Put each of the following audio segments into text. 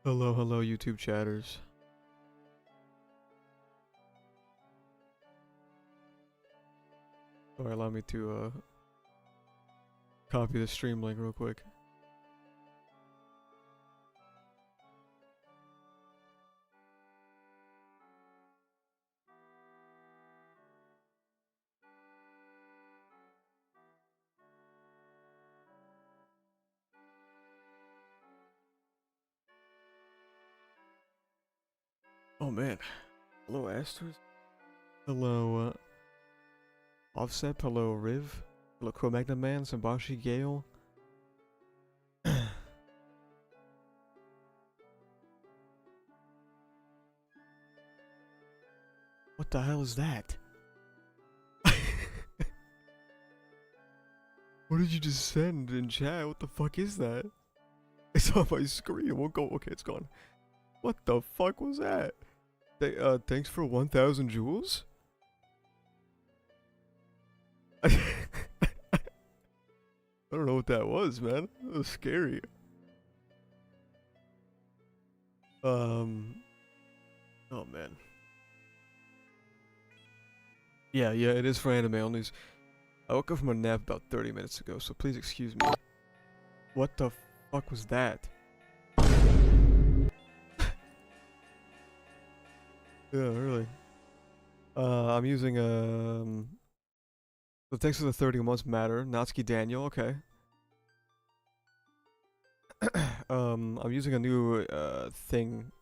Hello, hello, YouTube chatters. Or allow me to copy the stream link real quick. Oh man. Hello, Astros. Hello, Offset. Hello, Riv. Hello, Cro-Magnon Man. Sambashi Gale. What the hell is that? What did you just send in chat? What the fuck is that? It's on my screen. It won't go. Okay, it's gone. What the fuck was that? Thanks for 1,000 jewels? I don't know what that was, man. That was scary. Oh man. Yeah, it is for anime only. I woke up from a nap about 30 minutes ago, so please excuse me. What the fuck was that? Yeah, really. I'm using the text of the 30 months matter. Natsuki Daniel, okay. I'm using a new thing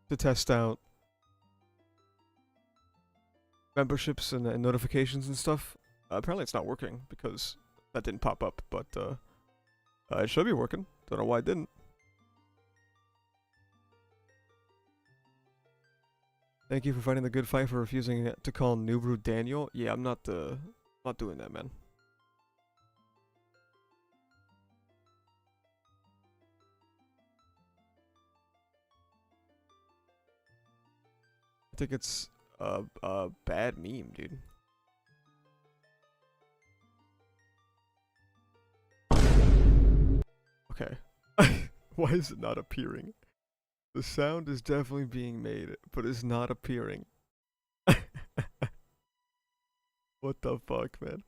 to test out memberships and notifications and stuff. Apparently it's not working because that didn't pop up, but it should be working. Don't know why it didn't. Thank you for fighting the good fight for refusing to call Nubru Daniel. Yeah, I'm not doing that, man. I think it's a bad meme, dude. Okay. Why is it not appearing? The sound is definitely being made, but it's not appearing. What the fuck, man?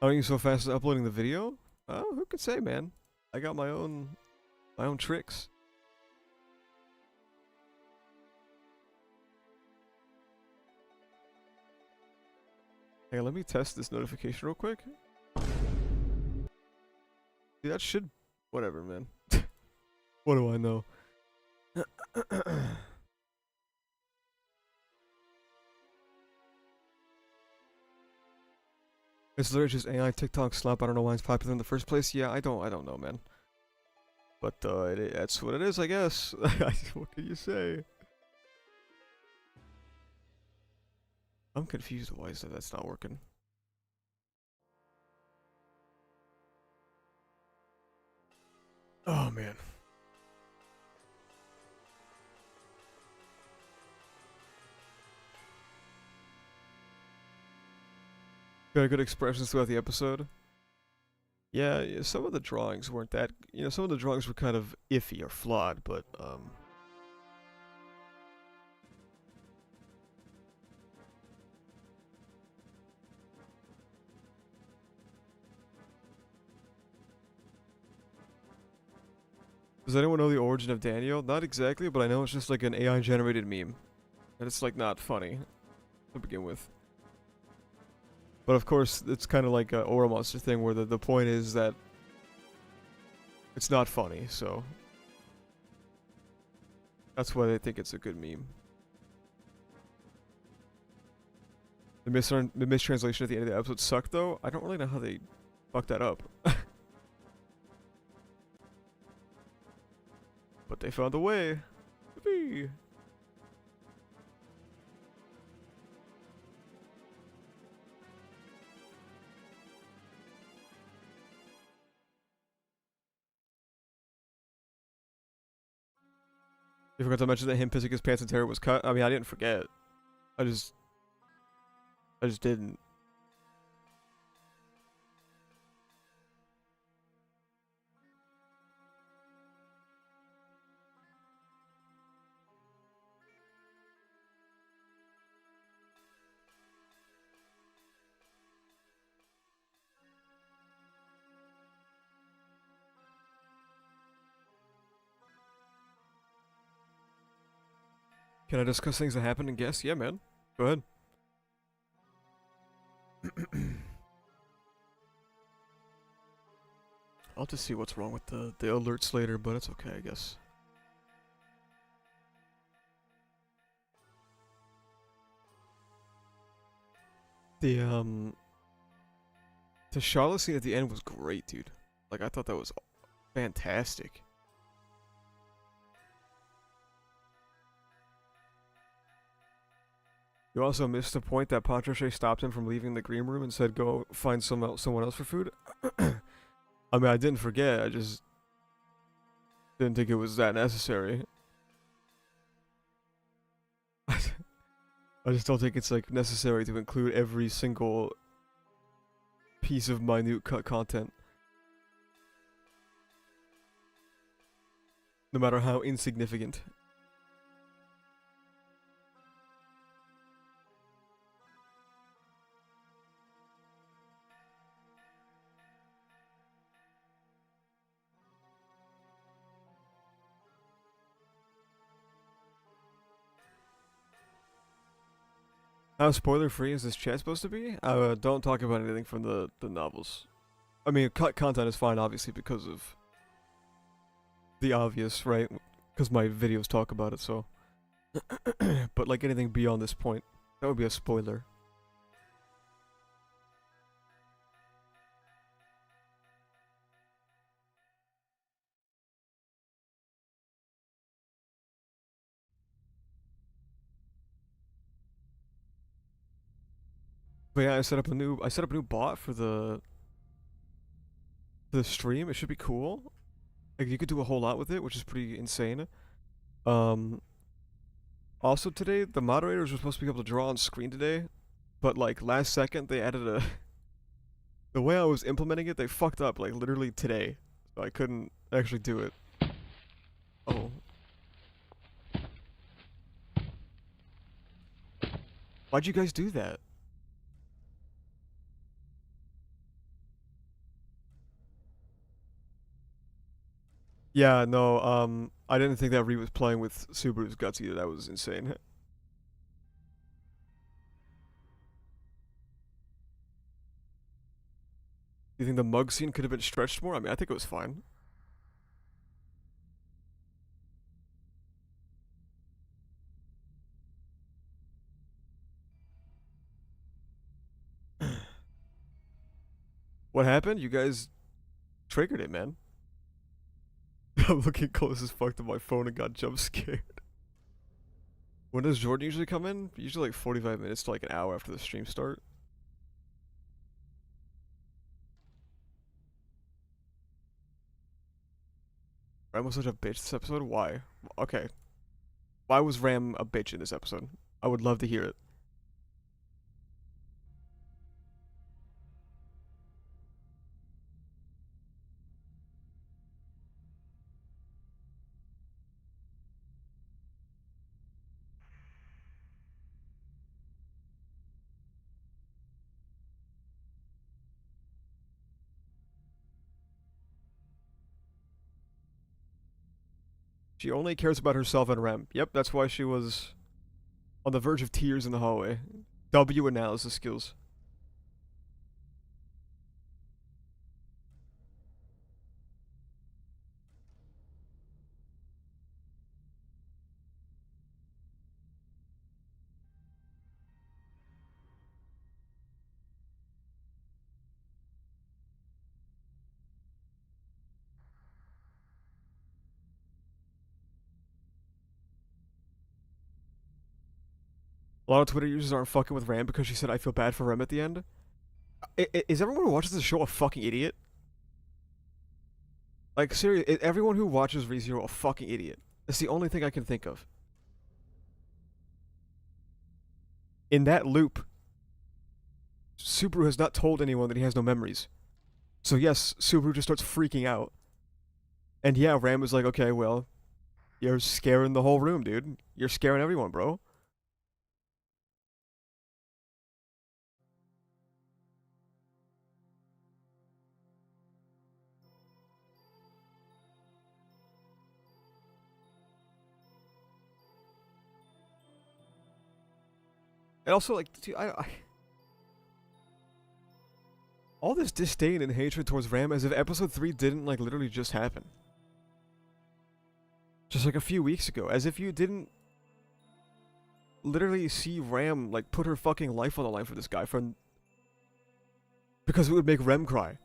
How are you so fast at uploading the video? Oh, who could say, man? I got my own tricks. Hey, let me test this notification real quick. Dude, that should... Whatever, man. What do I know? It's literally just AI TikTok slap. I don't know why it's popular in the first place. Yeah, I don't know, man. But that's what it is, I guess. What can you say? I'm confused why is that's not working. Oh man. Got good expressions throughout the episode. Yeah, some of the drawings weren't that, some of the drawings were kind of iffy or flawed, but does anyone know the origin of Daniel? Not exactly, but I know it's just like an AI generated meme. And it's like not funny to begin with. But of course, it's kind of like a Aura Monster thing where the point is that it's not funny, so that's why they think it's a good meme. The mistranslation at the end of the episode sucked though. I don't really know how they fucked that up. But they found a way. Yippee. You forgot to mention that him pissing his pants and hair was cut. I mean, I didn't forget. I just didn't. Can I discuss things that happened and guess? Yeah, man. Go ahead. I'll just see what's wrong with the alerts later, but it's okay, I guess. The Charlotte scene at the end was great, dude. Like, I thought that was fantastic. You also missed the point that Patricia stopped him from leaving the green room and said, "Go find someone else for food." I mean, I didn't forget. I just didn't think it was that necessary. I just don't think it's like necessary to include every single piece of minute cut content, no matter how insignificant. How spoiler free is this chat supposed to be? Don't talk about anything from the novels. I mean, cut content is fine, obviously, because of the obvious, right? Because my videos talk about it, so. But like anything beyond this point, that would be a spoiler. But yeah, I set up a new bot for the stream. It should be cool. Like you could do a whole lot with it, which is pretty insane. Um Also today, the moderators were supposed to be able to draw on screen today, but like last second they added a the way I was implementing it, they fucked up like literally today. So I couldn't actually do it. Oh. Why'd you guys do that? Yeah, no, I didn't think that Reed was playing with Subaru's guts either. That was insane. You think the mug scene could have been stretched more? I mean, I think it was fine. What happened? You guys triggered it, man. I'm looking close as fuck to my phone and got jump scared. When does Jordan usually come in? Usually like 45 minutes to like an hour after the stream start. Ram was such a bitch this episode? Why? Okay. Why was Ram a bitch in this episode? I would love to hear it. She only cares about herself and Rem. Yep, that's why she was on the verge of tears in the hallway. W analysis skills. A lot of Twitter users aren't fucking with Ram because she said I feel bad for Rem at the end. Is everyone who watches the show a fucking idiot? Like, seriously, is everyone who watches ReZero a fucking idiot? That's the only thing I can think of. In that loop, Subaru has not told anyone that he has no memories. So yes, Subaru just starts freaking out. And yeah, Ram was like, okay, well, you're scaring the whole room, dude. You're scaring everyone, bro. And also, like, dude, all this disdain and hatred towards Ram as if episode 3 didn't, like, literally just happen. Just like a few weeks ago. As if you didn't literally see Ram, like, put her fucking life on the line for this guy because it would make Rem cry.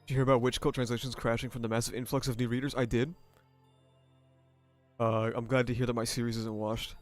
Did you hear about Witch Cult translations crashing from the massive influx of new readers? I did. I'm glad to hear that my series isn't washed.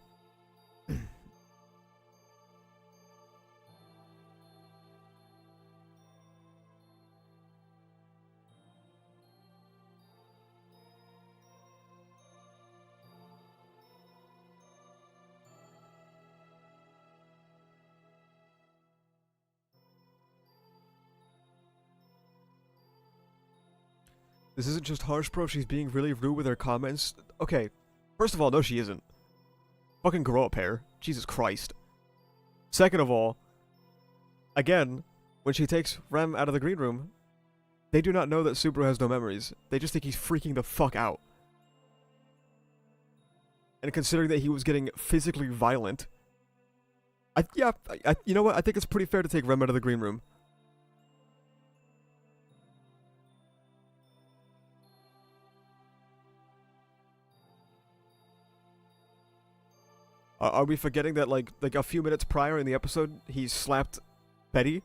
This isn't just harsh, bro. She's being really rude with her comments. Okay, first of all, no, she isn't. Fucking grow up, hair. Jesus Christ. Second of all, again, when she takes Rem out of the green room, they do not know that Subaru has no memories. They just think he's freaking the fuck out. And considering that he was getting physically violent, you know what? I think it's pretty fair to take Rem out of the green room. Are we forgetting that, like a few minutes prior in the episode, he slapped Betty?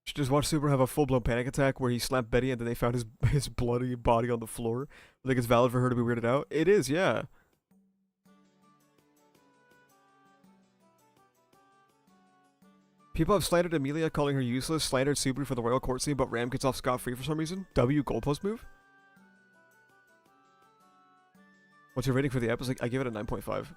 Should just watch Super have a full-blown panic attack where he slapped Betty and then they found his bloody body on the floor. I think it's valid for her to be weirded out. It is, yeah. People have slandered Emilia, calling her useless, slandered Subaru for the royal court scene, but Ram gets off scot-free for some reason. W goalpost move? What's your rating for the episode? I give it a 9.5.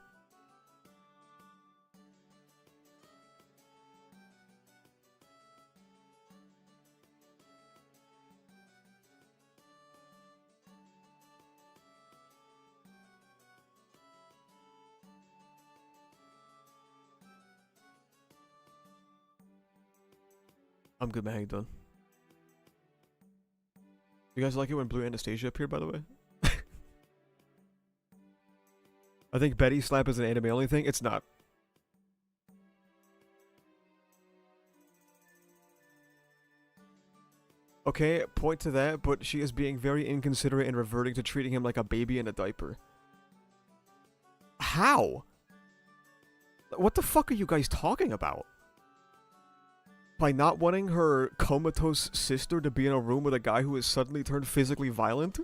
I'm good, man. How you doing? You guys like it when Blue Anastasia appeared, by the way? I think Betty slap is an anime only thing. It's not. Okay, point to that, but she is being very inconsiderate and reverting to treating him like a baby in a diaper. How? What the fuck are you guys talking about? By not wanting her comatose sister to be in a room with a guy who has suddenly turned physically violent?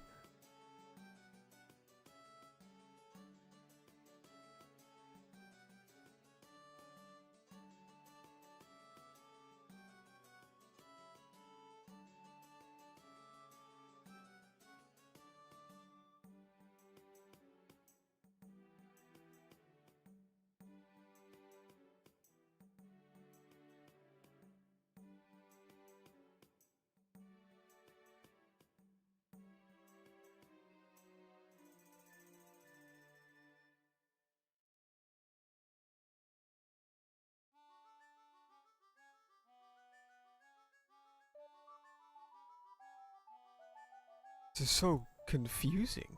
This is so confusing.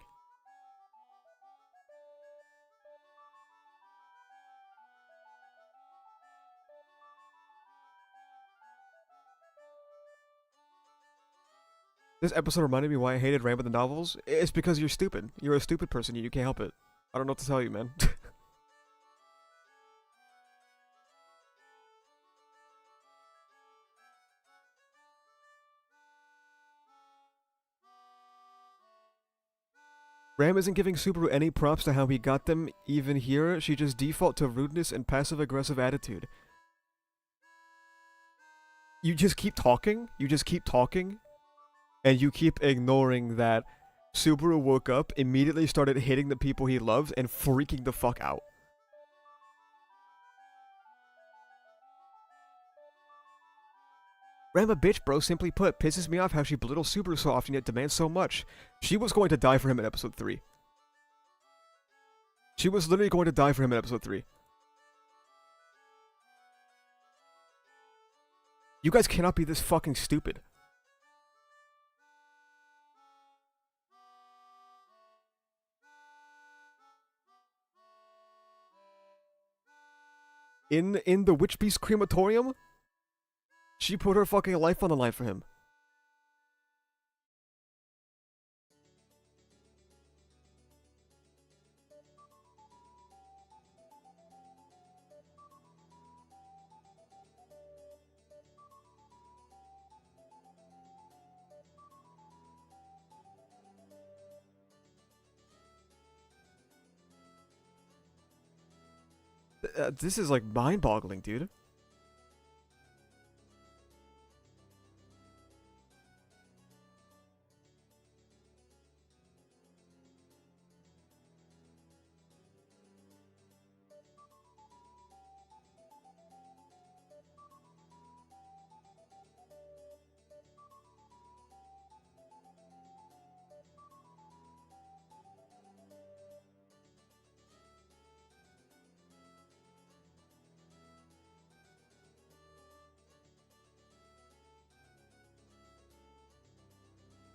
This episode reminded me why I hated Ram in the novels. It's because you're stupid. You're a stupid person. You can't help it. I don't know what to tell you, man. Ram isn't giving Subaru any props to how he got them even here, she just default to rudeness and passive-aggressive attitude. You just keep talking, and you keep ignoring that Subaru woke up, immediately started hitting the people he loves, and freaking the fuck out. Ram a bitch, bro, simply put. Pisses me off how she belittles Subaru so often yet demands so much. She was going to die for him in episode 3. She was literally going to die for him in episode 3. You guys cannot be this fucking stupid. In the Witch Beast crematorium, she put her fucking life on the line for him. This is like mind-boggling, dude.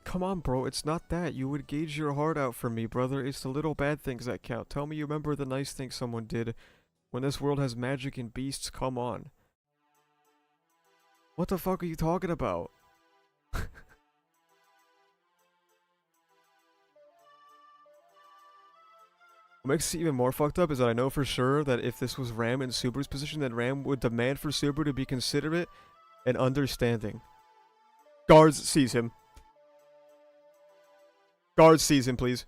Come on, bro, it's not that. You would gauge your heart out for me, brother. It's the little bad things that count. Tell me you remember the nice things someone did when this world has magic and beasts. Come on. What the fuck are you talking about? What makes it even more fucked up is that I know for sure that if this was Ram in Subaru's position, then Ram would demand for Subaru to be considerate and understanding. Guards, seize him. Guards, seize him, please.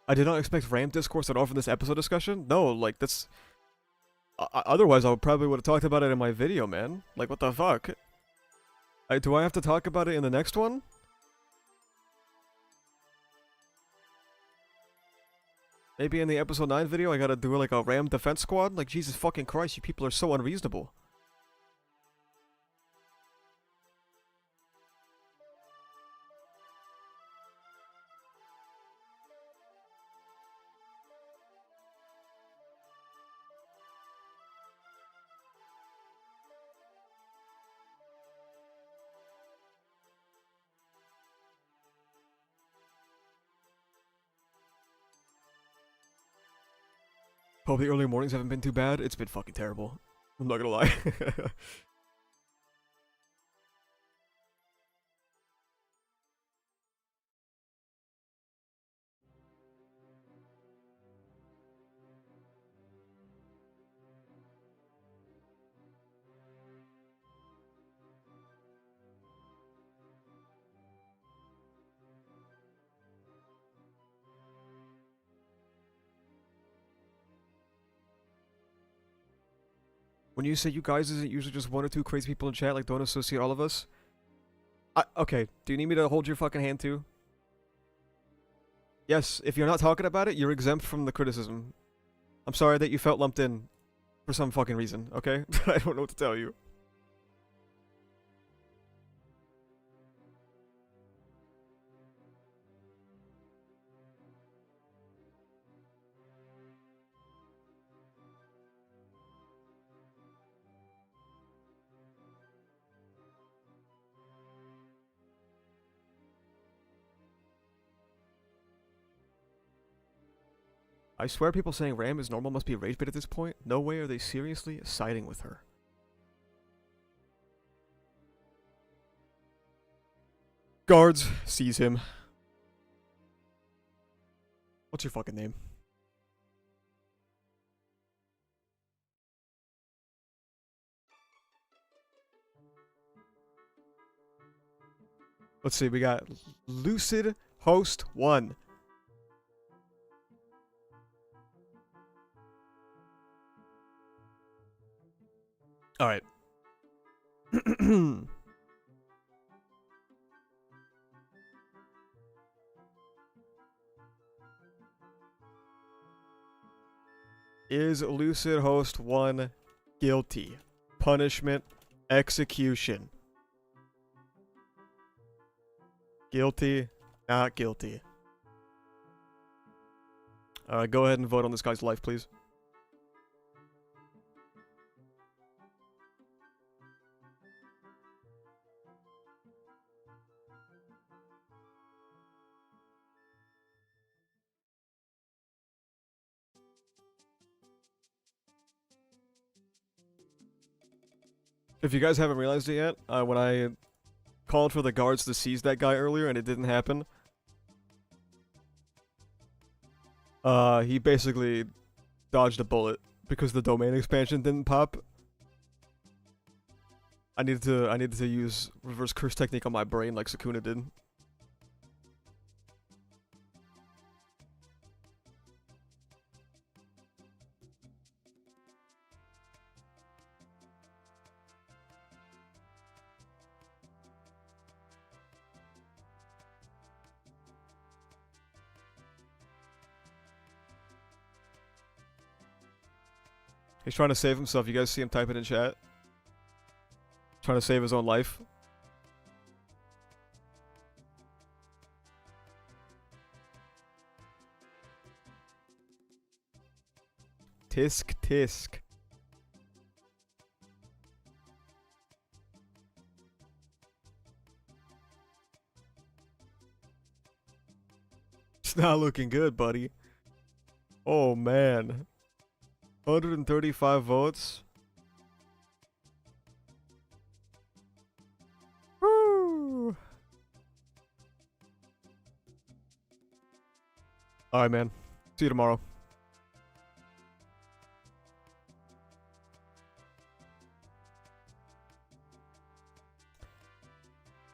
I did not expect Ram discourse at all from this episode discussion. No, like, that's... otherwise, I probably would have talked about it in my video, man. Like, what the fuck? Do I have to talk about it in the next one? Maybe in the episode 9 video, I gotta do, like, a Ram defense squad? Like, Jesus fucking Christ, you people are so unreasonable. Hope the early mornings haven't been too bad. It's been fucking terrible. I'm not gonna lie. When you say you guys, is it usually just one or two crazy people in chat? Like, don't associate all of us? Okay, do you need me to hold your fucking hand too? Yes, if you're not talking about it, you're exempt from the criticism. I'm sorry that you felt lumped in for some fucking reason, okay? I don't know what to tell you. I swear people saying Ram is normal must be a rage bait at this point. No way are they seriously siding with her. Guards, seize him. What's your fucking name? Let's see, we got Lucid Host 1. Alright. Is Lucid Host 1 guilty? Punishment, execution. Guilty, not guilty. Go ahead and vote on this guy's life, please. If you guys haven't realized it yet, when I called for the guards to seize that guy earlier and it didn't happen, he basically dodged a bullet because the domain expansion didn't pop. I needed to use reverse curse technique on my brain like Sukuna did. He's trying to save himself. You guys see him type it in chat? Trying to save his own life. Tisk tisk. It's not looking good, buddy. Oh man. 135 votes. Woo! Alright, man. See you tomorrow.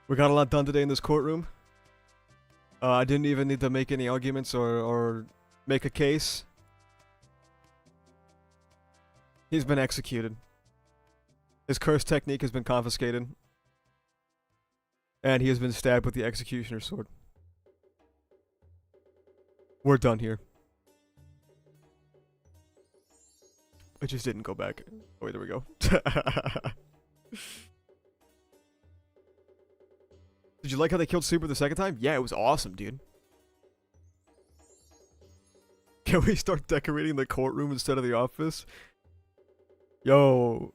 We got a lot done today in this courtroom. I didn't even need to make any arguments or make a case. He's been executed. His curse technique has been confiscated. And he has been stabbed with the executioner's sword. We're done here. It just didn't go back. Oh, wait, there we go. Did you like how they killed Super the second time? Yeah, it was awesome, dude. Can we start decorating the courtroom instead of the office? Yo.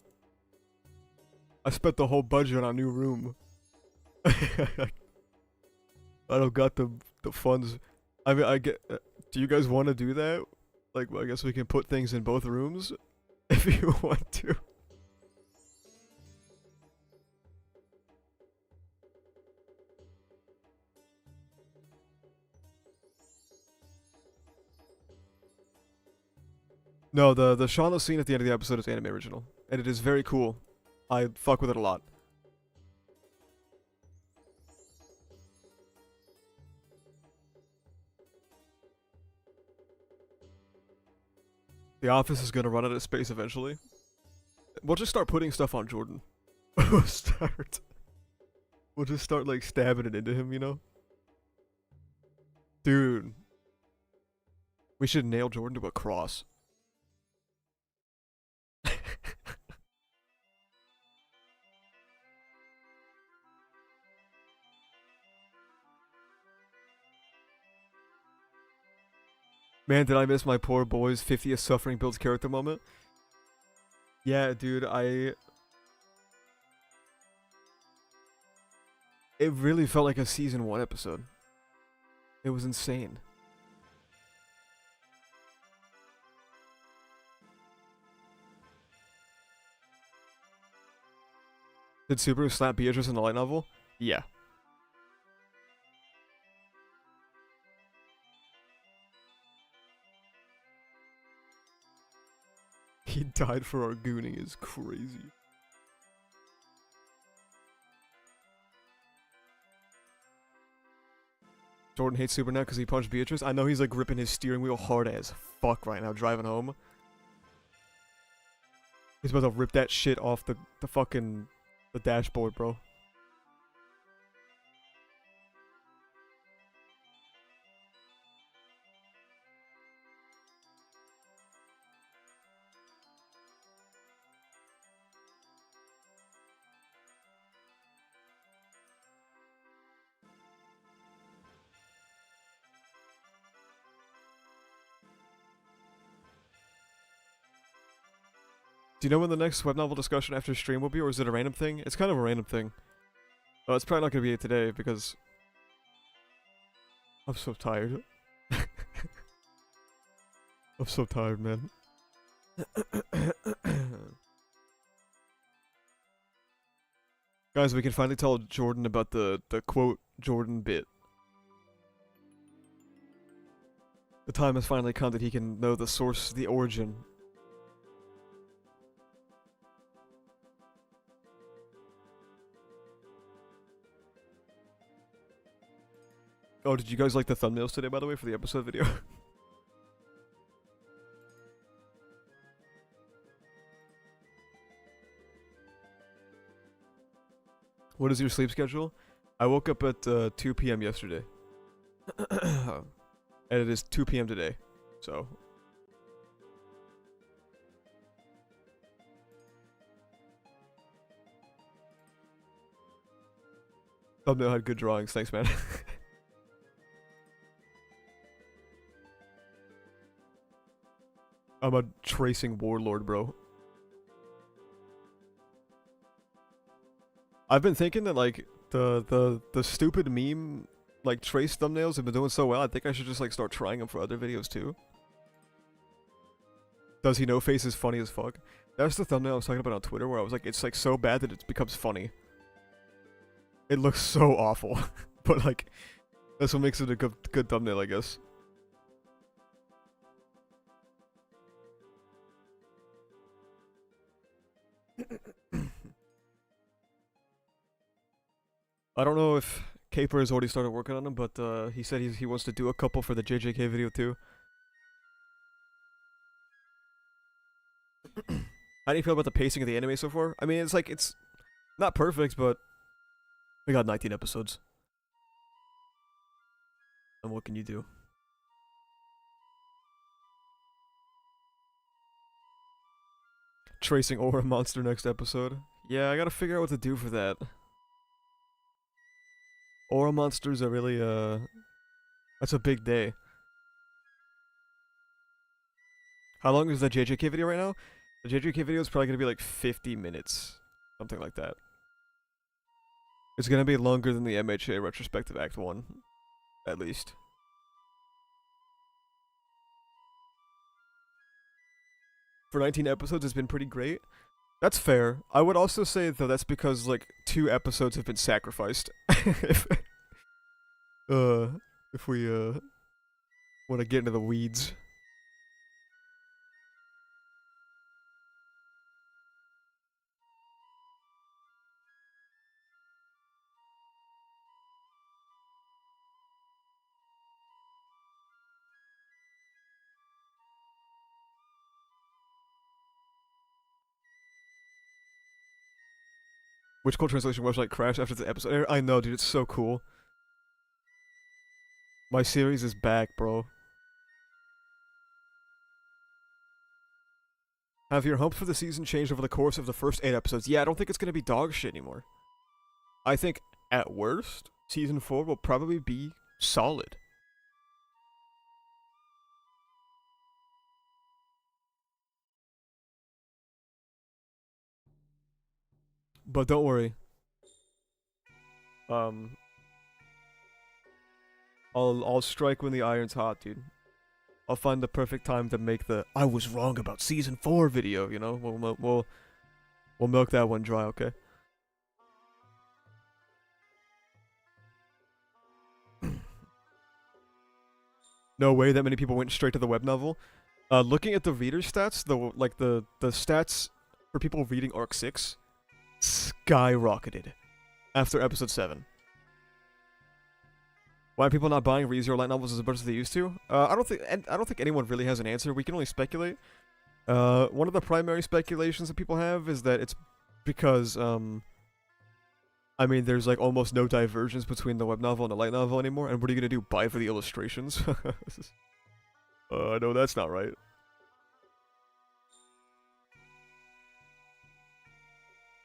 I spent the whole budget on a new room. I don't got the funds. I mean, I get... do you guys want to do that? Like, well, I guess we can put things in both rooms. If you want to. No, the Shauna scene at the end of the episode is anime original. And it is very cool. I fuck with it a lot. The office is gonna run out of space eventually. We'll just start putting stuff on Jordan. We'll just start like stabbing it into him, you know? Dude. We should nail Jordan to a cross. Man, did I miss my poor boy's 50th Suffering Builds character moment? Yeah, dude, it really felt like a season 1 episode. It was insane. Did Subaru slap Beatrice in the light novel? Yeah. He died for our gooning is crazy. Jordan hates Super now because he punched Beatrice. I know he's like gripping his steering wheel hard as fuck right now driving home. He's about to rip that shit off the fucking the dashboard, bro. Do you know when the next web novel discussion after stream will be, or is it a random thing? It's kind of a random thing. It's probably not going to be today, because... I'm so tired. I'm so tired, man. Guys, we can finally tell Jordan about the quote Jordan bit. The time has finally come that he can know the source, the origin. Oh, did you guys like the thumbnails today, by the way, for the episode video? What is your sleep schedule? I woke up at 2 p.m. yesterday. And it is 2 p.m. today, so... Thumbnail had good drawings, thanks man. I'm a tracing warlord, bro. I've been thinking that like the stupid meme like trace thumbnails have been doing so well. I think I should just like start trying them for other videos too. Does he know face is funny as fuck? That's the thumbnail I was talking about on Twitter where I was like, it's like so bad that it becomes funny. It looks so awful, but like that's what makes it a good thumbnail, I guess. I don't know if Caper has already started working on them, but he said he wants to do a couple for the JJK video too. How do you feel about the pacing of the anime so far? I mean, it's like, it's not perfect, but we got 19 episodes. And what can you do? Tracing Aura Monster next episode. Yeah, I gotta figure out what to do for that. Aura Monsters are really, that's a big day. How long is the JJK video right now? The JJK video is probably gonna be like 50 minutes. Something like that. It's gonna be longer than the MHA Retrospective Act 1. At least. For 19 episodes, it's been pretty great. That's fair. I would also say, though, that's because, like, 2 episodes have been sacrificed. if we, want to get into the weeds. Which cool translation website crashed after the episode aired? I know, dude, it's so cool. My series is back, bro. Have your hopes for the season changed over the course of the first 8 episodes? Yeah, I don't think it's gonna be dog shit anymore. I think, at worst, season 4 will probably be solid. But don't worry. I'll strike when the iron's hot, dude. I'll find the perfect time to make the "I was wrong about season 4" video. You know, we'll milk that one dry, okay? no way that many people went straight to the web novel. Looking at the reader stats, the stats for people reading Arc 6 skyrocketed after episode 7. Why are people not buying ReZero light novels as much as they used to? I don't think anyone really has an answer. We can only speculate. One of the primary speculations that people have is that it's because I mean, there's like almost no divergence between the web novel and the light novel anymore, and what are you gonna do? Buy for the illustrations? No, that's not right.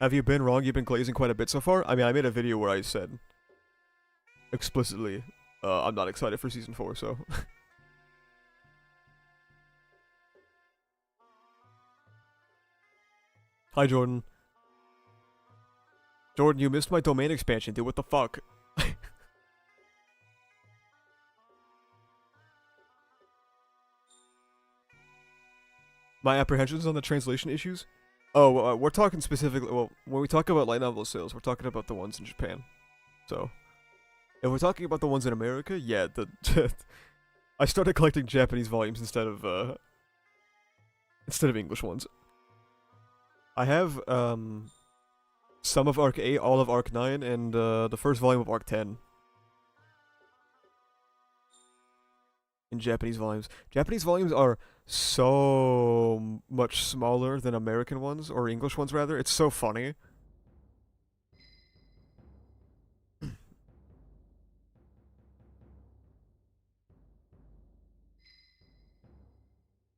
Have you been wrong? You've been glazing quite a bit so far? I mean, I made a video where I said explicitly, I'm not excited for season 4, so. Hi, Jordan. Jordan, you missed my domain expansion, dude. What the fuck? My apprehensions on the translation issues? Oh, we're talking specifically, well, when we talk about light novel sales, we're talking about the ones in Japan. So, if we're talking about the ones in America, yeah, I started collecting Japanese volumes instead of English ones. I have, some of Arc 8, all of Arc 9, and, the first volume of Arc 10. In Japanese volumes. Japanese volumes are so much smaller than American ones, or English ones rather. It's so funny.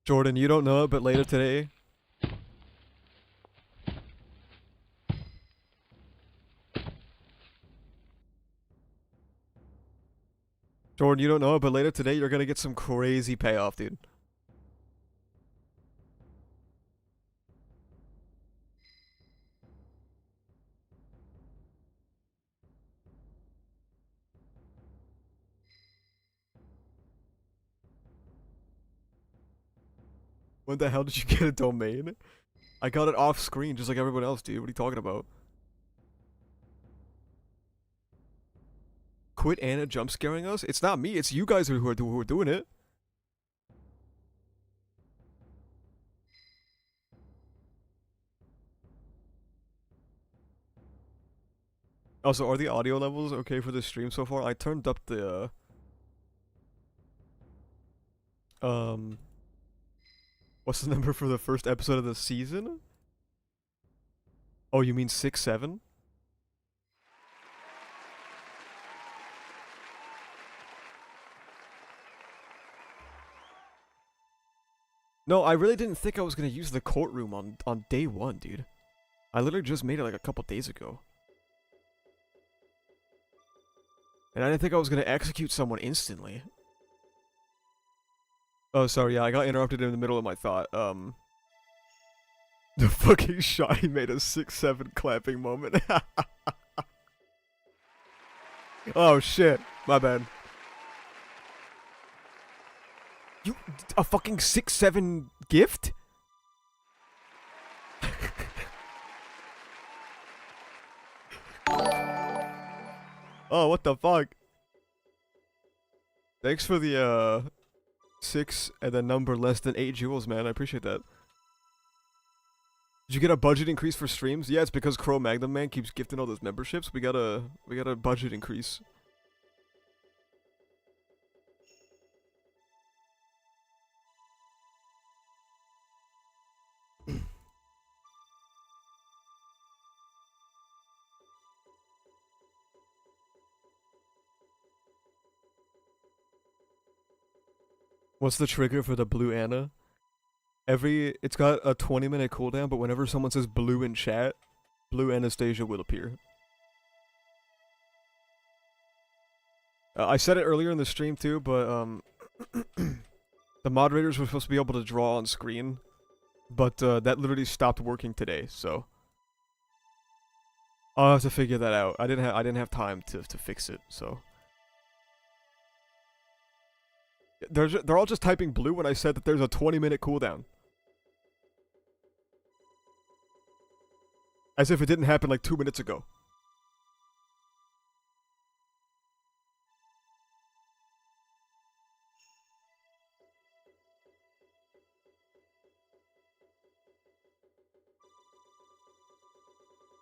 Jordan, you don't know it, but later today... Jordan, you don't know it, but later today you're gonna get some crazy payoff, dude. When the hell did you get a domain? I got it off screen just like everyone else, dude. What are you talking about? Quit Anna jump scaring us? It's not me, it's you guys who are doing it. Also, are the audio levels okay for this stream so far? I turned up the, what's the number for the first episode of the season? Oh, you mean 6, 7? No, I really didn't think I was gonna use the courtroom on day 1, dude. I literally just made it like a couple days ago. And I didn't think I was gonna execute someone instantly. Oh, sorry, yeah, I got interrupted in the middle of my thought. The fucking shot he made a 6-7 clapping moment. Oh shit, my bad. You, a fucking 6-7 gift? Oh, what the fuck? Thanks for the, 6 and a number less than 8 jewels, man. I appreciate that. Did you get a budget increase for streams? Yeah, it's because Cro-Magnon man keeps gifting all those memberships. We got a budget increase. What's the trigger for the blue Anna? It's got a 20-minute cooldown, but whenever someone says blue in chat, blue Anastasia will appear. I said it earlier in the stream too, but the moderators were supposed to be able to draw on screen, but that literally stopped working today, so I'll have to figure that out. I didn't have time to fix it, so they're all just typing blue when I said that there's a 20-minute cooldown. As if it didn't happen like 2 minutes ago.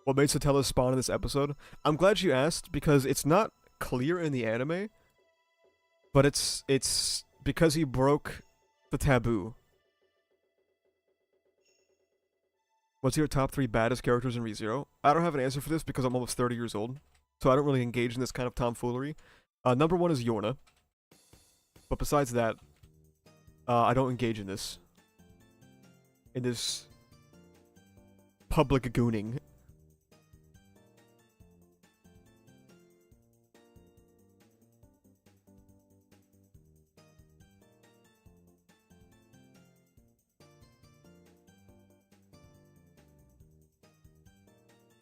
What made Satella spawn in this episode? I'm glad you asked because it's not clear in the anime, but it's because he broke the taboo. What's your top 3 baddest characters in ReZero? I don't have an answer for this because I'm almost 30 years old, so I don't really engage in this kind of tomfoolery. Number 1 is Yorna, but besides that, I don't engage in this. In this public gooning.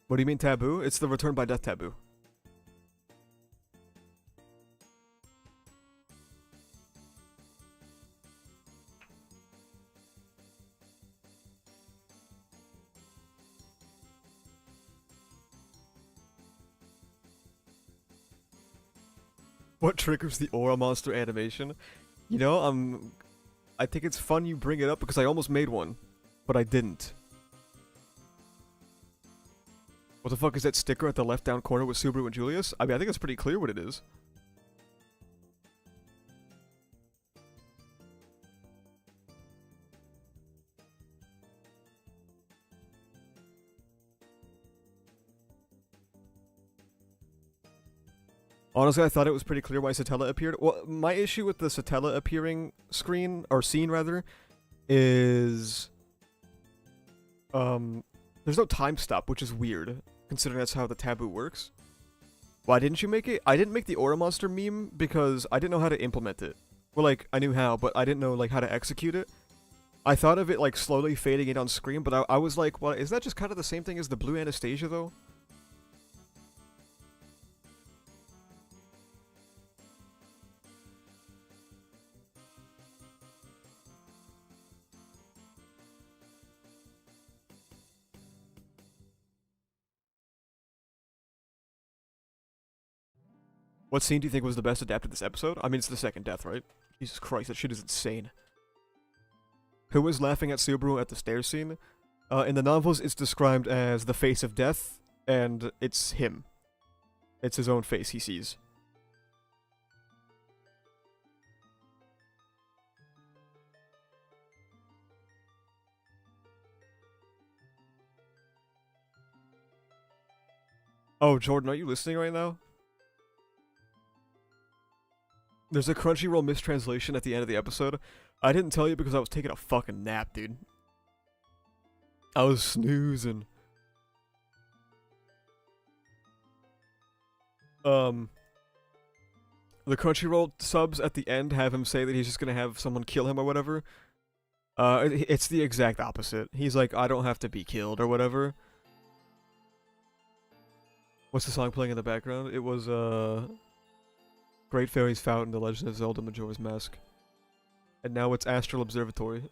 What do you mean taboo? It's the return by death taboo. What triggers the aura monster animation? You know, I think it's fun you bring it up because I almost made one, but I didn't. What the fuck is that sticker at the left down corner with Subaru and Julius? I mean, I think it's pretty clear what it is. Honestly, I thought it was pretty clear why Satella appeared. Well, my issue with the Satella appearing screen, or scene rather, is... there's no time stop, which is weird, considering that's how the taboo works. Why didn't you make it? I didn't make the Aura Monster meme because I didn't know how to implement it. Well, like, I knew how, but I didn't know, like, how to execute it. I thought of it, like, slowly fading in on screen, but I was like, well, is that just kind of the same thing as the Blue Anastasia, though? What scene do you think was the best adapted this episode? I mean, it's the second death, right? Jesus Christ, that shit is insane. Who was laughing at Subaru at the stairs scene? In the novels, it's described as the face of death, and it's him. It's his own face he sees. Oh, Jordan, are you listening right now? There's a Crunchyroll mistranslation at the end of the episode. I didn't tell you because I was taking a fucking nap, dude. I was snoozing. The Crunchyroll subs at the end have him say that he's just gonna have someone kill him or whatever. It's the exact opposite. He's like, I don't have to be killed or whatever. What's the song playing in the background? It was, Great Fairy's Fountain, The Legend of Zelda Majora's Mask. And now it's Astral Observatory.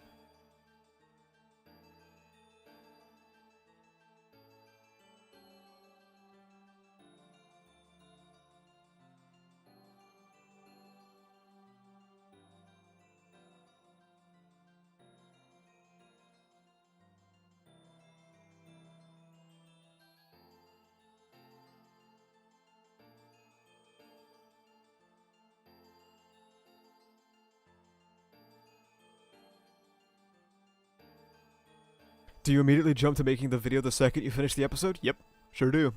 Do you immediately jump to making the video the second you finish the episode? Yep, sure do.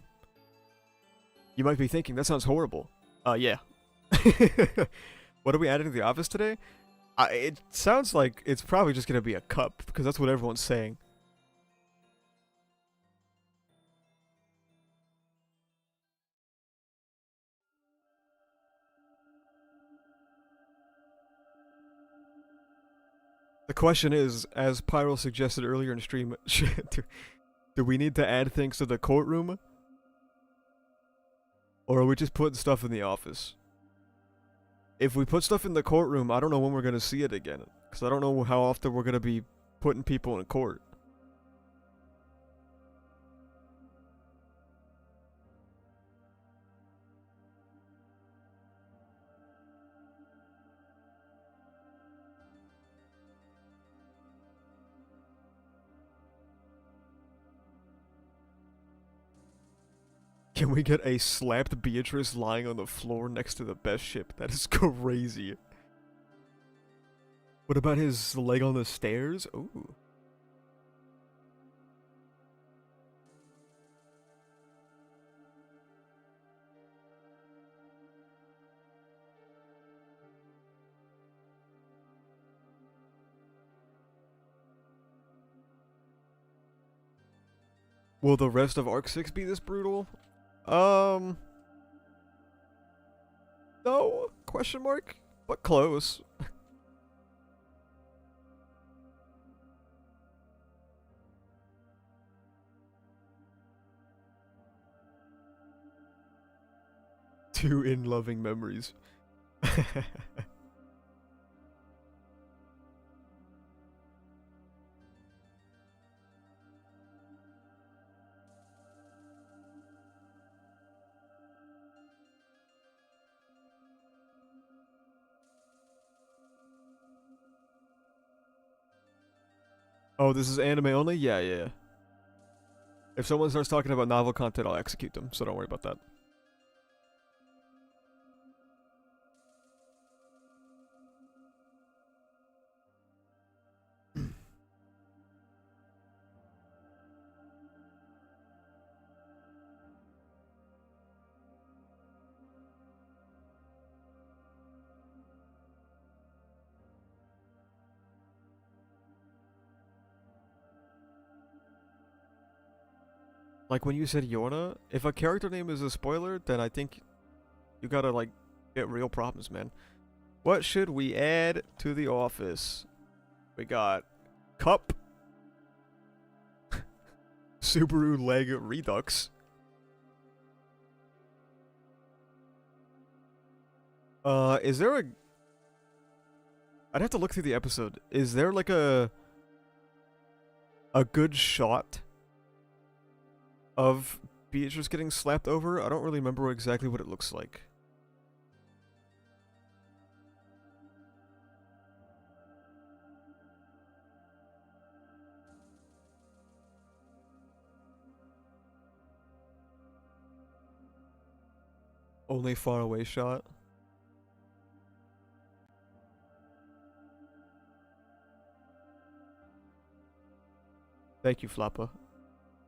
You might be thinking, that sounds horrible. Yeah. What are we adding to the office today? It sounds like it's probably just gonna be a cup, because that's what everyone's saying. The question is, as Pyro suggested earlier in stream, do we need to add things to the courtroom? Or are we just putting stuff in the office? If we put stuff in the courtroom, I don't know when we're gonna see it again. Because I don't know how often we're gonna be putting people in court. Can we get a slapped Beatrice lying on the floor next to the best ship? That is crazy. What about his leg on the stairs? Ooh. Will the rest of Arc 6 be this brutal? No? Question mark? But close. Two in-loving memories. Oh, this is anime only? Yeah, yeah. If someone starts talking about novel content, I'll execute them, so don't worry about that. Like when you said Yorna, if a character name is a spoiler, then I think you gotta like get real problems, man. What should we add to the office? We got cup, Subaru leg redux. Is there a... I'd have to look through the episode. Is there like a good shot of Beatrice getting slapped over? I don't really remember exactly what it looks like. Only far away shot. Thank you, Flappa.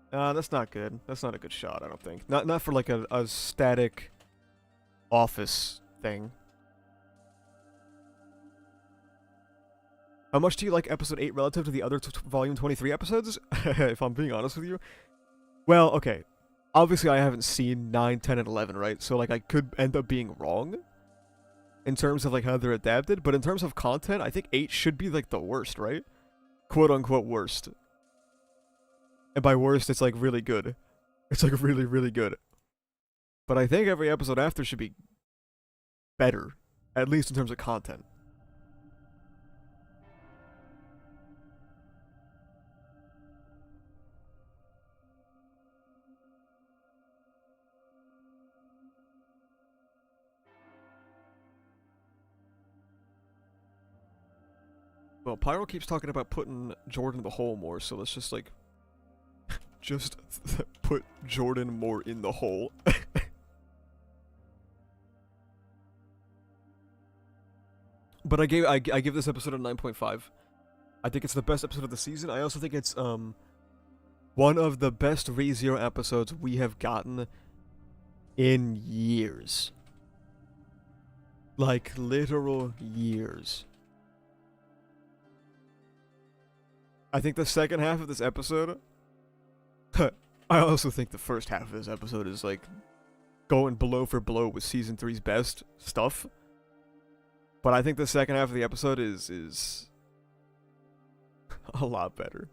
That's not good. That's not a good shot, I don't think. Not for like a static office thing. How much do you like episode 8 relative to the other volume 23 episodes? If I'm being honest with you. Well, okay. Obviously I haven't seen 9, 10, and 11, right? So like I could end up being wrong in terms of like how they're adapted, but in terms of content, I think 8 should be like the worst, right? Quote unquote worst. And by worst, it's like really good. It's like really, really good. But I think every episode after should be better. At least in terms of content. Well, Pyro keeps talking about putting Jordan in the hole more, so let's just like... just put Jordan more in the hole. But I give this episode a 9.5. I think it's the best episode of the season. I also think it's one of the best ReZero episodes we have gotten in years. Like literal years. I think the second half of this episode, I also think the first half of this episode is like going blow for blow with season 3's best stuff. But I think the second half of the episode is a lot better.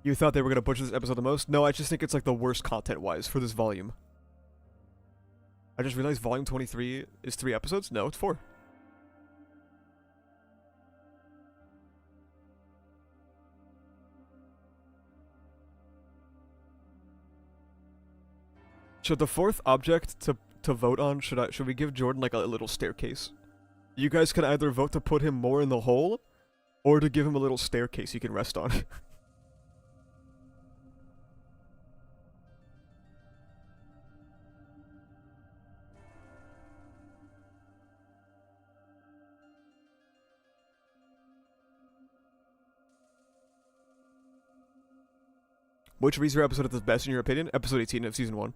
You thought they were gonna butcher this episode the most? No, I just think it's like the worst content-wise for this volume. I just realized volume 23 is 3 episodes? No, it's 4. Should the fourth object to to vote on, should we give Jordan like a little staircase? You guys can either vote to put him more in the hole, or to give him a little staircase he can rest on. Which ReZero episode is the best in your opinion? Episode 18 of Season 1.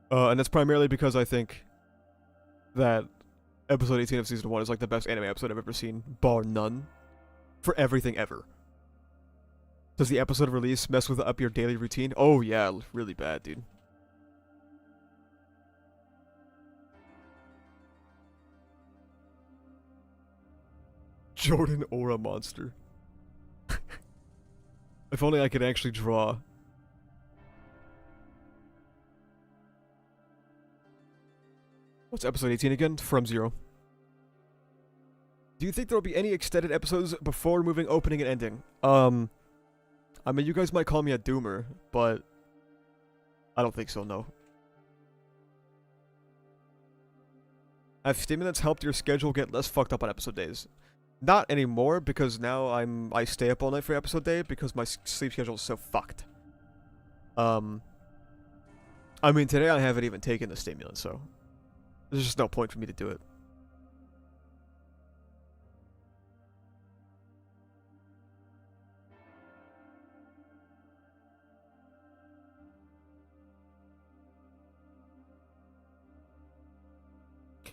And that's primarily because I think that episode 18 of Season 1 is like the best anime episode I've ever seen, bar none, for everything ever. Does the episode release mess with up your daily routine? Oh yeah, really bad, dude. Jordan or a monster. If only I could actually draw. What's episode 18 again? From Zero. Do you think there will be any extended episodes before removing opening and ending? I mean, you guys might call me a doomer, but I don't think so, no. Have stimulants helped your schedule get less fucked up on episode days? Not anymore, because now I stay up all night for episode day because my sleep schedule is so fucked. I mean, today I haven't even taken the stimulant, so there's just no point for me to do it.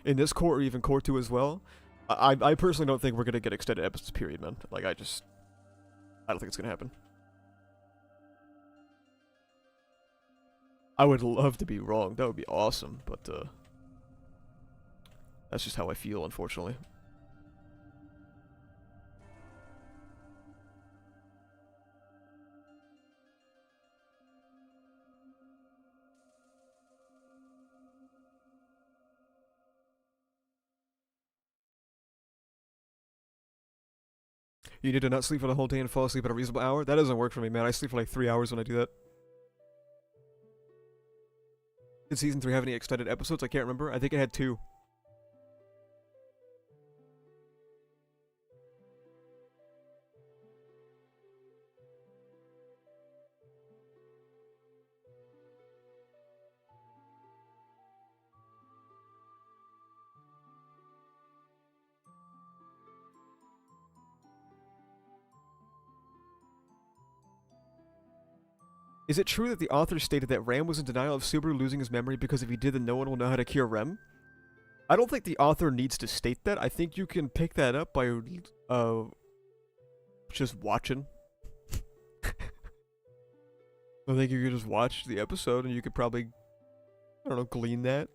In this core or even core 2 as well, I personally don't think we're gonna get extended episodes, period, man. Like, I don't think it's gonna happen. I would love to be wrong. That would be awesome, but, that's just how I feel, unfortunately. You need to not sleep for the whole day and fall asleep at a reasonable hour? That doesn't work for me, man. I sleep for like 3 hours when I do that. Did Season 3 have any extended episodes? I can't remember. I think it had 2. Is it true that the author stated that Ram was in denial of Subaru losing his memory because if he did, then no one will know how to cure Rem? I don't think the author needs to state that. I think you can pick that up by, just watching. I think you could just watch the episode and you could probably, I don't know, glean that.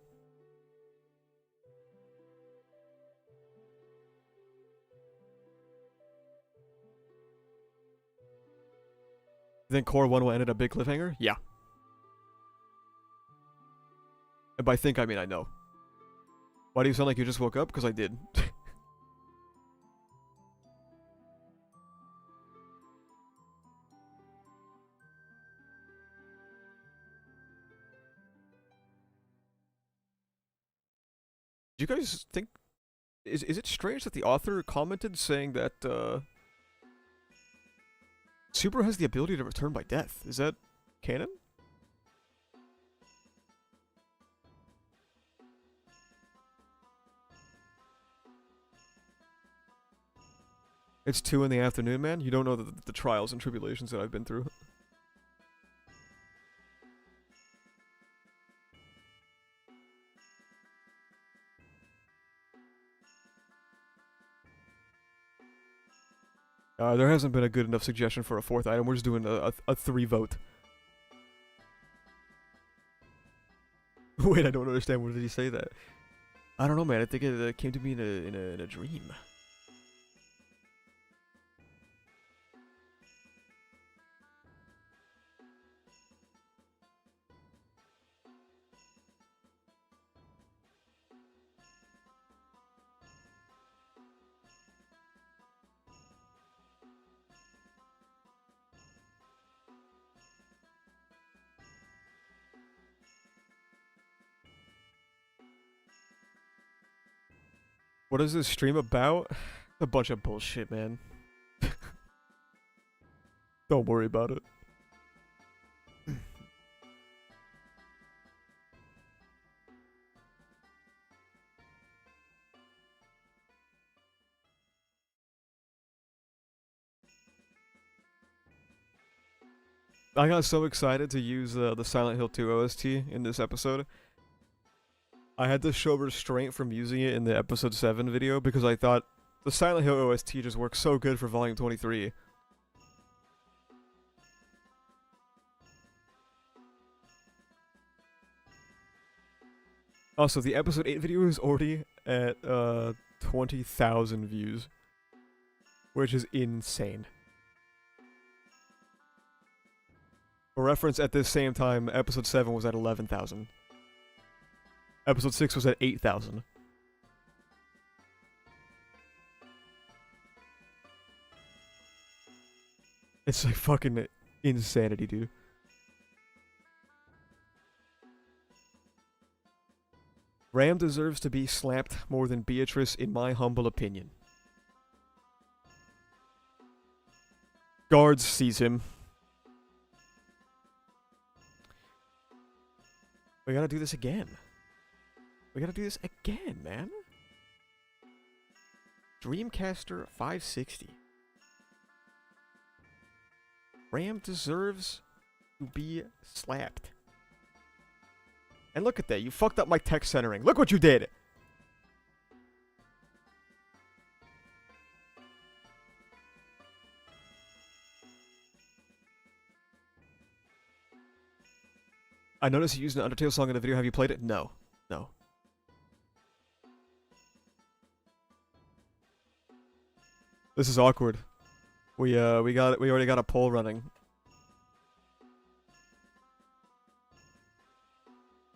You think Core 1 will end at a big cliffhanger? Yeah. And by think, I mean I know. Why do you sound like you just woke up? Because I did. Do you guys think... Is it strange that the author commented saying that, Subaru has the ability to return by death? Is that canon? It's 2 in the afternoon, man. You don't know the trials and tribulations that I've been through. There hasn't been a good enough suggestion for a 4th item. We're just doing a 3 vote. Wait, I don't understand. When did he say that? I don't know, man. I think it came to me in a dream. What is this stream about? A bunch of bullshit, man. Don't worry about it. I got so excited to use the Silent Hill 2 OST in this episode. I had to show restraint from using it in the episode 7 video because I thought the Silent Hill OST just works so good for volume 23. Also, the episode 8 video is already at 20,000 views, which is insane. For reference, at this same time, episode 7 was at 11,000. Episode 6 was at 8,000. It's like fucking insanity, dude. Ram deserves to be slapped more than Beatrice, in my humble opinion. Guards sees him. We gotta do this again. We gotta do this again, man. Dreamcaster 560. Ram deserves to be slapped. And look at that, you fucked up my text centering. Look what you did! I noticed you used an Undertale song in the video. Have you played it? No. No. This is awkward. We already got a poll running.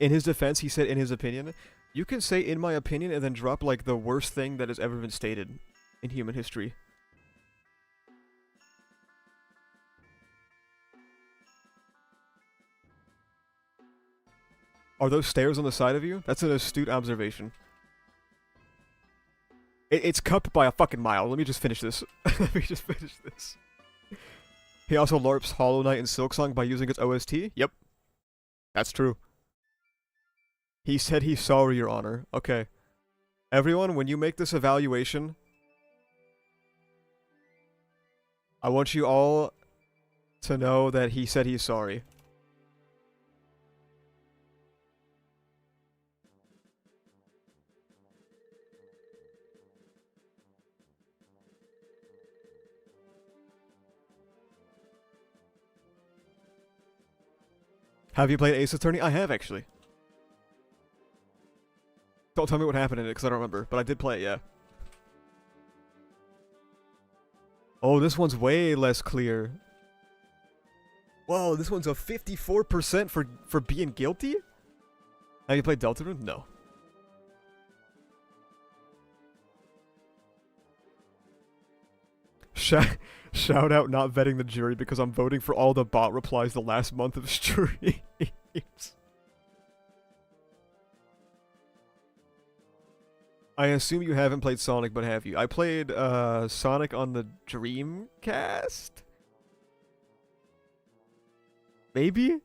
In his defense, he said in his opinion. You can say in my opinion and then drop like the worst thing that has ever been stated in human history. Are those stairs on the side of you? That's an astute observation. It's cupped by a fucking mile. Let me just finish this. Let me just finish this. He also LARPs Hollow Knight and Silksong by using its OST? Yep. That's true. He said he's sorry, Your Honor. Okay. Everyone, when you make this evaluation, I want you all to know that he said he's sorry. Have you played Ace Attorney? I have, actually. Don't tell me what happened in it, because I don't remember. But I did play it, yeah. Oh, this one's way less clear. Whoa, this one's a 54% for being guilty? Have you played Deltarune? No. Shout out not vetting the jury because I'm voting for all the bot replies the last month of streams. I assume you haven't played Sonic, but have you? I played Sonic on the Dreamcast? Maybe?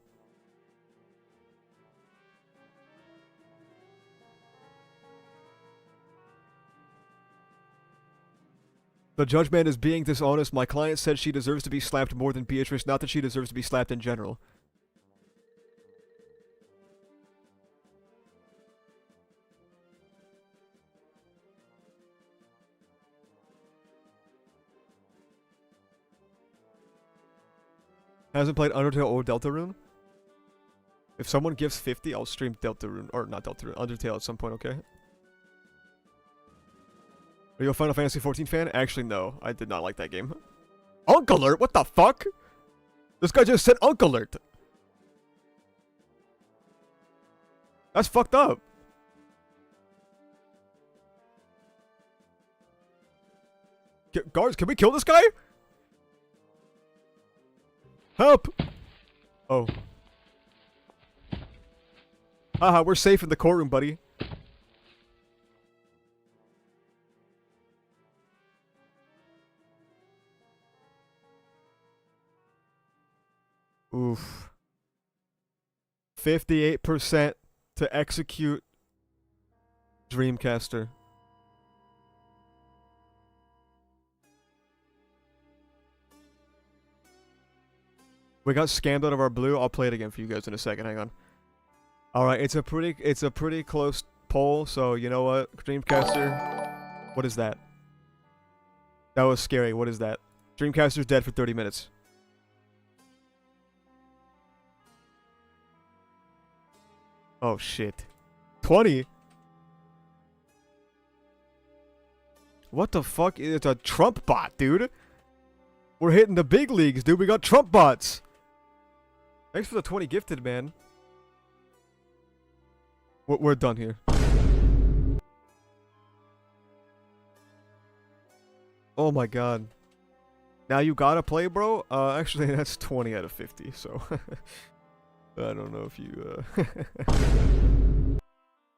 The judgment is being dishonest. My client said she deserves to be slapped more than Beatrice, not that she deserves to be slapped in general. Hasn't played Undertale or Deltarune? If someone gives 50, I'll stream Deltarune. Or not Deltarune, Undertale at some point, okay? Are you a Final Fantasy XIV fan? Actually, no. I did not like that game. Unk Alert? What the fuck? This guy just said Unk Alert. That's fucked up. Guards, can we kill this guy? Help! Oh. Haha, we're safe in the courtroom, buddy. Oof. 58% to execute Dreamcaster. We got scammed out of our blue. I'll play it again for you guys in a second. Hang on. All right, it's a pretty close poll. So you know what, Dreamcaster, what is that? That was scary. What is that? Dreamcaster's dead for 30 minutes. Oh shit. 20? What the fuck? It's a Trump bot, dude. We're hitting the big leagues, dude. We got Trump bots. Thanks for the 20 gifted, man. We're done here. Oh my god. Now you gotta play, bro? Actually, that's 20 out of 50, so... I don't know if you, I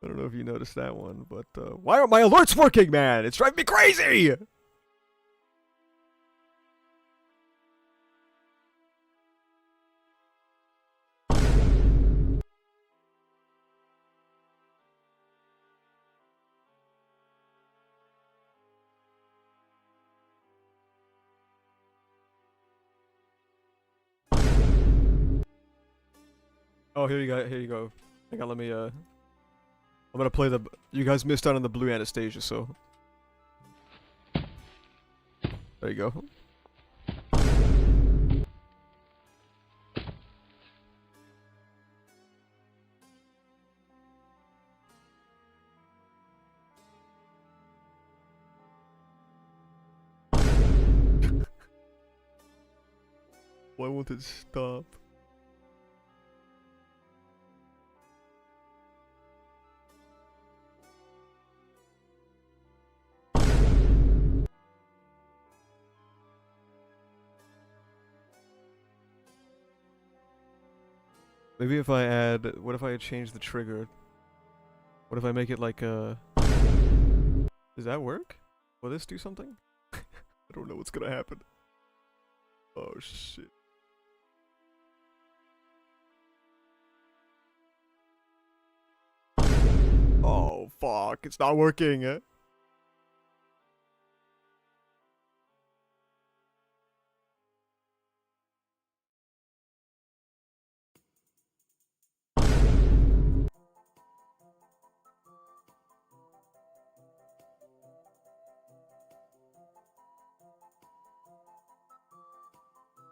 don't know if you noticed that one, but, why aren't my alerts working, man? It's driving me crazy! Oh, here you go. Here you go. Hang on, let me. I'm gonna play the. You guys missed out on the blue Anastasia, so. There you go. Why won't it stop? Maybe if I add, what if I change the trigger? What if I make it like a... Does that work? Will this do something? I don't know what's gonna happen. Oh shit. Oh fuck, it's not working.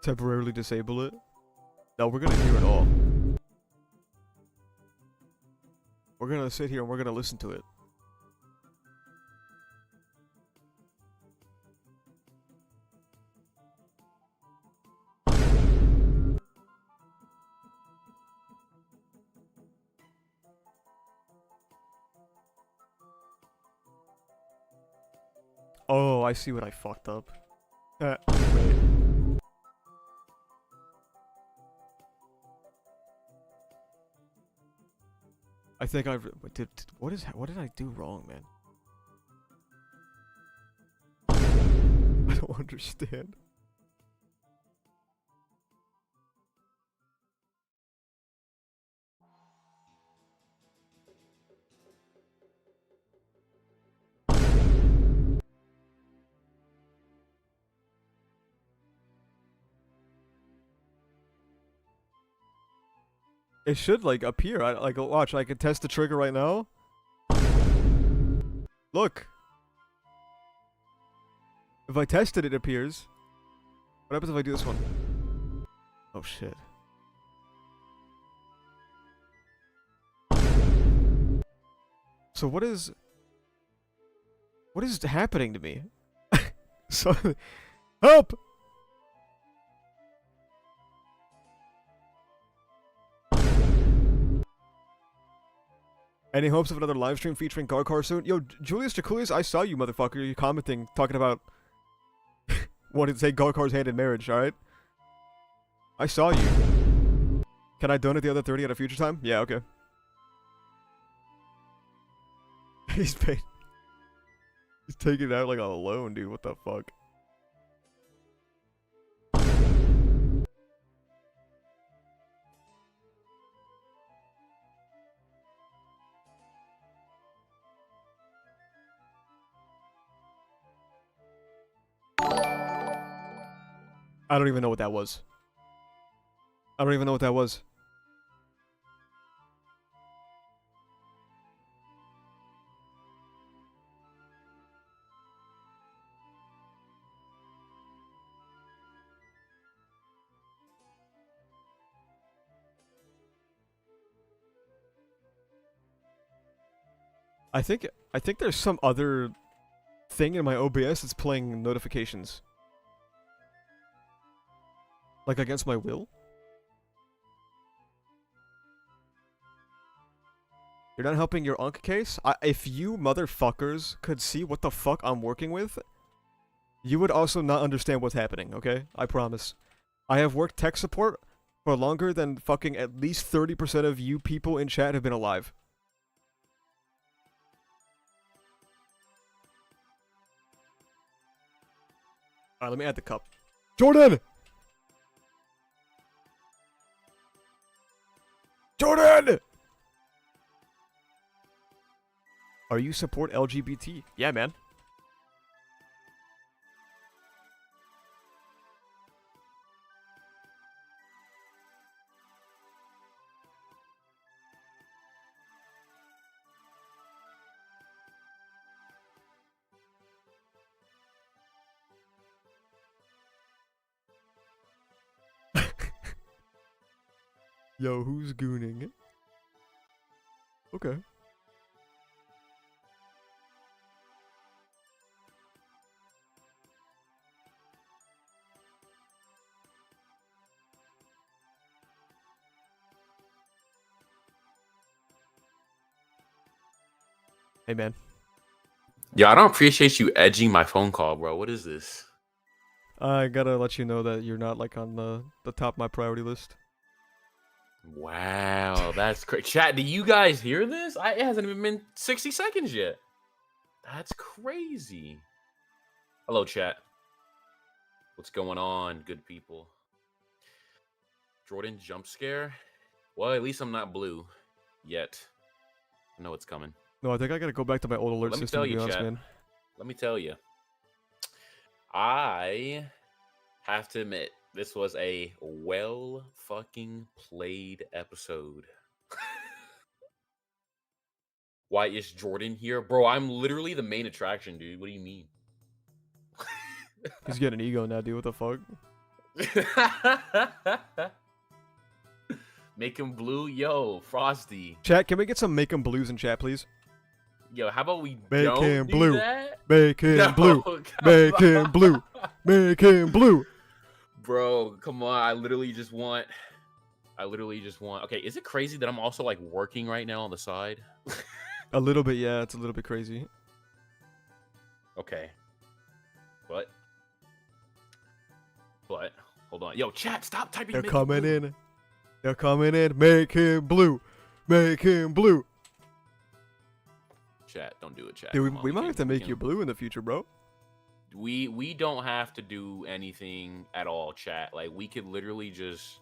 Temporarily disable it? No, we're gonna hear it all. We're gonna sit here and we're gonna listen to it. Oh, I see what I fucked up. Wait. I think what did I do wrong, man? I don't understand. It should like appear. Like watch, I can test the trigger right now. Look. If I test it, it appears. What happens if I do this one? Oh shit. So what is happening to me? So help! Any hopes of another live stream featuring Garkar soon? Yo, Julius Jaculius, I saw you, motherfucker. You commenting, talking about wanting to take Garkar's hand in marriage, alright? I saw you. Can I donate the other 30 at a future time? Yeah, okay. He's paid. He's taking it out like on a loan, dude. What the fuck? I don't even know what that was. I don't even know what that was. I think there's some other thing in my OBS that's playing notifications. Like against my will? You're not helping your Unk case? If you motherfuckers could see what the fuck I'm working with, you would also not understand what's happening, okay? I promise. I have worked tech support for longer than fucking at least 30% of you people in chat have been alive. Alright, let me add the cup. Jordan! Jordan! Are you support LGBT? Yeah, man. Yo, who's gooning? Okay. Hey, man. Yeah, I don't appreciate you edging my phone call, bro. What is this? I gotta let you know that you're not, like, on the top of my priority list. Wow, that's crazy. Chat, do you guys hear this? It hasn't even been 60 seconds yet. That's crazy. Hello, chat. What's going on, good people? Jordan jump scare? Well, at least I'm not blue yet. I know it's coming. No, I think I gotta go back to my old alert Let me system, tell to be you, honest, chat. man. Let me tell you. I have to admit, this was a well fucking played episode. Why is Jordan here? Bro, I'm literally the main attraction, dude. What do you mean? He's getting an ego now, dude. What the fuck? Make him blue? Yo, Frosty. Chat, can we get some make 'em blues in chat, please? Yo, how about we Make don't him do blue. that? Make him No, blue. come Make on. him blue. Make him blue. Bro, come on. I literally just want... Okay, is it crazy that I'm also, like, working right now on the side? A little bit, yeah. It's a little bit crazy. Okay. But, hold on. Yo, chat, stop typing. They're make it coming blue. in. They're coming in. Make him blue. Make him blue. Chat, don't do it, chat. Dude, Come on, we might can- have to we make can- you blue in the future, bro. We don't have to do anything at all, chat. Like, we could literally just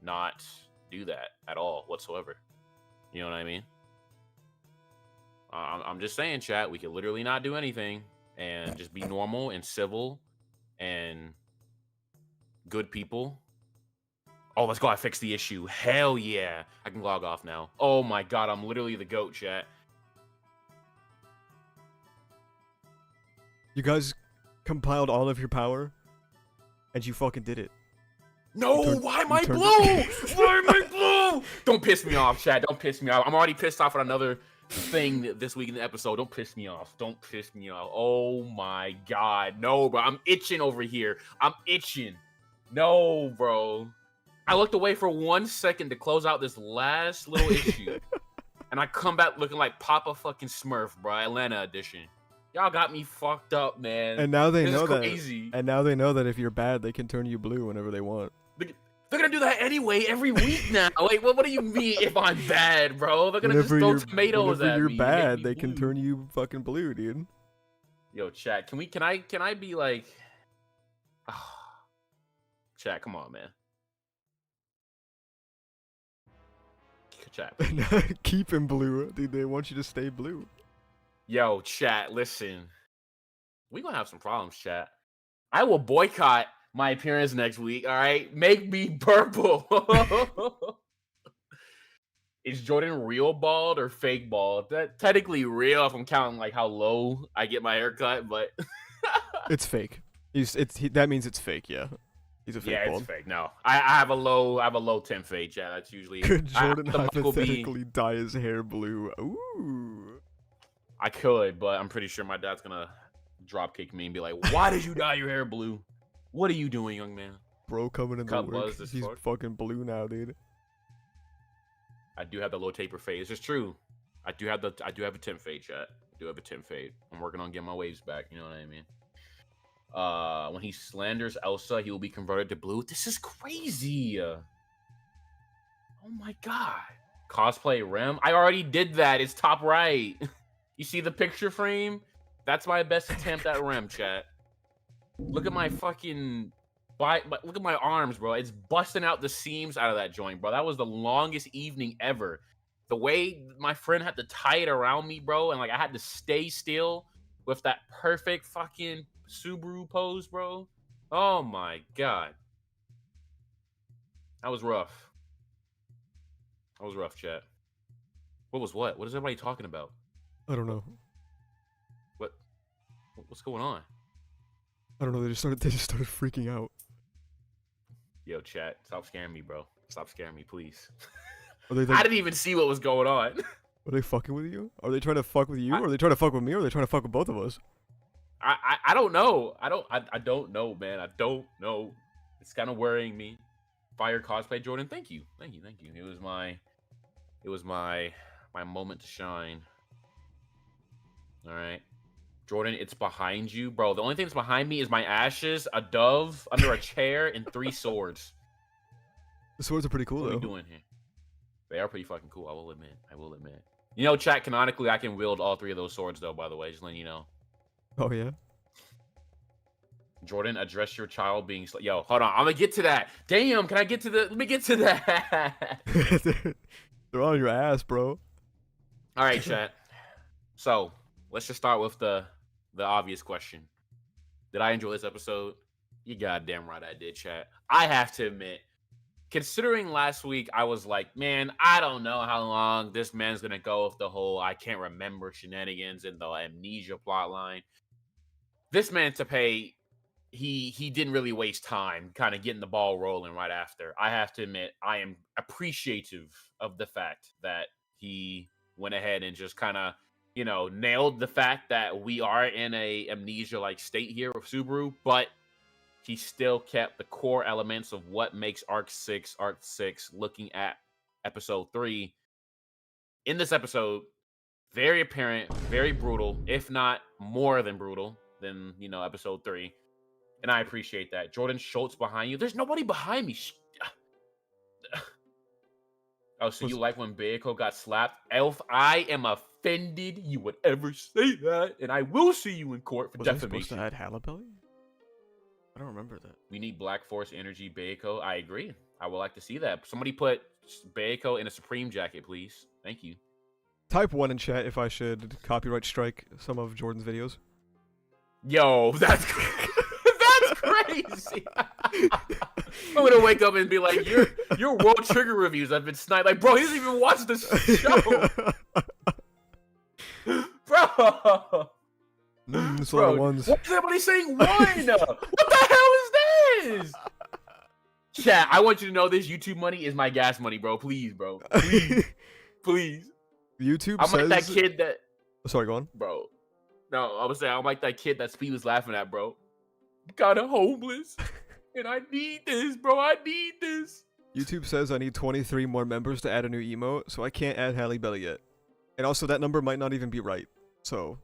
not do that at all whatsoever. You know what I mean? I'm just saying, chat. We could literally not do anything and just be normal and civil and good people. Oh, let's go. I fixed the issue. Hell yeah. I can log off now. Oh my god, I'm literally the GOAT, chat. You guys compiled all of your power, and you fucking did it. No, turned- why am you I turned- blue? Why am I blue? Don't piss me off, chat. Don't piss me off. I'm already pissed off at another thing this week in the episode. Don't piss me off. Don't piss me off. Oh my god. No, bro. I'm itching over here. I'm itching. No, bro. I looked away for 1 second to close out this last little issue. And I come back looking like Papa fucking Smurf, bro. Atlanta edition. Y'all got me fucked up, man. And now they This is know that. crazy. And now they know that if you're bad, they can turn you blue whenever they want. They're gonna do that anyway every week now. Like, what do you mean if I'm bad, bro? They're gonna just throw tomatoes whenever at you're me. bad, Make me they can blue. turn you fucking blue, dude. Yo, chat, can I be like, chat, come on, man. Chat, please. Keep him blue, dude. They want you to stay blue. Yo, chat, listen. We gonna have some problems, chat. I will boycott my appearance next week. All right, make me purple. Is Jordan real bald or fake bald? That technically real if I'm counting like how low I get my haircut, but It's fake. That means it's fake. Yeah, he's a fake yeah, bald. it's fake. No, I have a low 10 fade. Yeah, that's usually. Could Jordan the Michael B- hypothetically dye his hair blue? Ooh. I could, but I'm pretty sure my dad's gonna drop kick me and be like, "Why did you dye your hair blue? What are you doing, young man?" Bro coming in the Cut work. buzzed as He's fuck. fucking blue now, dude. I do have the low taper fade. It's just true. I do have a 10 fade, chat. I do have a 10 fade. I'm working on getting my waves back. You know what I mean? When he slanders Elsa, he will be converted to blue. This is crazy. Oh my god. Cosplay Rem. I already did that. It's top right. You see the picture frame? That's my best attempt at Rem, chat. Look at my fucking. Look at my arms, bro. It's busting out the seams out of that joint, bro. That was the longest evening ever. The way my friend had to tie it around me, bro, and like I had to stay still with that perfect fucking Subaru pose, bro. Oh my god. That was rough. That was rough, chat. What was what? What is everybody talking about? I don't know. What's going on? I don't know. They just started freaking out. Yo, chat, stop scaring me, bro. Stop scaring me, please. Are they I didn't even see what was going on. Are they fucking with you? Are they trying to fuck with you? Or are they trying to fuck with me? Or are they trying to fuck with both of us? I don't know. I don't know, man. I don't know. It's kind of worrying me. Fire cosplay Jordan. Thank you. It was my moment to shine. All right. Jordan, it's behind you, bro. The only thing that's behind me is my ashes, a dove under a chair, and 3 swords. The swords are pretty cool, What are though. we doing here? They are pretty fucking cool. I will admit. You know, chat, canonically, I can wield all 3 of those swords, though, by the way. Just letting you know. Oh, yeah? Jordan, address your child being... Yo, hold on. I'm going to get to that. Damn, can I get to the... Let me get to that. They're on your ass, bro. All right, chat. So, let's just start with the obvious question. Did I enjoy this episode? You goddamn right I did, chat. I have to admit, considering last week I was like, man, I don't know how long this man's gonna go with the whole I can't remember shenanigans and the amnesia plot line. This man Tappei, he didn't really waste time kind of getting the ball rolling right after. I have to admit, I am appreciative of the fact that he went ahead and just kind of, you know, nailed the fact that we are in a amnesia-like state here with Subaru, but he still kept the core elements of what makes Arc 6, looking at Episode 3. In this episode, very apparent, very brutal, if not more than brutal than, you know, Episode 3. And I appreciate that. Jordan Schultz behind you. There's nobody behind me. Oh, so you like when Bayako got slapped? Elf, I am offended you would ever say that, and I will see you in court for Was I supposed defamation. to add Halibelly? I don't remember that. We need Black Force Energy Bayako. I agree. I would like to see that. Somebody put Bayako in a Supreme jacket, please. Thank you. Type 1 in chat if I should copyright strike some of Jordan's videos. Yo, that's that's crazy. I'm gonna wake up and be like, your World Trigger reviews have been sniped. Like, bro, he doesn't even watch this show. Bro. It's a lot of ones. Why is everybody saying one? What the hell is this? Chat, I want you to know this YouTube money is my gas money, bro. Please, bro. Please. Please. YouTube I'm says... like that kid that... Sorry, go on. Bro. No, I was saying I'm like that kid that Speed was laughing at, bro. Kinda homeless. And I need this, bro. I need this. YouTube says I need 23 more members to add a new emote, so I can't add Halle Belly yet. And also, that number might not even be right. So,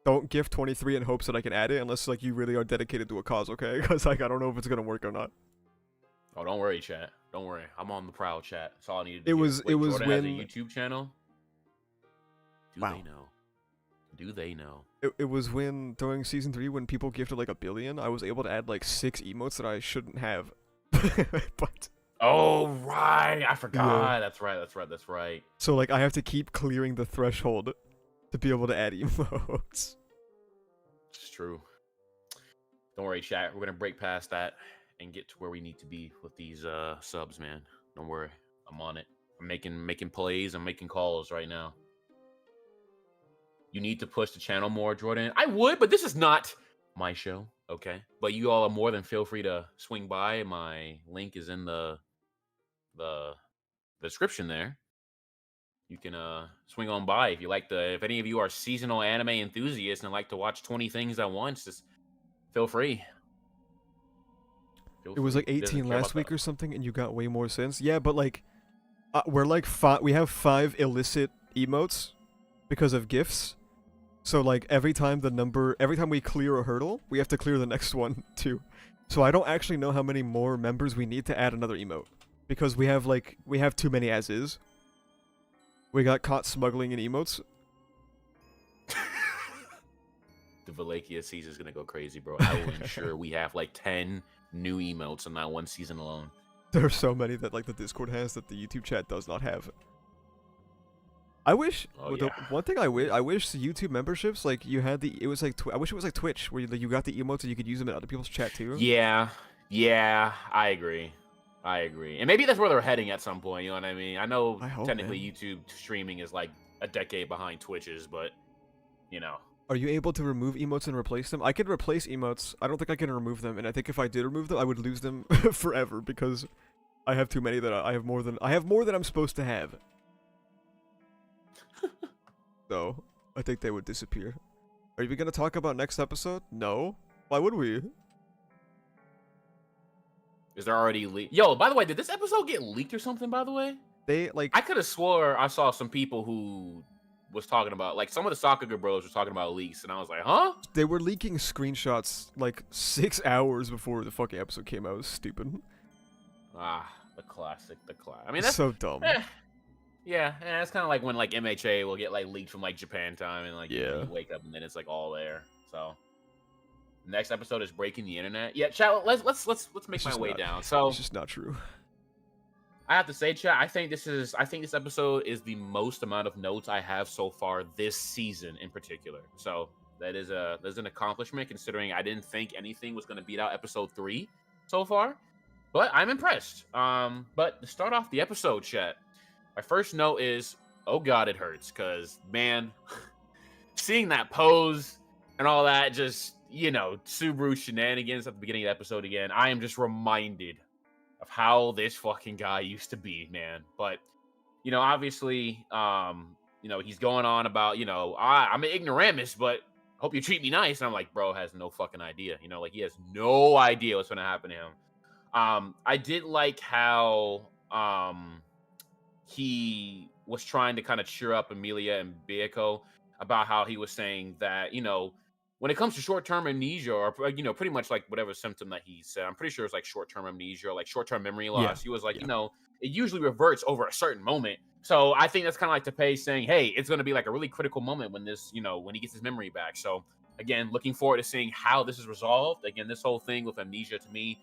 don't gift 23 in hopes that I can add it unless, like, you really are dedicated to a cause, okay? Because, like, I don't know if it's gonna work or not. Oh, don't worry, chat. Don't worry. I'm on the prowl, chat. That's all I need to do. It was Jordan when... has a YouTube channel? Wow. They know? Do they know? It was when, during Season 3, when people gifted, like, 1 billion, I was able to add, like, 6 emotes that I shouldn't have. But... Oh, right. I forgot. Yeah. That's right. So, like, I have to keep clearing the threshold to be able to add emotes. It's true. Don't worry, chat. We're going to break past that and get to where we need to be with these subs, man. Don't worry, I'm on it. I'm making plays. I'm making calls right now. You need to push the channel more, Jordan. I would, but this is not my show, okay? But you all are more than feel free to swing by. My link is in the description there. You can swing on by if you like if any of you are seasonal anime enthusiasts and like to watch 20 things at once, just feel free. It was like 18 last week or something, and you got way more since. Yeah, but like, we're like we have 5 illicit emotes because of gifts. So like every time we clear a hurdle, we have to clear the next one too. So I don't actually know how many more members we need to add another emote, because we have too many as is. We got caught smuggling in emotes. The Valakia season is gonna go crazy, bro. I will ensure we have like 10 new emotes in that one season alone. There are so many that like the Discord has that the YouTube chat does not have. I wish one thing I wish the YouTube memberships, like you had I wish it was like Twitch, where you got the emotes and you could use them in other people's chat too. Yeah, I agree. And maybe that's where they're heading at some point, you know what I mean? I know technically YouTube streaming is like a decade behind Twitch's, but you know. Are you able to remove emotes and replace them? I can replace emotes. I don't think I can remove them, and I think if I did remove them, I would lose them forever, because I have too many that I have more than I'm supposed to have. So, I think they would disappear. Are we gonna talk about next episode? No. Why would we? Is there already Yo, by the way, did this episode get leaked or something, by the way? I could have swore I saw some people who was talking about, like, some of the Sakaga bros were talking about leaks, and I was like, huh? They were leaking screenshots, like, 6 hours before the fucking episode came out. It was stupid. The classic. I mean, that's so dumb. Yeah, it's kind of like when, like, MHA will get, like, leaked from, like, Japan time, and, like, you wake up and then it's, like, all there, so... Next episode is breaking the internet. Yeah, chat. Let's make my way down. So it's just not true. I have to say, chat. I think this episode is the most amount of notes I have so far this season in particular. So that's an accomplishment, considering I didn't think anything was going to beat out episode 3 so far. But I'm impressed. But to start off the episode, chat, my first note is, oh god, it hurts, because man, seeing that pose and all that, just, you know, Subaru shenanigans at the beginning of the episode again, I am just reminded of how this fucking guy used to be, man. But, you know, obviously, you know, he's going on about, you know, I'm an ignoramus, but hope you treat me nice. And I'm like, bro has no fucking idea. You know, like, he has no idea what's going to happen to him. I did like how he was trying to kind of cheer up Emilia and Beiko about how he was saying that, you know, when it comes to short-term amnesia, or, you know, pretty much like whatever symptom that he said, I'm pretty sure it's like short-term amnesia or like short-term memory loss. He was like, you know, it usually reverts over a certain moment. So I think that's kind of like Teppei saying, hey, it's going to be like a really critical moment when this, you know, when he gets his memory back. So again, looking forward to seeing how this is resolved. Again, this whole thing with amnesia, to me,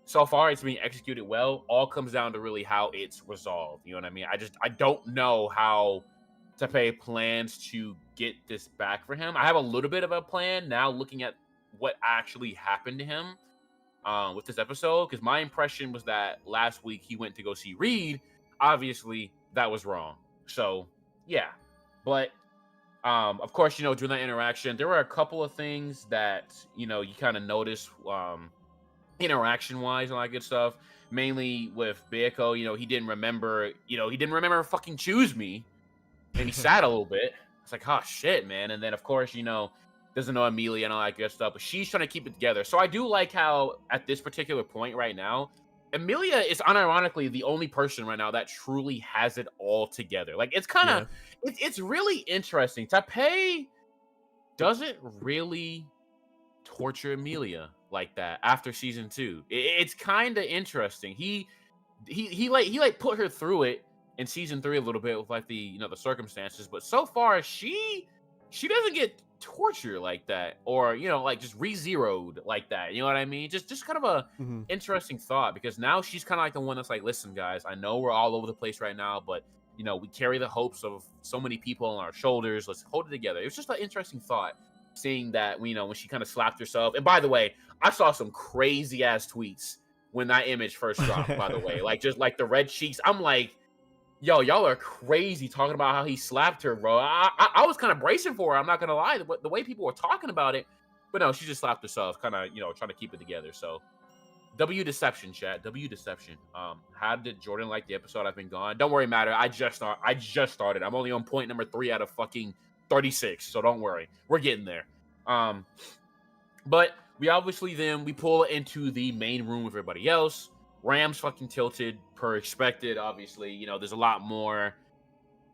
so far it's being executed well. All comes down to really how it's resolved. You know what I mean? I don't know how Teppei plans to get this back for him. I have a little bit of a plan now, looking at what actually happened to him with this episode, because my impression was that last week he went to go see Reed. Obviously, that was wrong. So, yeah. But, of course, you know, during that interaction, there were a couple of things that, you know, you kind of notice interaction-wise and all that good stuff. Mainly with Beiko, you know, he didn't remember fucking choose me. And he sat a little bit. It's like, oh, shit, man. And then, of course, you know, doesn't know Emilia and all that good stuff, but she's trying to keep it together. So I do like how, at this particular point right now, Emilia is unironically the only person right now that truly has it all together. Like, it's kind of, it's really interesting. Teppei doesn't really torture Emilia like that after season 2. It's kind of interesting. He put her through it in season 3 a little bit with like the, you know, the circumstances, but so far she doesn't get tortured like that, or, you know, like just re-zeroed like that. You know what I mean? Just kind of a interesting thought, because now she's kind of like the one that's like, listen, guys, I know we're all over the place right now, but, you know, we carry the hopes of so many people on our shoulders. Let's hold it together. It was just an interesting thought, seeing that, you know, when she kind of slapped herself. And by the way, I saw some crazy ass tweets when that image first dropped, by the way. Like, just like the red cheeks. I'm like, yo, y'all are crazy talking about how he slapped her, bro. I was kind of bracing for her. I'm not going to lie. The way people were talking about it. But no, she just slapped herself, kind of, trying to keep it together. So, W deception, chat. W deception. How did Jordan like the episode? I've been gone. Don't worry, Matter. I just started. I'm only on point number 3 out of fucking 36. So don't worry. We're getting there. But we obviously then we pull into the main room with everybody else. Ram's fucking tilted per expected. Obviously, there's a lot more.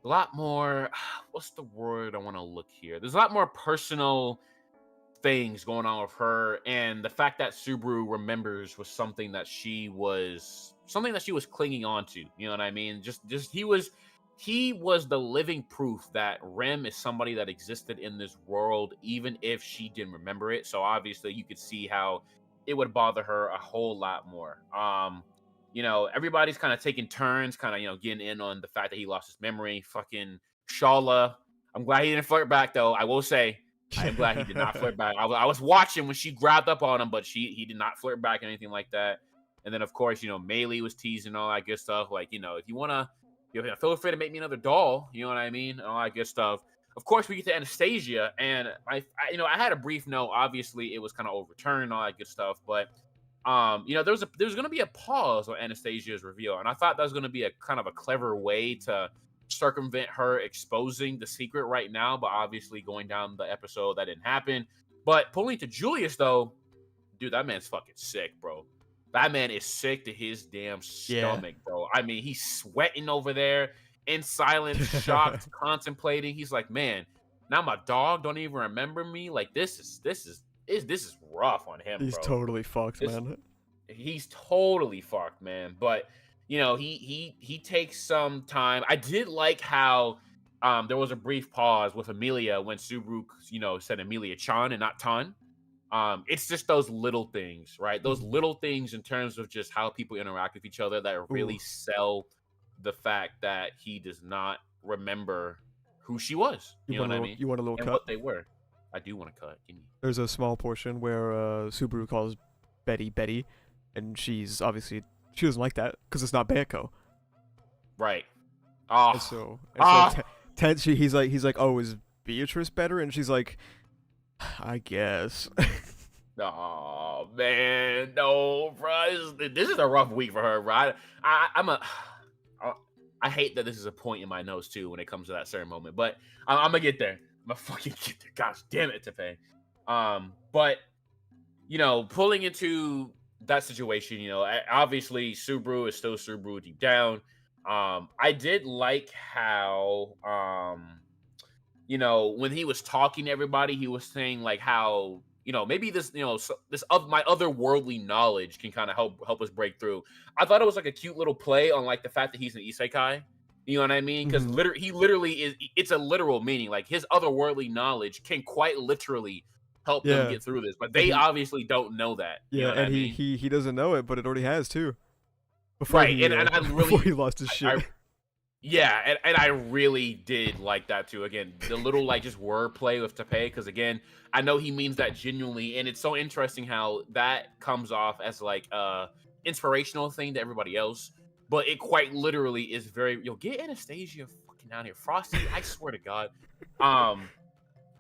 What's the word I want to look here? There's a lot more personal things going on with her, and the fact that Subaru remembers was something that she was clinging on to. You know what I mean? Just he was the living proof that Rem is somebody that existed in this world, even if she didn't remember it. So obviously you could see how it would bother her a whole lot more. Everybody's kind of taking turns, kind of, getting in on the fact that he lost his memory. Fucking Shala. I'm glad he didn't flirt back, though. I will say, I am glad he did not flirt back. I was watching when she grabbed up on him, but he did not flirt back or anything like that. And then, of course, Melee was teasing all that good stuff. Like, if you want to, feel free to make me another doll. You know what I mean? All that good stuff. Of course, we get to Anastasia, and I had a brief note. Obviously, it was kind of overturned, all that good stuff. But, there was going to be a pause on Anastasia's reveal, and I thought that was going to be a kind of a clever way to circumvent her exposing the secret right now. But obviously, going down the episode, that didn't happen. But pulling to Julius, though, dude, that man's fucking sick, bro. That man is sick to his damn stomach, bro. I mean, he's sweating over there in silence, shocked, contemplating. He's like, man, now my dog don't even remember me. Like, this is rough on him, He's bro. totally fucked, man. He's totally fucked, man. But he takes some time. I did like how there was a brief pause with Amelia when Subaru, said Amelia-chan and not Tan. It's just those little things, right? Those little things in terms of just how people interact with each other that really sell the fact that he does not remember who she was. You know what I mean? You want a little and cut? What they were. I do want a cut. There's a small portion where Subaru calls Betty, and she doesn't like that because it's not Banco. Right. He's like, oh, is Beatrice better? And she's like, I guess. Oh man, no, bro. This is a rough week for her, bro. I hate that this is a point in my nose too when it comes to that certain moment, but I'm gonna get there. I'm gonna fucking get there. Gosh damn it, Tepe. But pulling into that situation, obviously Subaru is still Subaru deep down. I did like how when he was talking to everybody, he was saying like how maybe this this of my otherworldly knowledge can kind of help us break through. I thought it was like a cute little play on like the fact that he's an isekai. You know what I mean? Because he literally is. It's a literal meaning. Like his otherworldly knowledge can quite literally help them get through this, but they obviously don't know that. Yeah, you know and he doesn't know it, but it already has too. Before Before he lost his shit. Yeah, and I really did like that too. Again, the little like just wordplay with Tepe, because again, I know he means that genuinely, and it's so interesting how that comes off as like a inspirational thing to everybody else, but it quite literally is very get Anastasia fucking down here, Frosty. I swear to God,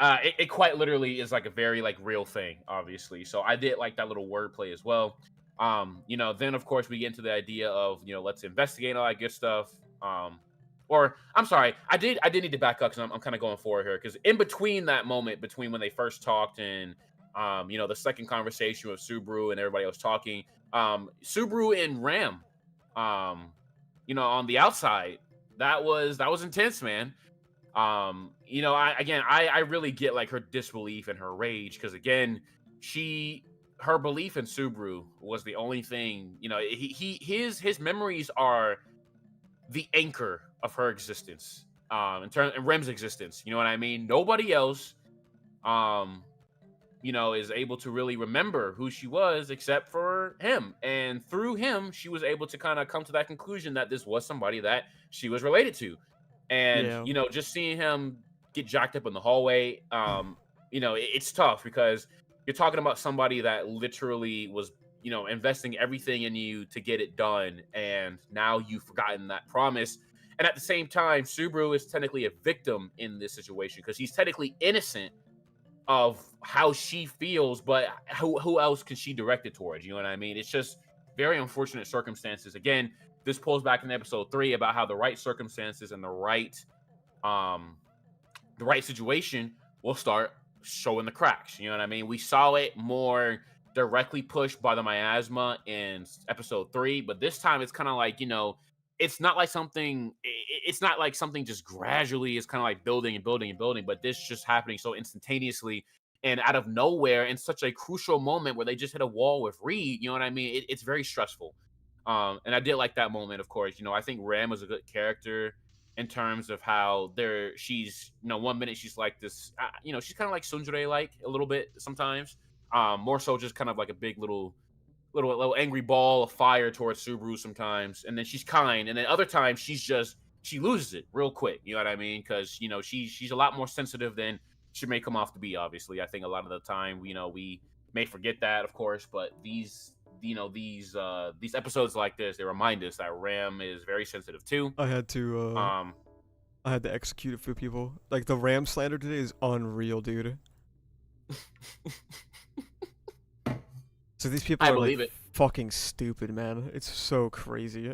it quite literally is like a very like real thing, obviously. So I did like that little wordplay as well. Then of course we get into the idea of let's investigate all that good stuff. Or I'm sorry, I did need to back up because I'm kind of going forward here, because in between that moment between when they first talked and the second conversation with Subaru and everybody else talking, Subaru and Ram, on the outside, that was intense, man. I really get like her disbelief and her rage, because again, her belief in Subaru was the only thing. His memories are the anchor of her existence, and Rem's existence. You know what I mean? Nobody else, is able to really remember who she was except for him. And through him, she was able to kind of come to that conclusion that this was somebody that she was related to. And, just seeing him get jacked up in the hallway, it's tough because you're talking about somebody that literally was investing everything in you to get it done, and now you've forgotten that promise. And at the same time, Subaru is technically a victim in this situation because he's technically innocent of how she feels, but who else can she direct it towards? You know what I mean? It's just very unfortunate circumstances. Again, this pulls back in episode 3 about how the right circumstances and the right situation will start showing the cracks. You know what I mean? We saw it more directly pushed by the miasma in episode 3, but this time it's kind of like, it's not like something just gradually is kind of like building and building and building, but this just happening so instantaneously and out of nowhere in such a crucial moment where they just hit a wall with Reed. You know what I mean? It's very stressful. And I did like that moment, of course. I think Ram was a good character in terms of how she's, 1 minute she's like this, she's kind of like Sundere like a little bit sometimes. More so just kind of like a big little angry ball of fire towards Subaru sometimes, and then she's kind, and then other times she loses it real quick. You know what I mean? Because she's a lot more sensitive than she may come off to be. Obviously, I think a lot of the time we may forget that, of course, but these episodes like this, they remind us that Ram is very sensitive too. I had to execute a few people. Like the Ram slander today is unreal, dude. So these people are like fucking stupid, man. It's so crazy.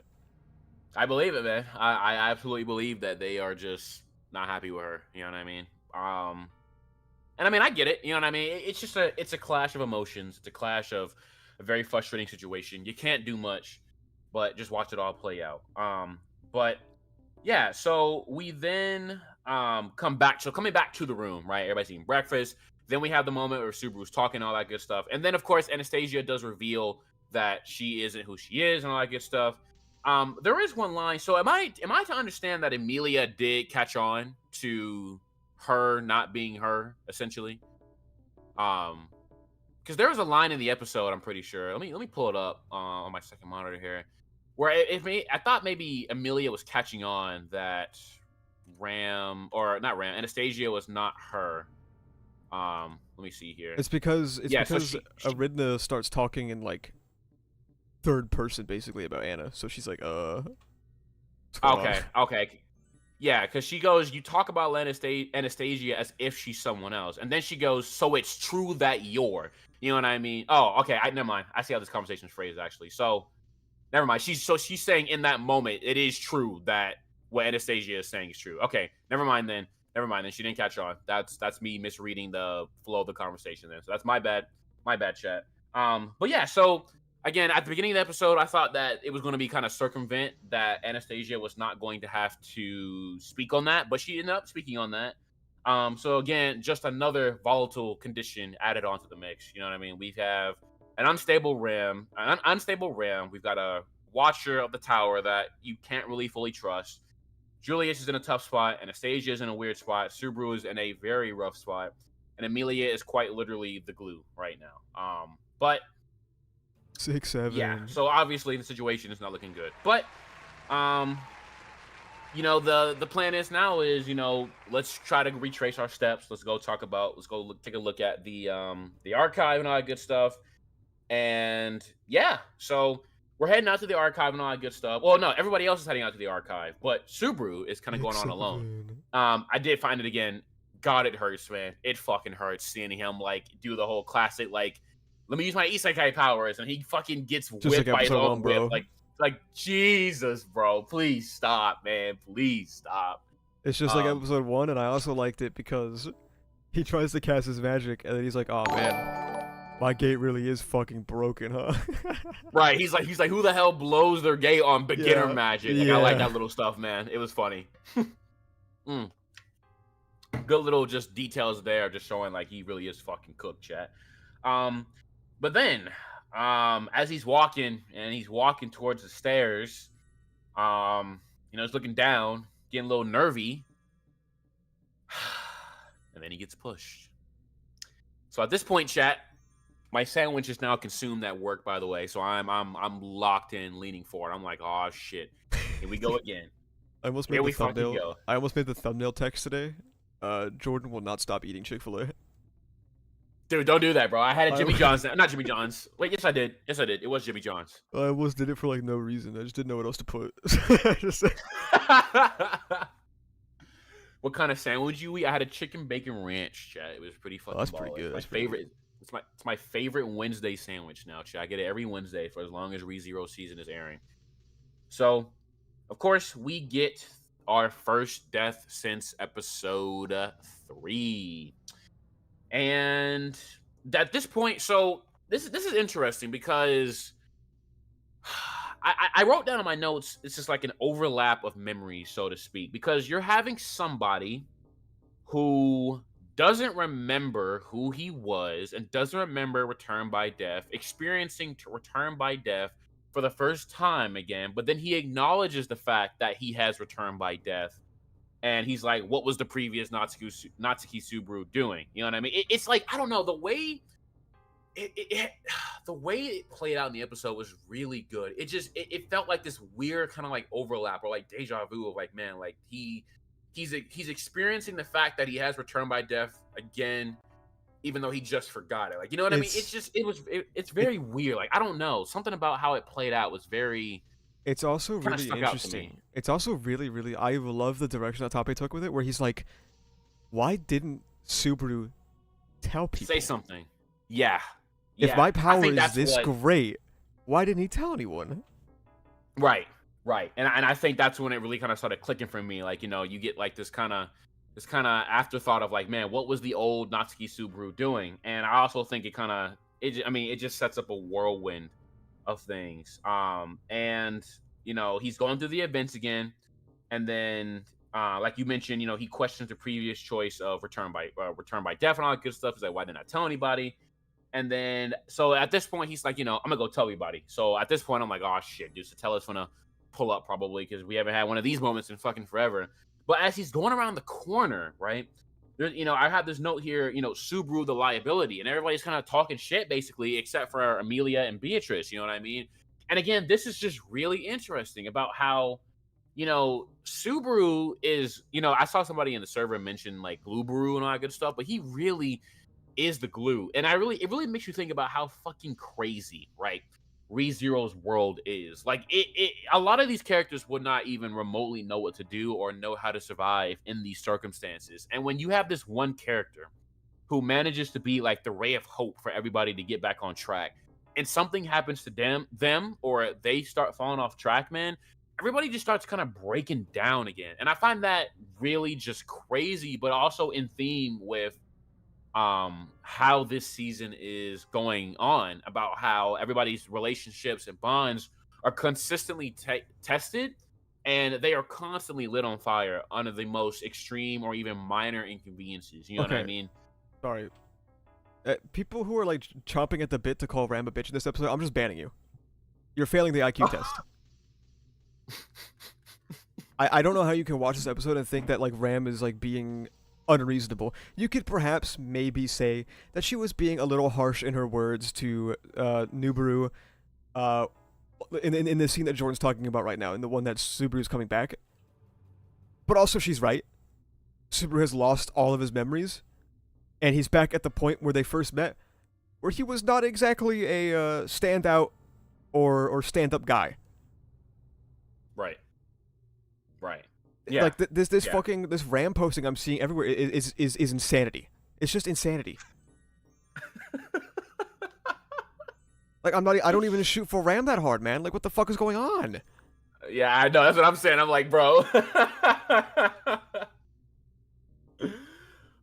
I believe it, man. I absolutely believe that they are just not happy with her. You know what I mean? And I mean, I get it. You know what I mean? It's a clash of emotions. It's a clash of a very frustrating situation. You can't do much, but just watch it all play out. But yeah, so we then coming back to the room, right? Everybody's eating breakfast. Then we have the moment where Subaru's talking, all that good stuff. And then, of course, Anastasia does reveal that she isn't who she is and all that good stuff. There is one line. So am I to understand that Emilia did catch on to her not being her, essentially? Because there was a line in the episode, I'm pretty sure. Let me pull it up on my second monitor here. Where I thought maybe Emilia was catching on that Anastasia was not her. Let me see here. It's because Aridna starts talking in like third person basically about Anna. So she's like, okay. Yeah, because she goes, you talk about Anastasia as if she's someone else. And then she goes, so it's true that you're. You know what I mean? Oh, okay. Never mind. I see how this conversation is phrased, actually. So, never mind. She's saying in that moment, it is true that what Anastasia is saying is true. Okay, never mind then. She didn't catch on. That's me misreading the flow of the conversation then. So that's my bad. Chat. But yeah, so again, at the beginning of the episode, I thought that it was going to be kind of circumvent that Anastasia was not going to have to speak on that, but she ended up speaking on that. So again, just another volatile condition added onto the mix. You know what I mean? We have an unstable Ram. We've got a watcher of the tower that you can't really fully trust. Julius is in a tough spot. Anastasia is in a weird spot. Subaru is in a very rough spot. And Emilia is quite literally the glue right now. But 6-7. Yeah, so obviously the situation is not looking good. But the plan is now is, let's try to retrace our steps. Let's go take a look at the archive and all that good stuff. And yeah, so we're heading out to the archive and all that good stuff. Well, no, everybody else is heading out to the archive, but Subaru is kind of going on alone. I did find it again. God, it hurts, man. It fucking hurts seeing him like do the whole classic like, let me use my isekai powers, and he fucking gets whipped by his own whip. Like Jesus, bro. Please stop, man. Please stop. It's just like episode 1, and I also liked it because he tries to cast his magic, and then he's like, "Oh man, my gate really is fucking broken, huh?" Right. He's like, who the hell blows their gate on beginner magic? Like, I like that little stuff, man. It was funny. Good little just details there, just showing like he really is fucking cooked, chat. But then, as he's walking towards the stairs, he's looking down, getting a little nervy, and then he gets pushed. So at this point, chat, my sandwich is now consumed at work, by the way. So I'm locked in, leaning forward. I'm like, oh shit, here we go again. I almost made the thumbnail text today. Jordan will not stop eating Chick-fil-A. Dude, don't do that, bro. I had a Jimmy John's. Not Jimmy John's. Wait, yes, I did. Yes, I did. It was Jimmy John's. I almost did it for like no reason. I just didn't know what else to put. Just- What kind of sandwich you eat? I had a chicken bacon ranch, chat. It was pretty fucking. that's pretty baller. good. It's my That's pretty good. favorite. It's my favorite Wednesday sandwich now, chat. I get it every Wednesday for as long as ReZero season is airing. So, of course, we get our first death since episode 3. And at this point, so this is interesting because I wrote down in my notes, it's just like an overlap of memories, so to speak, because you're having somebody who doesn't remember who he was and doesn't remember Return by Death, experiencing Return by Death for the first time again, but then he acknowledges the fact that he has Return by Death. And he's like, what was the previous Natsuki Subaru doing? You know what I mean? It's like, I don't know, the way the way it played out in the episode was really good. It felt like this weird kind of like overlap or like deja vu of like, man, like he's experiencing the fact that he has Return by Death again, even though he just forgot it. Like, you know what I mean? It's very weird. Like, I don't know. Something about how it played out was very. It's also Kinda really stuck out to me. interesting. It's also really, really. I love the direction that Tape took with it, where he's like, "Why didn't Subaru tell people? Say something. Yeah. If my I power think is that's this what- great, why didn't he tell anyone?" Right. And I think that's when it really kind of started clicking for me. Like, you know, you get like this kind of afterthought of like, man, what was the old Natsuki Subaru doing? And I also think it just sets up a whirlwind of things. And you know, he's going through the events again, and then like you mentioned, you know, he questions the previous choice of return by death and all that good stuff. He's like, why didn't I tell anybody? And then so at this point, he's like, you know, I'm gonna go tell everybody. So at this point, I'm like, oh shit, dude, Satella's gonna pull up probably because we haven't had one of these moments in fucking forever. But as he's going around the corner, right? There, you know, I have this note here, you know, Subaru the liability, and everybody's kind of talking shit basically, except for Amelia and Beatrice. You know what I mean? And again, this is just really interesting about how, you know, Subaru is, you know, I saw somebody in the server mention like Glubaru and all that good stuff, but he really is the glue. And it really makes you think about how fucking crazy, right, ReZero's world is. Like a lot of these characters would not even remotely know what to do or know how to survive in these circumstances. And when you have this one character who manages to be like the ray of hope for everybody to get back on track, and something happens to them or they start falling off track, man, everybody just starts kind of breaking down again. And I find that really just crazy, but also in theme with how this season is going on, about how everybody's relationships and bonds are consistently tested, and they are constantly lit on fire under the most extreme or even minor inconveniences. You know what I Okay. mean? Sorry. People who are like chomping at the bit to call Ram a bitch in this episode, I'm just banning you. You're failing the IQ test. I don't know how you can watch this episode and think that like Ram is like being unreasonable. You could perhaps maybe say that she was being a little harsh in her words to Nubaru in the scene that Jordan's talking about right now, in the one that Subaru's coming back. But also she's right. Subaru has lost all of his memories, and he's back at the point where they first met, where he was not exactly a standout or stand-up guy. Right. Yeah. Like this fucking this Ram posting I'm seeing everywhere is insanity. It's just insanity. Like I don't even shoot for Ram that hard, man. Like what the fuck is going on? Yeah, I know. That's what I'm saying. I'm like, bro.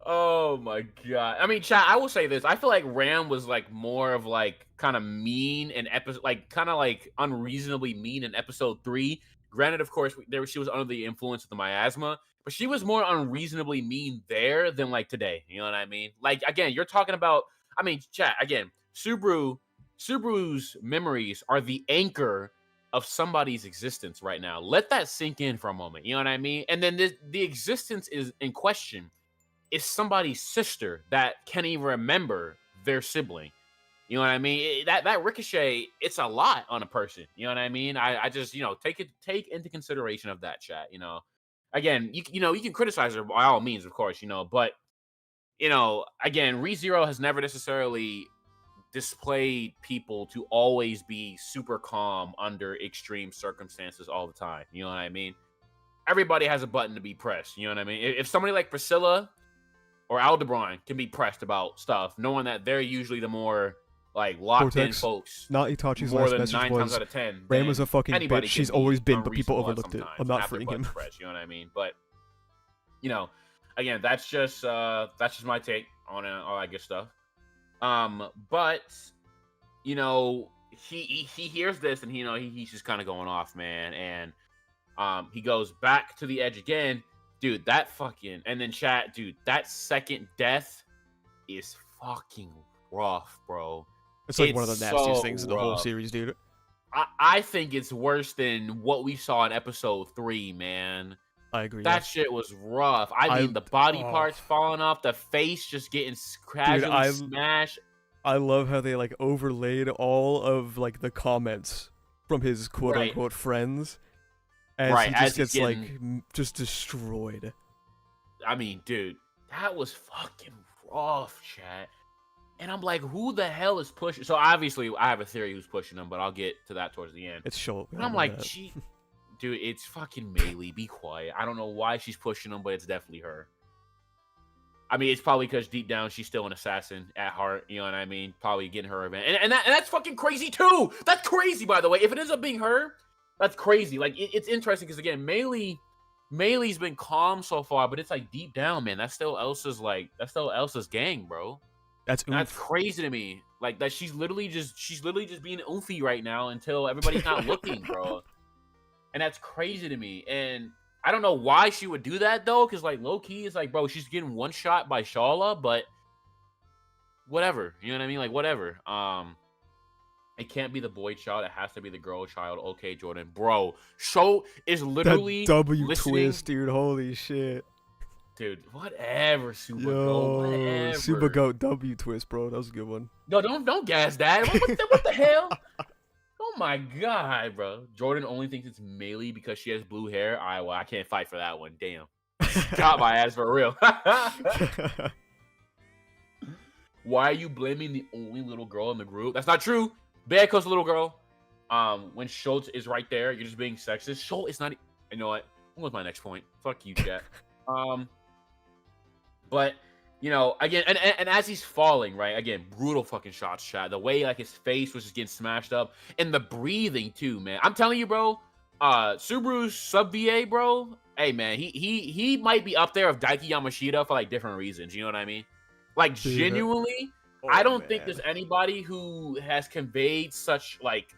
Oh my god. I mean, chat, I will say this. I feel like Ram was like more of like kind of mean in episode, like kind of like unreasonably mean in episode 3. Granted, of course, she was under the influence of the miasma, but she was more unreasonably mean there than like today. You know what I mean? Like again, you're talking about. I mean, chat again. Subaru's memories are the anchor of somebody's existence right now. Let that sink in for a moment. You know what I mean? And then the existence is in question is somebody's sister that can't even remember their sibling. You know what I mean? That ricochet, it's a lot on a person. You know what I mean? I just, you know, take into consideration of that, chat. You know, again, you know, you can criticize her by all means, of course, you know, but again, ReZero has never necessarily displayed people to always be super calm under extreme circumstances all the time. You know what I mean? Everybody has a button to be pressed. You know what I mean? If somebody like Priscilla or Aldebaran can be pressed about stuff, knowing that they're usually the more like locked in Cortex, folks, not Itachi's more last than message 9 times was, out of 10, Ram was a then fucking anybody bitch. can She's be always been, but people unreasonable overlooked it. sometimes I'm not have their freeing buttons him. pressed, you know what I mean? But again, that's just my take on all that good stuff. But he hears this and he's just kind of going off, man, and he goes back to the edge again, dude. That fucking and then chat, dude. That second death is fucking rough, bro. It's like one of It's the nastiest so things in the whole rough. series, dude. I think it's worse than what we saw in episode 3, man. I agree. That shit was rough. I mean, the body parts falling off, the face just getting casually smashed. I love how they like overlaid all of like the comments from his quote unquote friends, as he just gets like just destroyed. I mean, dude, that was fucking rough, chat. And I'm like, who the hell is pushing? So obviously, I have a theory who's pushing him, but I'll get to that towards the end. It's Schultz. And I'm like, gee, dude, it's fucking Meili. Be quiet. I don't know why she's pushing him, but it's definitely her. I mean, it's probably because deep down she's still an assassin at heart. You know what I mean? Probably getting her revenge, and that's fucking crazy too. That's crazy, by the way. If it ends up being her, that's crazy. Like it's interesting because again, Meili's been calm so far, but it's like deep down, man, that's still Elsa's gang, bro. That's crazy to me. Like that she's literally just being oofy right now until everybody's not looking, bro. And that's crazy to me. And I don't know why she would do that though, because like low key is like, bro, she's getting one shot by Shala, but whatever. You know what I mean? Like whatever. It can't be the boy child. It has to be the girl child. Okay, Jordan, bro. Sho is literally that W twist, dude. Holy shit. Dude, whatever, Super Goat. Whatever. Super Goat W twist, bro. That was a good one. No, don't gas that. What the hell? Oh my god, bro. Jordan only thinks it's Meili because she has blue hair. All right, well, I can't fight for that one. Damn. Got my ass for real. Why are you blaming the only little girl in the group? That's not true. Bearco's little girl. When Schultz is right there, you're just being sexist. Schultz is not. You know what? What was my next point? Fuck you, chat. But again, and as he's falling, right? Again, brutal fucking shots, chat. The way like his face was just getting smashed up, and the breathing too, man. I'm telling you, bro. Subaru's sub VA, bro. Hey, man, he might be up there with Daiki Yamashita for like different reasons. You know what I mean? Like genuinely, I don't think there's anybody who has conveyed such like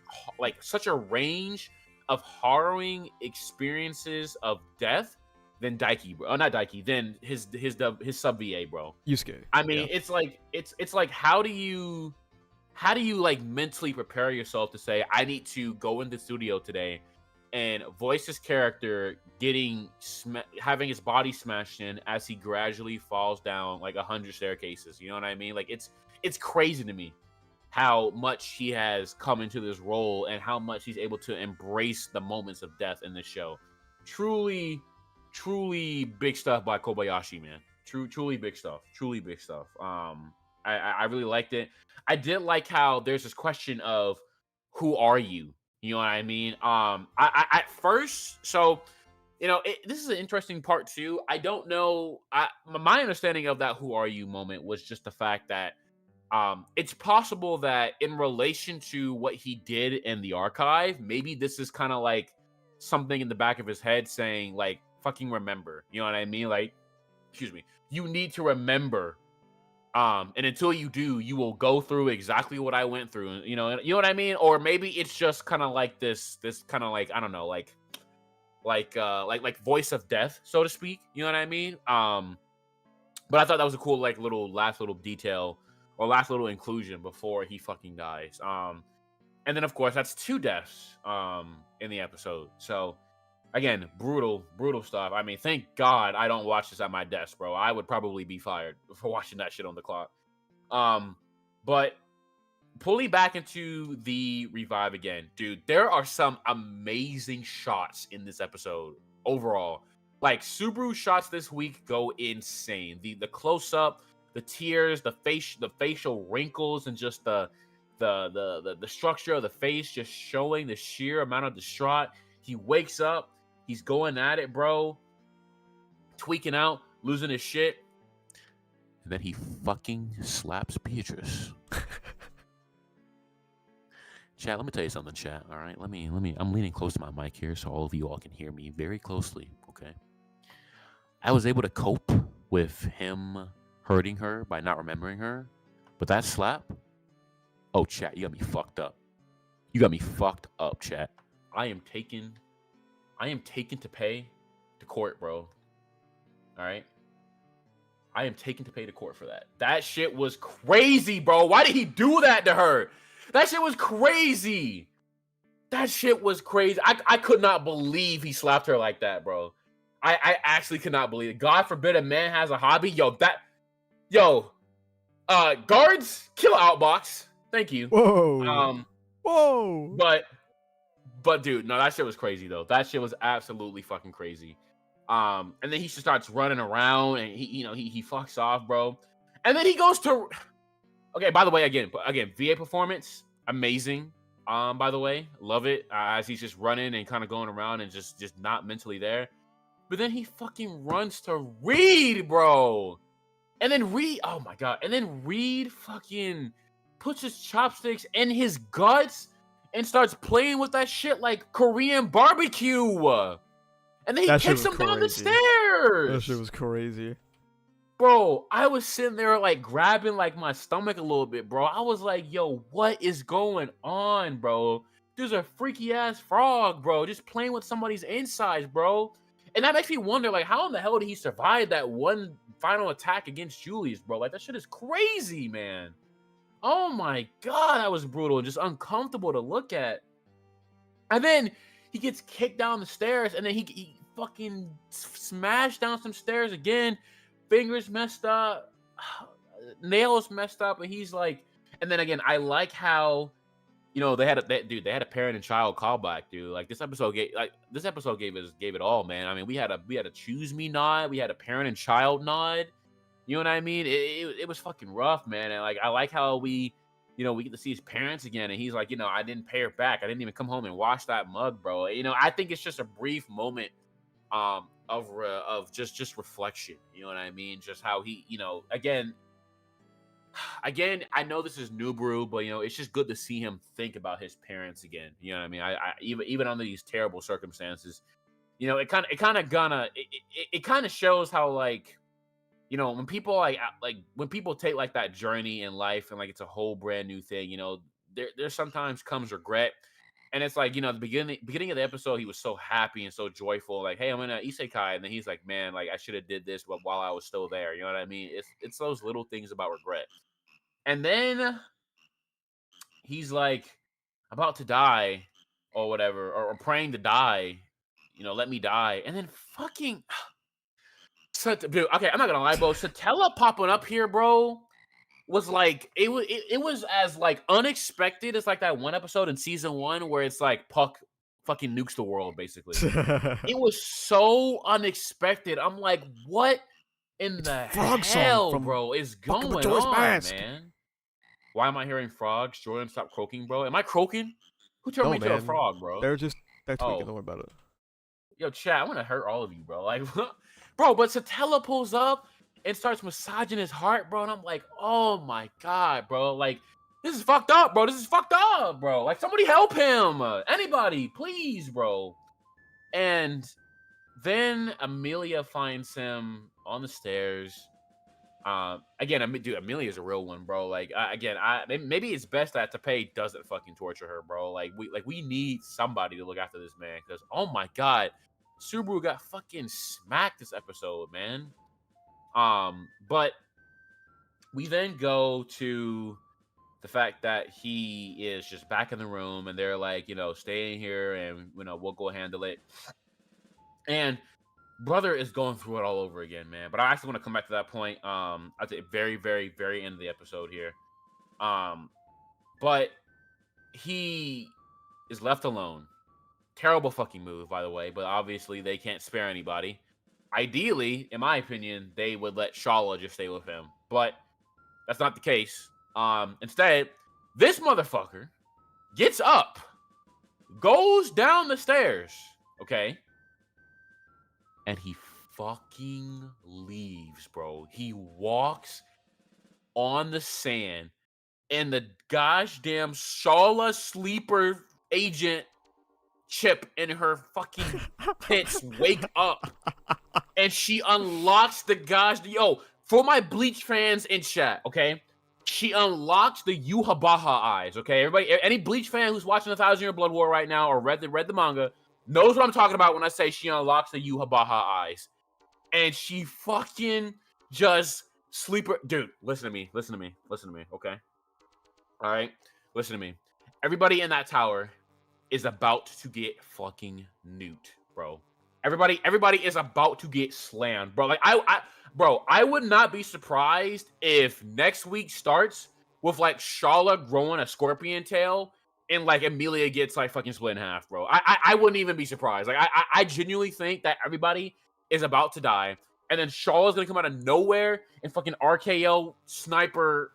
such a range of harrowing experiences of death than Daiki, bro. Not Daiki, then his sub VA, bro. Yusuke. I mean, it's like how do you like mentally prepare yourself to say I need to go in the studio today and voice his character having his body smashed in as he gradually falls down like 100 staircases. You know what I mean? Like it's crazy to me how much he has come into this role and how much he's able to embrace the moments of death in this show. Truly big stuff by Kobayashi, man. Truly big stuff. Truly big stuff. I really liked it. I did like how there's this question of who are you? You know what I mean? I at first, so this is an interesting part too. I don't know. My understanding of that "who are you" moment was just the fact that it's possible that in relation to what he did in the archive, maybe this is kind of like something in the back of his head saying like, fucking remember. You know what I mean? Like, excuse me. You need to remember. And until you do, you will go through exactly what I went through. You know what I mean? Or maybe it's just kind of like this kind of like, I don't know, like voice of death, so to speak. You know what I mean? But I thought that was a cool, like, last little detail or last little inclusion before he fucking dies. And then of course that's 2 deaths in the episode. So again, brutal stuff. I mean, thank God I don't watch this at my desk, bro. I would probably be fired for watching that shit on the clock. But pulling back into the revive again, dude, there are some amazing shots in this episode overall. Like, Subaru shots this week go insane. The close up, the tears, the facial wrinkles, and just the structure of the face just showing the sheer amount of distraught. He wakes up, he's going at it, bro, tweaking out, losing his shit, and then he fucking slaps Beatrice. Chat, let me tell you something, chat. All right, let me. I'm leaning close to my mic here, so all of you all can hear me very closely. Okay. I was able to cope with him hurting her by not remembering her, but that slap, oh, chat, you got me fucked up. You got me fucked up, chat. I am taken to pay to court, bro. All right. I am taken to pay to court for that. That shit was crazy, bro. Why did he do that to her? That shit was crazy. That shit was crazy. I could not believe he slapped her like that, bro. I actually could not believe it. God forbid a man has a hobby. Guards, kill Outbox. Thank you. Whoa. Whoa. But dude, no, that shit was crazy though. That shit was absolutely fucking crazy. And then he just starts running around and he fucks off, bro. And then he goes to okay, by the way, again, VA performance, amazing. By the way, love it. As he's just running and kind of going around and just not mentally there. But then he fucking runs to Reed, bro. And then Reed, oh my god. And then Reed fucking puts his chopsticks in his guts and starts playing with that shit like Korean barbecue. And then he kicks him down the stairs. That shit was crazy. Bro, I was sitting there like grabbing like my stomach a little bit, bro. I was like, yo, what is going on, bro? There's a freaky ass frog, bro, just playing with somebody's insides, bro. And that makes me wonder, like, how in the hell did he survive that one final attack against Julius, bro? Like, that shit is crazy, man. Oh my god, that was brutal and just uncomfortable to look at. And then he gets kicked down the stairs, and then he fucking smashed down some stairs again. Fingers messed up, nails messed up, and he's like, and then again, I like how, they had a parent and child callback, dude. Like this episode gave it all, man. I mean, we had a choose me nod, we had a parent and child nod. You know what I mean? It was fucking rough, man. And like I like how we get to see his parents again, and he's like, I didn't pay her back. I didn't even come home and wash that mug, bro. I think it's just a brief moment of just reflection. You know what I mean? Just how he, again, I know this is Nubru, but it's just good to see him think about his parents again. You know what I mean? I even under these terrible circumstances, it kind of shows how like, when people when people take like that journey in life and like it's a whole brand new thing, there sometimes comes regret. And it's like, the beginning of the episode, he was so happy and so joyful, like, hey, I'm in an isekai. And then he's like, man, like I should have did this while I was still there. You know what I mean? It's those little things about regret. And then he's like about to die or whatever, or praying to die, let me die. And then fucking dude, okay, I'm not gonna lie, bro. Satella popping up here, bro, was like it was as like unexpected as like that one episode in season 1 where it's like Puck fucking nukes the world, basically. It was so unexpected. I'm like, what in the hell, bro, is going on, man? Why am I hearing frogs? Jordan, stop croaking, bro. Am I croaking? Who turned me into a frog, bro? They're tweaking. Don't worry about it. Yo, chat, I want to hurt all of you, bro. Like, bro, but Satella pulls up and starts massaging his heart, bro. And I'm like, oh my god, bro. Like, this is fucked up, bro. This is fucked up, bro. Like, somebody help him. Anybody, please, bro. And then Amelia finds him on the stairs. Again, dude, Amelia's a real one, bro. Like, maybe it's best that Teppei doesn't fucking torture her, bro. Like, we need somebody to look after this man, because oh my god, Subaru got fucking smacked this episode, man. But we then go to the fact that he is just back in the room, and they're like, stay in here, and we'll go handle it. And brother is going through it all over again, man. But I actually want to come back to that point. At the very, very, very end of the episode here. But he is left alone. Terrible fucking move, by the way. But obviously, they can't spare anybody. Ideally, in my opinion, they would let Shala just stay with him. But That's not the case. Instead, this motherfucker gets up, goes down the stairs, okay? And he fucking leaves, bro. He walks on the sand, and the gosh damn Shala sleeper agent chip in her fucking pits wake up, and she unlocks the gosh. Yo, for my Bleach fans in chat, okay? She unlocks the Yuhabaha eyes, okay? Everybody, any Bleach fan who's watching the 1,000-Year Blood War right now or read the manga knows what I'm talking about when I say she unlocks the Yuhabaha eyes. And she fucking just sleeper. Dude, listen to me, okay? All right, listen to me. Everybody in that tower is about to get fucking nuked, bro. Everybody is about to get slammed, bro. Like I would not be surprised if next week starts with like Shala growing a scorpion tail and like Emilia gets like fucking split in half, bro. I wouldn't even be surprised. Like I genuinely think that everybody is about to die, and then Shala is gonna come out of nowhere and fucking RKO sniper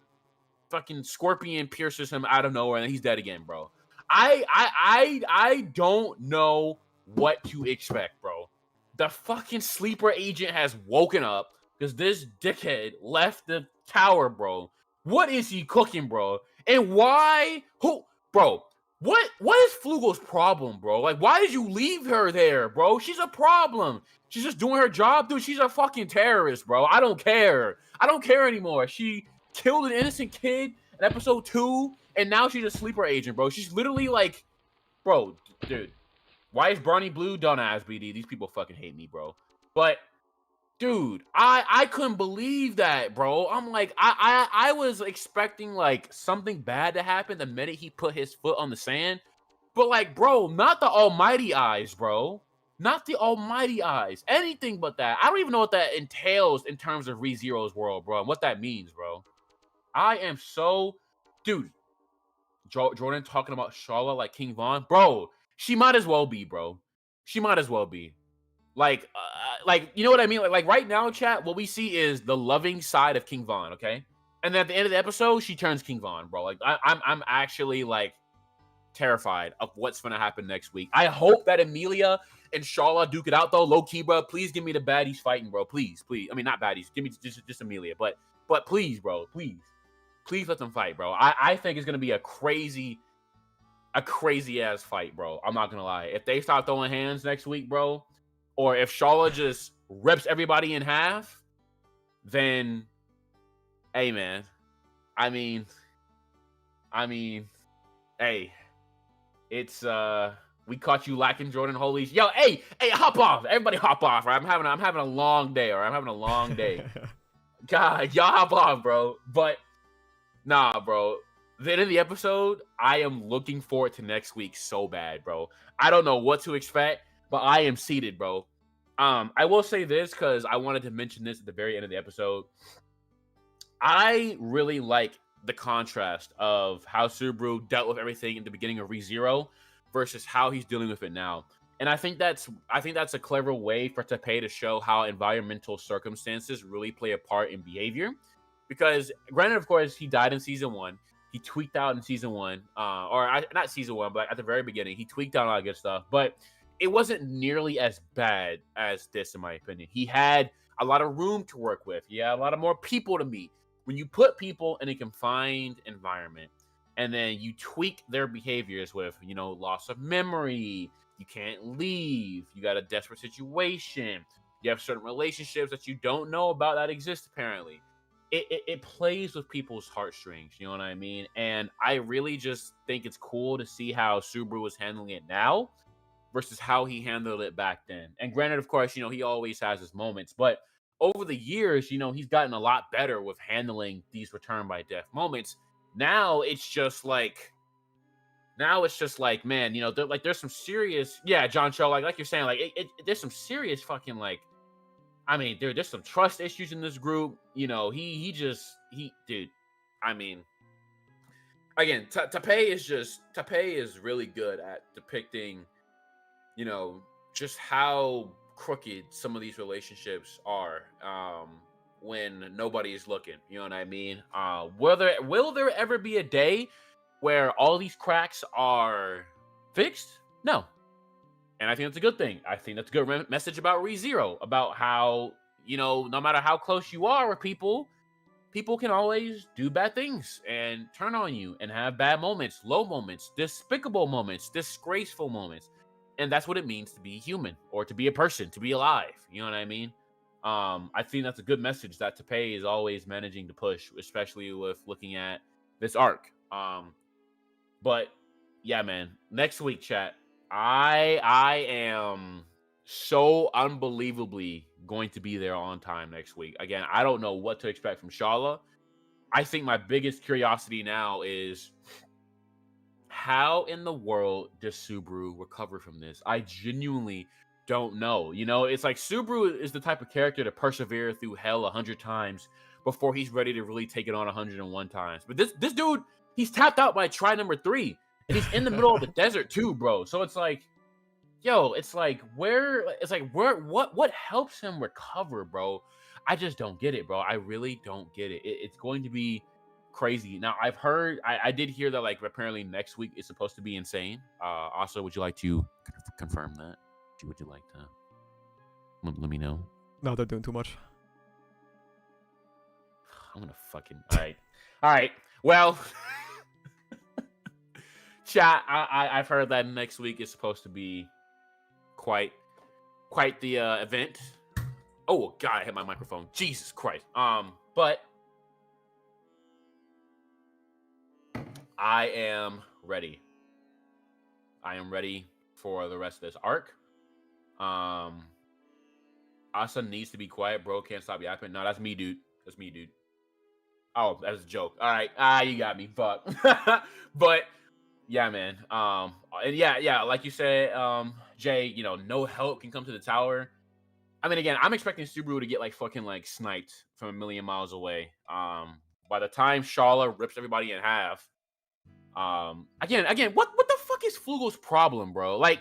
fucking scorpion pierces him out of nowhere, and he's dead again, bro. I don't know what to expect, bro. The fucking sleeper agent has woken up because this dickhead left the tower, bro. What is he cooking, bro? And why? Who, bro? What is Flugel's problem, bro? Like, why did you leave her there, bro? She's a problem. She's just doing her job, dude. She's a fucking terrorist, bro. I don't care. I don't care anymore. She killed an innocent kid in episode 2, and now she's a sleeper agent, bro. She's literally like, bro, dude. Why is Barney Blue done as BD? These people fucking hate me, bro. But dude, I couldn't believe that, bro. I'm like, I was expecting like something bad to happen the minute he put his foot on the sand. But like, bro, not the almighty eyes, bro. Not the almighty eyes. Anything but that. I don't even know what that entails in terms of ReZero's world, bro, and what that means, bro. I am so, dude. Jordan talking about Shala like King Von, bro. She might as well be, bro. She might as well be. Like you know what I mean? Like right now, chat, what we see is the loving side of King Von, okay? And then at the end of the episode, she turns King Von, bro. Like I'm actually like terrified of what's gonna happen next week. I hope that Emilia and Shala duke it out though. Low key, bro. Please give me the baddies fighting, bro. Please. I mean, not baddies. Give me just Emilia, but please, bro. Please let them fight, bro. I think it's gonna be a crazy ass fight, bro. I'm not gonna lie. If they start throwing hands next week, bro, or if Shala just rips everybody in half, then, hey, man. I mean, hey, it's we caught you lacking, Jordan. Holy, yo, hey, hop off, everybody, hop off. Right? I'm having a long day, or I'm having a long day. God, y'all hop off, bro. But nah, bro. The end of the episode, I am looking forward to next week so bad, bro. I don't know what to expect, but I am seated, bro. I will say this because I wanted to mention this at the very end of the episode. I really like the contrast of how Subaru dealt with everything in the beginning of ReZero versus how he's dealing with it now. And I think that's a clever way for Teppei to show how environmental circumstances really play a part in behavior. Because granted, of course, he died in season 1. He tweaked out in season 1, not season 1, but at the very beginning, he tweaked out a lot of good stuff. But it wasn't nearly as bad as this, in my opinion. He had a lot of room to work with. He had a lot of more people to meet. When you put people in a confined environment and then you tweak their behaviors with, loss of memory, you can't leave, you got a desperate situation, you have certain relationships that you don't know about that exist, apparently. It plays with people's heartstrings, you know what I mean? And I really just think it's cool to see how Subaru is handling it now versus how he handled it back then. And granted, of course, he always has his moments, but over the years, he's gotten a lot better with handling these return by death moments. Now it's just like, man, there's some serious, John Cho, like you're saying, like there's some serious fucking like, I mean, there's some trust issues in this group. Dude, I mean, again, Teppei is really good at depicting, just how crooked some of these relationships are. when nobody is looking. You know what I mean? Will there ever be a day where all these cracks are fixed? No. And I think that's a good thing. I think that's a good message about ReZero, about how, no matter how close you are with people can always do bad things and turn on you and have bad moments, low moments, despicable moments, disgraceful moments. And that's what it means to be human or to be a person, to be alive. You know what I mean? I think that's a good message that Teppei is always managing to push, especially with looking at this arc. But yeah, man, next week, chat, I am so unbelievably going to be there on time next week. Again, I don't know what to expect from Shala. I think my biggest curiosity now is how in the world does Subaru recover from this? I genuinely don't know. It's like Subaru is the type of character to persevere through hell 100 times before he's ready to really take it on 101 times. But this dude, he's tapped out by try number 3. And he's in the middle of the desert too, bro. So it's like, what helps him recover, bro? I just don't get it, bro. I really don't get it. It's going to be crazy. Now, I've heard, I did hear that, like, apparently next week is supposed to be insane. Also, would you like to confirm that? Would you like to let me know? No, they're doing too much. I'm gonna fucking... All right. Well... Chat, I've heard that next week is supposed to be quite the event. Oh God, I hit my microphone. Jesus Christ. But I am ready. I am ready for the rest of this arc. Asa needs to be quiet, bro. Can't stop yapping. No, that's me, dude. That's me, dude. Oh, that was a joke. All right. You got me. Fuck. But yeah, man. And yeah, like you said, Jay, no help can come to the tower. I mean, again, I'm expecting Subaru to get like fucking like sniped from a million miles away. By the time Shala rips everybody in half, again, what the fuck is Flugel's problem, bro? Like,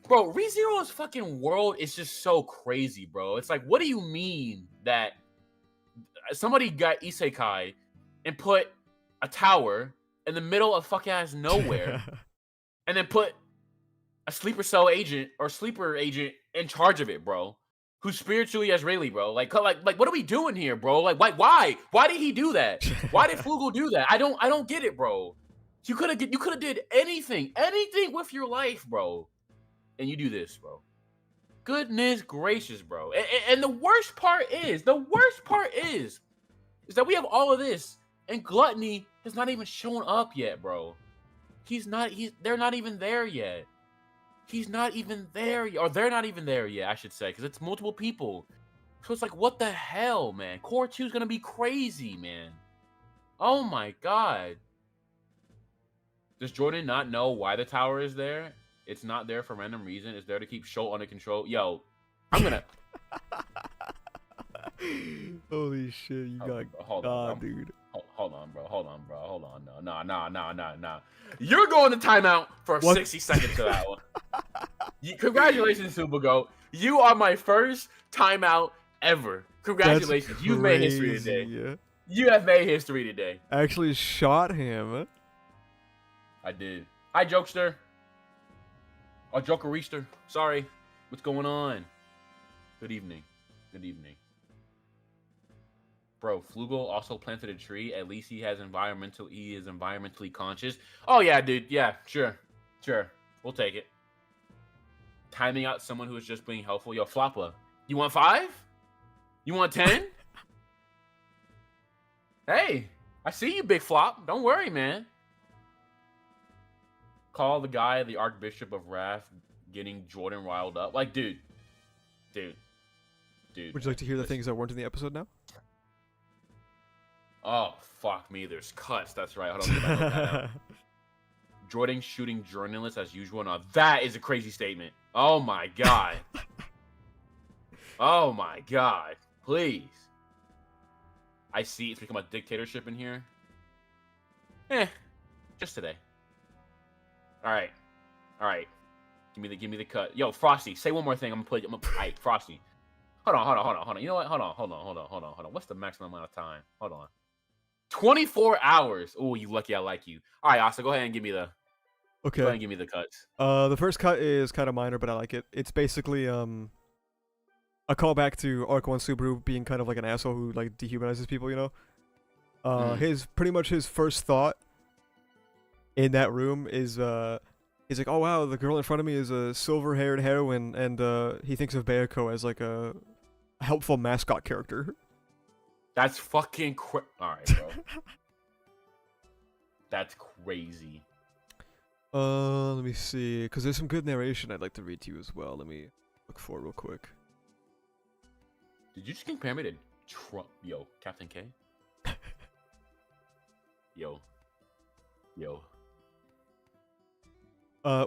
bro, ReZero's fucking world is just so crazy, bro. It's like, what do you mean that somebody got isekai and put a tower in the middle of fuck ass nowhere, and then put a sleeper cell agent or sleeper agent in charge of it, bro? Who's spiritually Azraeli, bro? Like, what are we doing here, bro? Like, why did he do that? Why did Flugel do that? I don't get it, bro. You could have did anything with your life, bro, and you do this, bro. Goodness gracious, bro. And the worst part is that we have all of this, and Gluttony has not even shown up yet, bro. They're not even there yet. He's not even there, or they're not even there yet, I should say, because it's multiple people. So it's like, what the hell, man? Core 2 is gonna be crazy, man. Oh my god. Does Jordan not know why the tower is there? It's not there for random reason. It's there to keep Schultz under control. Yo, I'm gonna... Holy shit, you got hold God, on, dude. Hold on, bro. Hold on. No. You're going to timeout for 60 seconds to that one. Congratulations, Subago. You are my first timeout ever. Congratulations. You've made history today. Yeah. You have made history today. Actually shot him. I did. Hi, Jokester. Or Jokereister. Sorry. What's going on? Good evening. Bro, Flugel also planted a tree. At least he is environmentally conscious. Oh yeah, dude. Yeah, sure. We'll take it. Timing out someone who is just being helpful. Yo, Floppa, you want 5? You want 10? Hey, I see you, Big Flop. Don't worry, man. Call the guy the Archbishop of Wrath getting Jordan riled up. Like, dude. Would you like to hear the things that weren't in the episode now? Oh, fuck me. There's cuts. That's right. Hold on. Get my notepad out. Jordan shooting journalists as usual. Now, that is a crazy statement. Oh, my God. Oh, my God. Please. I see it's become a dictatorship in here. Just today. All right. Give me the cut. Yo, Frosty, say one more thing. I'm gonna play. All right, Frosty. hold on. You know what? Hold on. What's the maximum amount of time? Hold on. 24 hours. Oh, you lucky I like you. All right, Asa, go ahead and give me the Okay. cuts. The first cut is kind of minor, but I like it. It's basically a callback to Arc One Subaru being kind of like an asshole who like dehumanizes people. You know. His pretty much his first thought in that room is he's like, oh wow, the girl in front of me is a silver-haired heroine, and he thinks of Bayako as like a helpful mascot character. That's fucking all right, bro. That's crazy. Let me see, because there's some good narration I'd like to read to you as well. Let me look for it real quick. Did you just compare me to Trump? Yo, Captain K? Yo.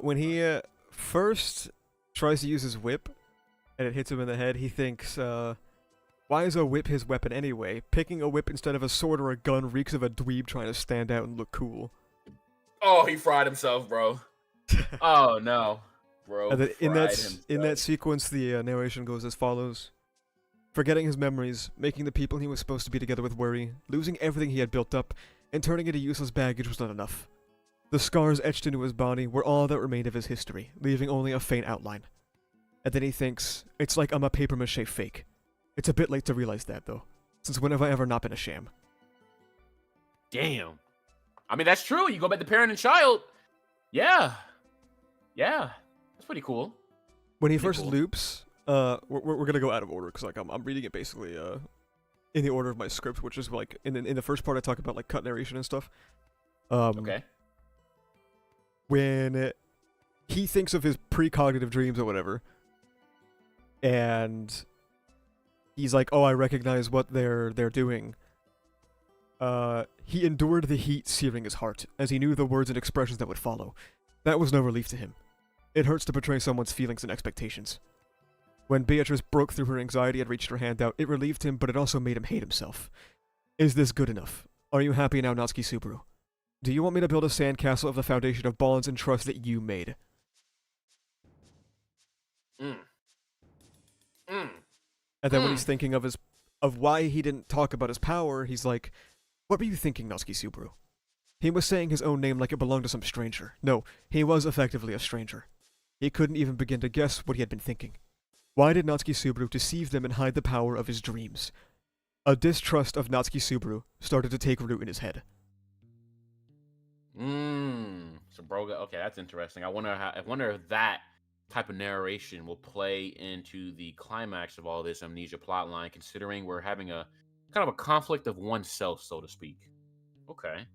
When he first tries to use his whip, and it hits him in the head, he thinks, why is a whip his weapon anyway? Picking a whip instead of a sword or a gun reeks of a dweeb trying to stand out and look cool. Oh, he fried himself, bro. Oh no, bro. And then in himself. that sequence, the narration goes as follows: forgetting his memories, making the people he was supposed to be together with worry, losing everything he had built up, and turning into useless baggage was not enough. The scars etched into his body were all that remained of his history, leaving only a faint outline. And then he thinks, it's like I'm a papier-mâché fake. It's a bit late to realize that, though, since when have I ever not been a sham? Damn. I mean, that's true. You go back to parent and child. Yeah. That's pretty cool. When he first loops, we're gonna go out of order, because like I'm reading it basically in the order of my script, which is like in the first part I talk about like cut narration and stuff. Okay. When he thinks of his precognitive dreams or whatever, and he's like, oh, I recognize what they're doing. He endured the heat searing his heart, as he knew the words and expressions that would follow. That was no relief to him. It hurts to betray someone's feelings and expectations. When Beatrice broke through her anxiety and reached her hand out, it relieved him, but it also made him hate himself. Is this good enough? Are you happy now, Natsuki Subaru? Do you want me to build a sandcastle of the foundation of bonds and trust that you made? And then when he's thinking of why he didn't talk about his power, he's like, what were you thinking, Natsuki Subaru? He was saying his own name like it belonged to some stranger. No, he was effectively a stranger. He couldn't even begin to guess what he had been thinking. Why did Natsuki Subaru deceive them and hide the power of his dreams? A distrust of Natsuki Subaru started to take root in his head. So bro, okay, that's interesting. I wonder if that type of narration will play into the climax of all this amnesia plotline, considering we're having a kind of a conflict of oneself, so to speak. Okay,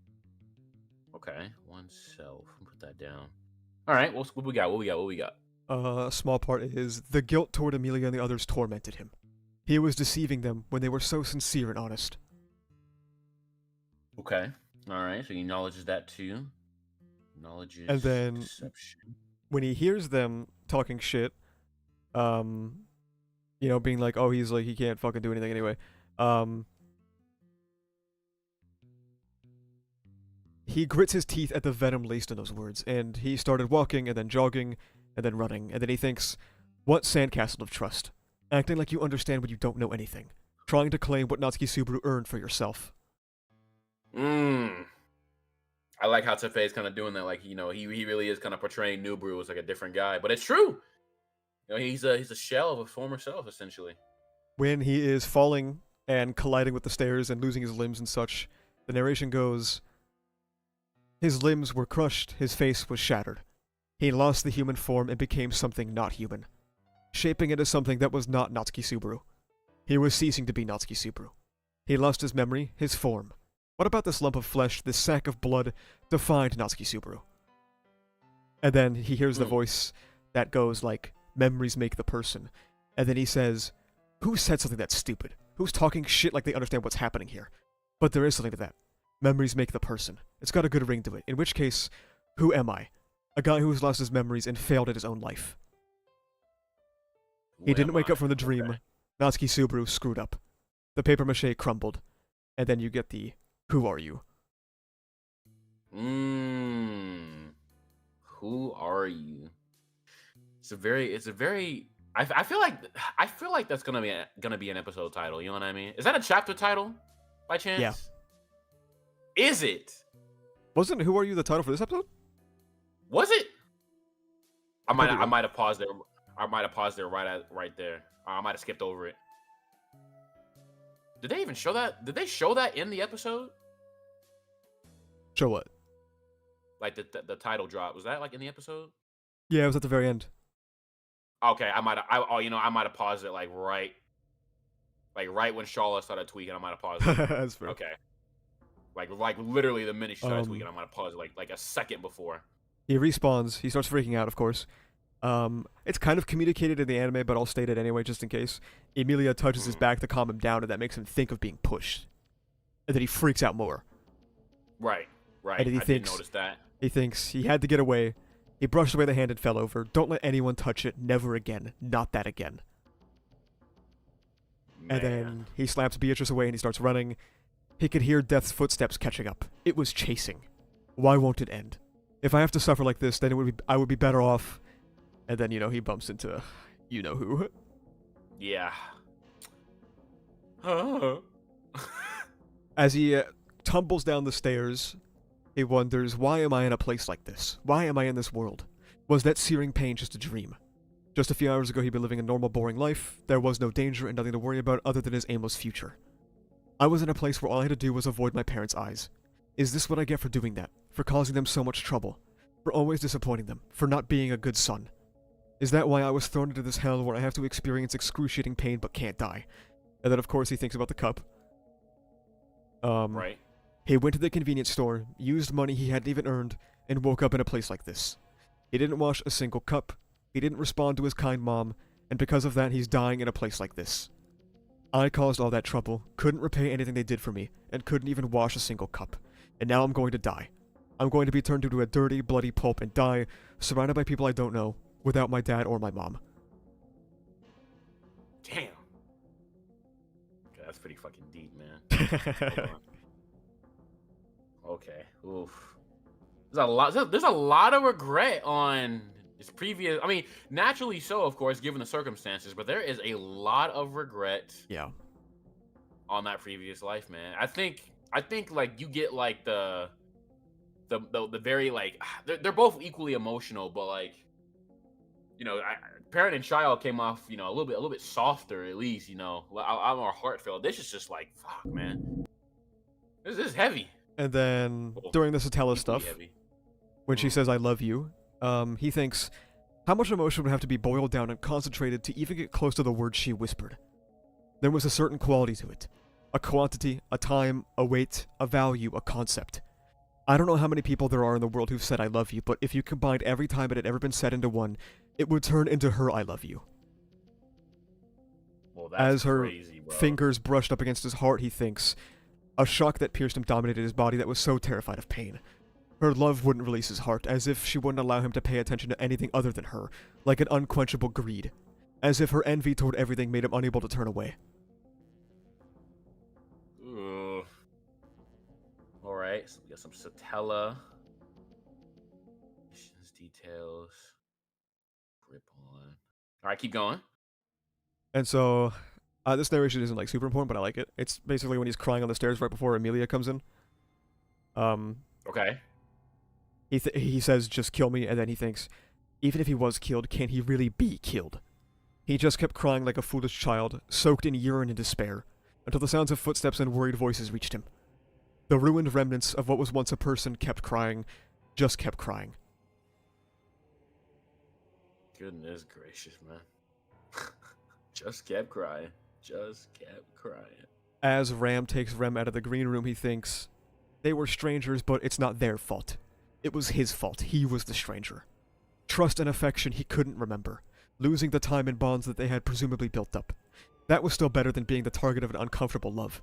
oneself. Put that down. All right, what we got? A small part is the guilt toward Amelia and the others tormented him. He was deceiving them when they were so sincere and honest. Okay. All right, so he acknowledges that too. Acknowledges and then deception. When he hears them talking shit, being like, oh, he's like, he can't fucking do anything anyway. He grits his teeth at the venom laced in those words, and he started walking, and then jogging, and then running, and then he thinks, what sandcastle of trust? Acting like you understand when you don't know anything. Trying to claim what Natsuki Subaru earned for yourself. I like how Tefe is kind of doing that. Like, he really is kind of portraying Nubru as like a different guy. But it's true. He's a shell of a former self, essentially. When he is falling and colliding with the stairs and losing his limbs and such, the narration goes, his limbs were crushed, his face was shattered. He lost the human form and became something not human, shaping it as something that was not Natsuki Subaru. He was ceasing to be Natsuki Subaru. He lost his memory, his form. What about this lump of flesh, this sack of blood, defined Natsuki Subaru? And then he hears the voice that goes like, memories make the person. And then he says, who said something that's stupid? Who's talking shit like they understand what's happening here? But there is something to that. Memories make the person. It's got a good ring to it. In which case, who am I? A guy who has lost his memories and failed at his own life. He didn't wake up from the dream. Okay. Natsuki Subaru screwed up. The papier-mâché crumbled. And then you get the, who are you? Who are you? It's a very I feel like that's gonna be an episode title. You know what I mean? Is that a chapter title by chance? Yeah. Is it? Wasn't Who Are You the title for this episode? Was it? I Could be wrong. might have paused there. I might have paused there right there. I might have skipped over it. Did they even show that? Did they show that in the episode? Show what? Like the title drop, was that like in the episode? Yeah, it was at the very end. Okay, I might have paused it like right when Charlotte started tweaking. I might have paused it. That's fair. Okay, like literally the minute she started Um, tweaking, I might have paused it like a second before. He respawns. He starts freaking out, of course. It's kind of communicated in the anime, but I'll state it anyway, just in case. Emilia touches his back to calm him down, and that makes him think of being pushed. And then he freaks out more. Right. And he I did thinks- notice that. He thinks he had to get away. He brushed away the hand and fell over. Don't let anyone touch it. Never again. Not that again. And then he slaps Beatrice away and he starts running. He could hear Death's footsteps catching up. It was chasing. Why won't it end? If I have to suffer like this, then I would be better off. And then, he bumps into you-know-who. Yeah. As he tumbles down the stairs, he wonders, why am I in a place like this? Why am I in this world? Was that searing pain just a dream? Just a few hours ago, he'd been living a normal, boring life. There was no danger and nothing to worry about other than his aimless future. I was in a place where all I had to do was avoid my parents' eyes. Is this what I get for doing that? For causing them so much trouble? For always disappointing them? For not being a good son? Is that why I was thrown into this hell where I have to experience excruciating pain but can't die? And then, of course, he thinks about the cup. Right. He went to the convenience store, used money he hadn't even earned, and woke up in a place like this. He didn't wash a single cup. He didn't respond to his kind mom, and because of that, he's dying in a place like this. I caused all that trouble, couldn't repay anything they did for me, and couldn't even wash a single cup. And now I'm going to die. I'm going to be turned into a dirty, bloody pulp and die, surrounded by people I don't know, without my dad or my mom. Damn. Okay, that's pretty fucking deep, man. Hold on. Okay. Oof. There's a lot of regret on his previous. I mean, naturally so, of course, given the circumstances. But there is a lot of regret. Yeah. On that previous life, man. I think like you get like the very like they're both equally emotional, but like parent and child came off a little bit softer at least. I'm more heartfelt. This is just like fuck, man. This is heavy. And then, during the Satella stuff, when she says, I love you, he thinks, how much emotion would have to be boiled down and concentrated to even get close to the words she whispered? There was a certain quality to it. A quantity, a time, a weight, a value, a concept. I don't know how many people there are in the world who've said I love you, but if you combined every time it had ever been said into one, it would turn into her I love you. Well, that's As her crazy, bro. fingers brushed up against his heart, he thinks, a shock that pierced him dominated his body that was so terrified of pain. Her love wouldn't release his heart, as if she wouldn't allow him to pay attention to anything other than her, like an unquenchable greed. As if her envy toward everything made him unable to turn away. Alright, so we got some Satella. Missions details. Grip on. Alright, keep going. And so, this narration isn't like super important, but I like it. It's basically when he's crying on the stairs right before Emilia comes in. Okay. He says, just kill me, and then he thinks, even if he was killed, can he really be killed? He just kept crying like a foolish child, soaked in urine and despair, until the sounds of footsteps and worried voices reached him. The ruined remnants of what was once a person kept crying, just kept crying. Goodness gracious, man. Just kept crying. Just kept crying. As Ram takes Rem out of the green room, he thinks, they were strangers, but it's not their fault. It was his fault. He was the stranger. Trust and affection he couldn't remember, losing the time and bonds that they had presumably built up. That was still better than being the target of an uncomfortable love.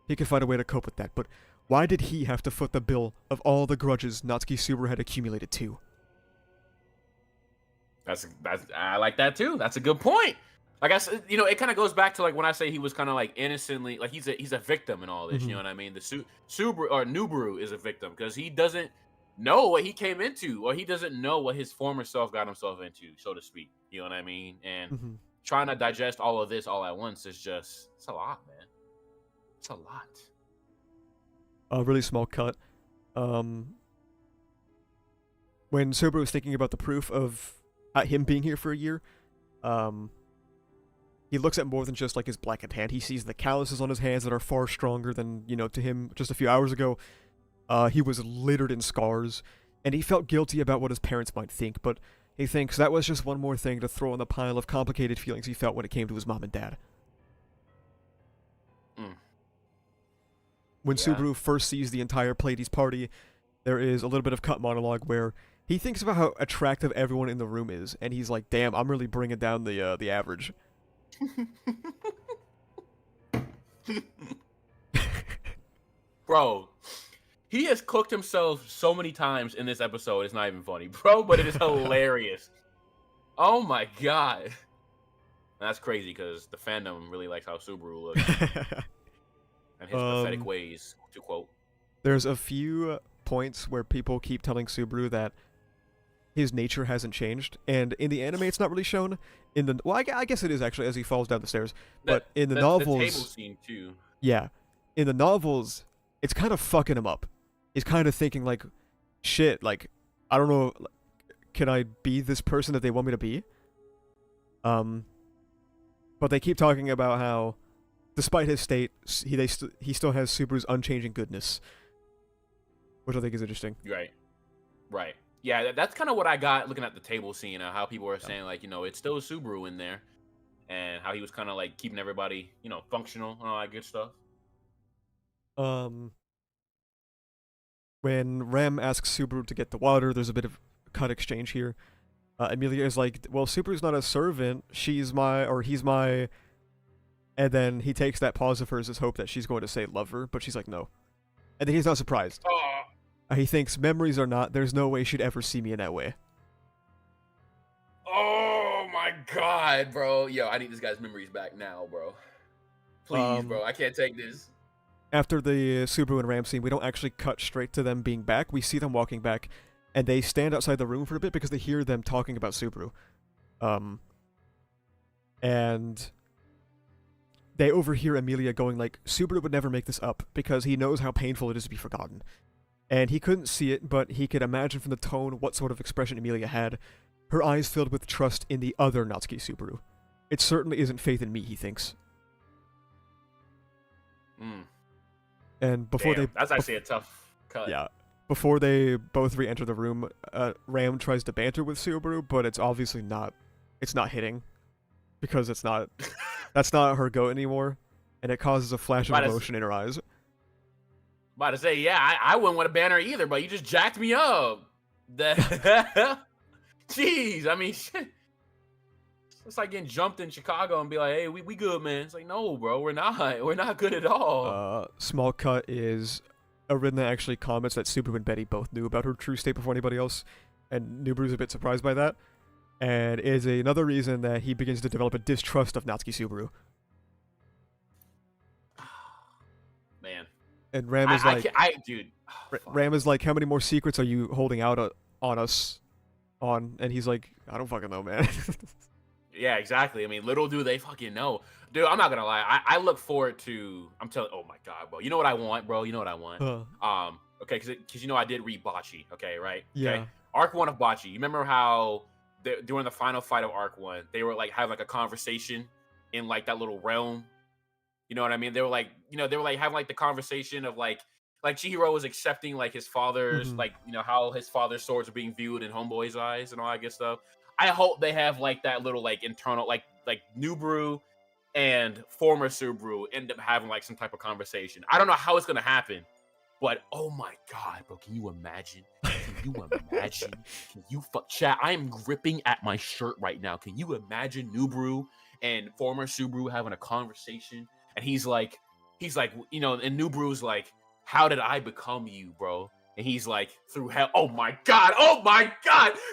He could find a way to cope with that, but why did he have to foot the bill of all the grudges Natsuki Subaru had accumulated too? I like that too. That's a good point. Like I said, it kind of goes back to like when I say he was kind of like innocently, like he's a victim in all this. Mm-hmm. You know what I mean? The Subaru or Nubaru is a victim because he doesn't know what he came into, or he doesn't know what his former self got himself into, so to speak. You know what I mean? And trying to digest all of this all at once is just, it's a lot, man. It's a lot. A really small cut. When Subaru was thinking about the proof of him being here for a year, he looks at more than just like his blackened hand. He sees the calluses on his hands that are far stronger than, to him just a few hours ago. He was littered in scars, and he felt guilty about what his parents might think, but he thinks that was just one more thing to throw in the pile of complicated feelings he felt when it came to his mom and dad. When Subaru first sees the entire Pleiades party, there is a little bit of cut monologue where he thinks about how attractive everyone in the room is, and he's like, damn, I'm really bringing down the average. Bro, he has cooked himself so many times in this episode, it's not even funny, bro, but it is hilarious. Oh my god. And that's crazy, because the fandom really likes how Subaru looks. And his pathetic ways, to quote. There's a few points where people keep telling Subaru that his nature hasn't changed, and in the anime it's not really shown. I guess it is actually as he falls down the stairs, but in the novels, the table scene too. Yeah, in the novels, it's kind of fucking him up. He's kind of thinking like, shit, like, I don't know, can I be this person that they want me to be? But they keep talking about how, despite his state, he still has Subaru's unchanging goodness, which I think is interesting. Right. Yeah, that's kind of what I got looking at the table scene, how people were saying, like, it's still Subaru in there, and how he was kind of, like, keeping everybody, functional and all that good stuff. When Ram asks Subaru to get the water, there's a bit of cut exchange here. Emilia is like, well, Subaru's not a servant, he's my... And then he takes that pause of hers as hope that she's going to say lover, but she's like, no. And then he's not surprised. He thinks memories are not, there's no way she'd ever see me in that way. Oh my god, bro. Yo, I need this guy's memories back now, bro. Please, bro. I can't take this. After the Subaru and Ram scene, we don't actually cut straight to them being back. We see them walking back, and they stand outside the room for a bit because they hear them talking about Subaru. And they overhear Emilia going like, Subaru would never make this up because he knows how painful it is to be forgotten. And he couldn't see it, but he could imagine from the tone what sort of expression Emilia had. Her eyes filled with trust in the other Natsuki Subaru. It certainly isn't faith in me, he thinks. And before that's actually a tough cut. Yeah. Before they both re-enter the room, Ram tries to banter with Subaru, but it's obviously not hitting. Because that's not her goat anymore. And it causes a flash of emotion in her eyes. About to say, yeah, I wouldn't want to ban her either, but you just jacked me up. Jeez, I mean, shit. It's like getting jumped in Chicago and be like, hey, we good, man. It's like, no, bro, we're not. We're not good at all. Small cut is Aridna actually comments that Subaru and Betty both knew about her true state before anybody else, and Nubaru's a bit surprised by that, and is another reason that he begins to develop a distrust of Natsuki Subaru. Man. And Ram is Ram is like, how many more secrets are you holding out on us? And he's like, I don't fucking know, man. Yeah, exactly. I mean, little do they fucking know. Dude, I'm not gonna lie. I look forward to, oh my god, bro. You know what I want, bro? You know what I want? Okay, because I did read Bocce, okay, right? Yeah. Okay? Arc 1 of Bocce. You remember how during the final fight of Arc 1, they were like having like a conversation in like that little realm? You know what I mean? They were like, having like the conversation of like Chihiro was accepting like his father's, like, how his father's swords are being viewed in Homeboy's eyes and all that good stuff. I hope they have like that little like internal, like Nubaru and former Subaru end up having like some type of conversation. I don't know how it's gonna happen, but oh my god, bro, can you imagine? Chat, I am gripping at my shirt right now. Can you imagine Nubaru and former Subaru having a conversation? And he's like, and Nubaru's like, how did I become you, bro? And he's like, through hell. Oh my god,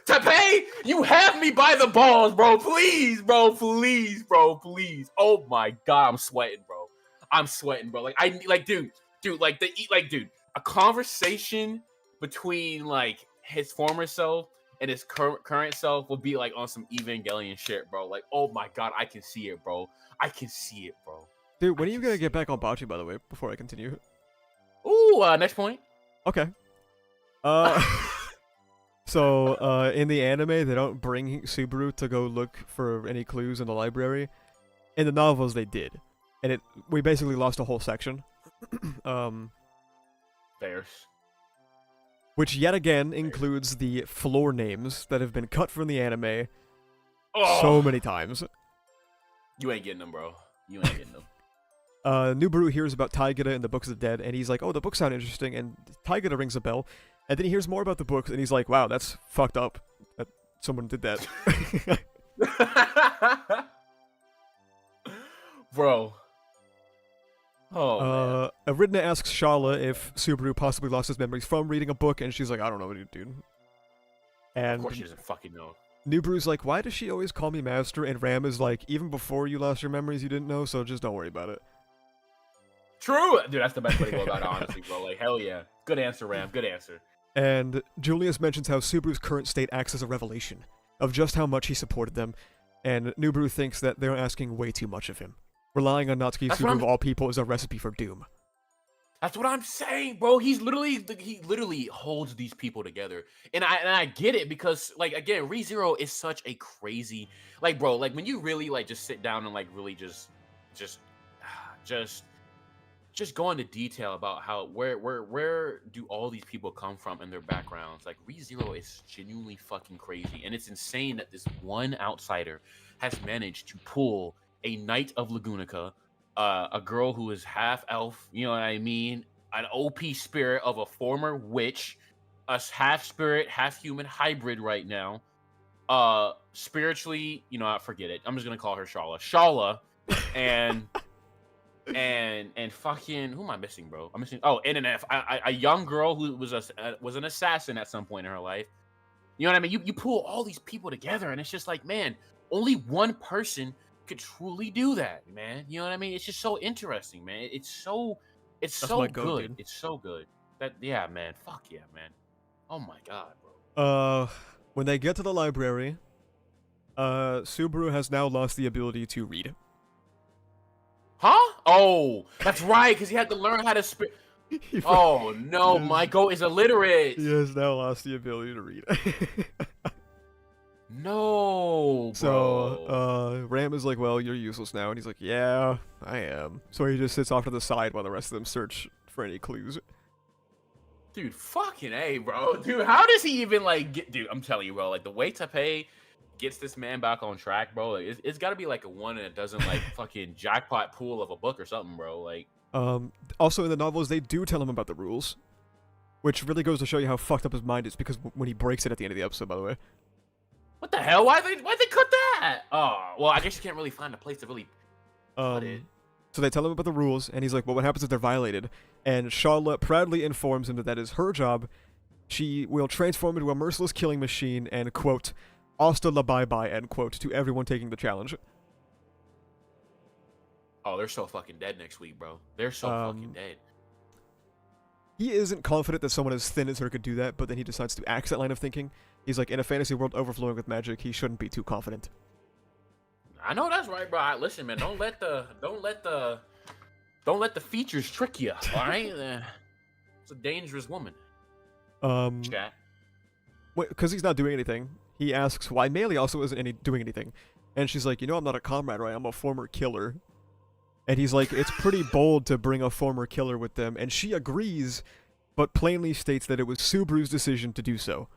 Teppei, you have me by the balls, bro. Please, bro, please. Oh my god, I'm sweating, bro. Dude, a conversation between like his former self and his current self will be like on some Evangelion shit, bro. Like, oh my god, I can see it, bro. I can see it, bro. Dude, when are you gonna get back on Bocce, by the way, before I continue? Ooh, next point. Okay. So, in the anime, they don't bring Subaru to go look for any clues in the library. In the novels, they did. And we basically lost a whole section. Fairs. Which yet again includes the floor names that have been cut from the anime Oh, so many times. you ain't getting them, bro. You ain't getting them. Nubaru hears about Taigata in the Books of the Dead, and he's like, oh, the books sound interesting, and Taigata rings a bell, and then he hears more about the books, and he's like, wow, that's fucked up that someone did that. Bro. Oh, man. Aridna asks Shala if Subaru possibly lost his memories from reading a book, and she's like, I don't know, dude. And Of course she doesn't fucking know. Nubaru's like, why does she always call me master? And Ram is like, even before you lost your memories, you didn't know, so just don't worry about it. True! Dude, that's the best way to go about it, honestly, bro. Like, hell yeah. Good answer, Ram. Good answer. And Julius mentions how Subaru's current state acts as a revelation of just how much he supported them, and Nubaru thinks that they're asking way too much of him. Relying on Natsuki That's Subaru what of all people is a recipe for doom. That's what I'm saying, bro. He literally holds these people together. And I get it because, like, again, ReZero is such a crazy, like, bro, like, when you really, like, just sit down and, like, really just go into detail about how where do all these people come from and their backgrounds. Like, ReZero is genuinely fucking crazy, and it's insane that this one outsider has managed to pull a Knight of Lagunica, a girl who is half elf, you know what I mean, an OP spirit of a former witch, a half spirit, half human hybrid right now, spiritually, you know, I forget it. I'm just gonna call her Shala, and and fucking, who am I missing, bro? I'm missing. Oh, and a young girl who was an assassin at some point in her life. You know what I mean? You pull all these people together, and it's just like, man, only one person could truly do that, man. You know what I mean? It's just so interesting, man. It's so my good. goat, dude. It's so good. That, yeah, man. Fuck yeah, man. Oh my god, bro. When they get to the library, Subaru has now lost the ability to read. Huh? Oh, that's right, because he had to learn how to speak. Oh no, my goat is illiterate. He has now lost the ability to read. No, bro. So, Ram is like, well, you're useless now. And he's like, yeah, I am. So he just sits off to the side while the rest of them search for any clues. Dude, fucking A, bro. Dude, how does he even, like, get... Dude, I'm telling you, bro, like, the way Taipei gets this man back on track, bro, like, it's got to be, like, a one in a dozen, like, fucking jackpot pool of a book or something, bro. Like... Also, in the novels, they do tell him about the rules. Which really goes to show you how fucked up his mind is, because when he breaks it at the end of the episode, by the way. What the hell? Why'd they cut that? Oh, well, I guess you can't really find a place to really put it. So they tell him about the rules, and he's like, well, what happens if they're violated? And Charlotte proudly informs him that that is her job. She will transform into a merciless killing machine and, quote, hasta la bye-bye, end quote, to everyone taking the challenge. Oh, they're so fucking dead next week, bro. They're so fucking dead. He isn't confident that someone as thin as her could do that, but then he decides to axe that line of thinking. He's like, in a fantasy world overflowing with magic, he shouldn't be too confident. I know that's right, bro. Listen, man, don't let the features trick you. All right, it's a dangerous woman. Chat. Because he's not doing anything, he asks why Meili also isn't doing anything, and she's like, you know, I'm not a comrade, right? I'm a former killer. And he's like, it's pretty bold to bring a former killer with them, and she agrees, but plainly states that it was Subaru's decision to do so.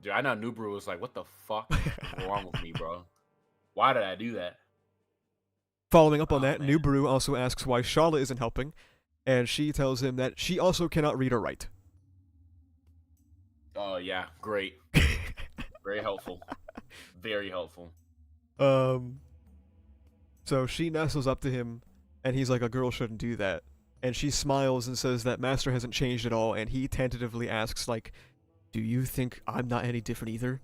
Dude, I know Nubaru was like, what the fuck is wrong with me, bro? Why did I do that? Following up on that, man. Nubaru also asks why Shala isn't helping, and she tells him that she also cannot read or write. Oh, yeah, great. Very helpful. Very helpful. So she nestles up to him, and he's like, a girl shouldn't do that. And she smiles and says that Master hasn't changed at all, and he tentatively asks, like, do you think I'm not any different either?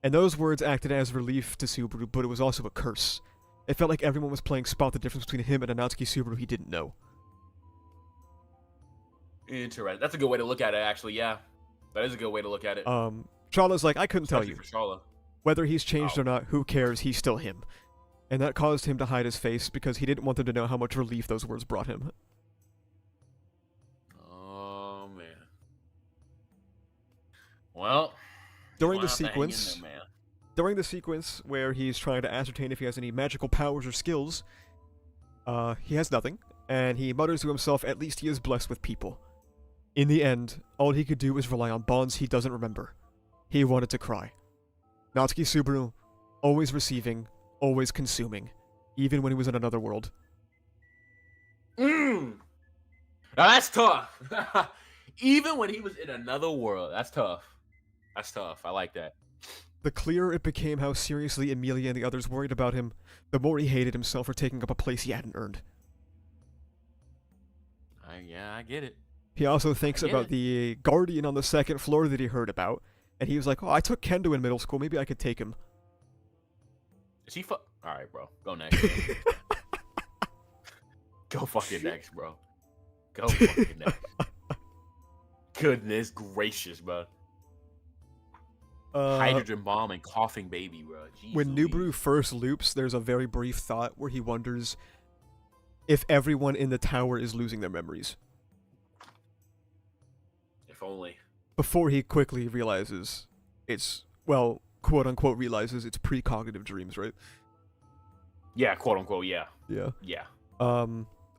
And those words acted as relief to Subaru, but it was also a curse. It felt like everyone was playing spot the difference between him and a Natsuki Subaru he didn't know. Interesting. That's a good way to look at it, actually, yeah. That is a good way to look at it, Shala like, I couldn't tell especially you. for Shala. Whether he's changed Oh, or not, who cares? He's still him. And that caused him to hide his face because he didn't want them to know how much relief those words brought him. oh man. Well, During you're the gonna have to hang in sequence, there, man. during the sequence where he's trying to ascertain if he has any magical powers or skills, he has nothing, and he mutters to himself, at least he is blessed with people. In the end, all he could do was rely on bonds he doesn't remember. He wanted to cry. Natsuki Subaru, always receiving, always consuming, even when he was in another world. Now that's tough. Even when he was in another world, that's tough. That's tough. I like that. The clearer it became how seriously Emilia and the others worried about him, the more he hated himself for taking up a place he hadn't earned. Yeah, I get it. He also thinks get about it. the guardian on the second floor that he heard about, and he was like, oh, I took Kendo in middle school, maybe I could take him. Is he All right, bro. Go next. Go fucking next, bro. Go fucking next. Goodness gracious, bro. Hydrogen bomb and coughing baby, bro. Jeez When Louise. Nubru first loops, there's a very brief thought where he wonders if everyone in the tower is losing their memories. If only. Before he quickly realizes it's, well, quote-unquote realizes it's precognitive dreams, right? Yeah, quote unquote, yeah. Yeah. Yeah.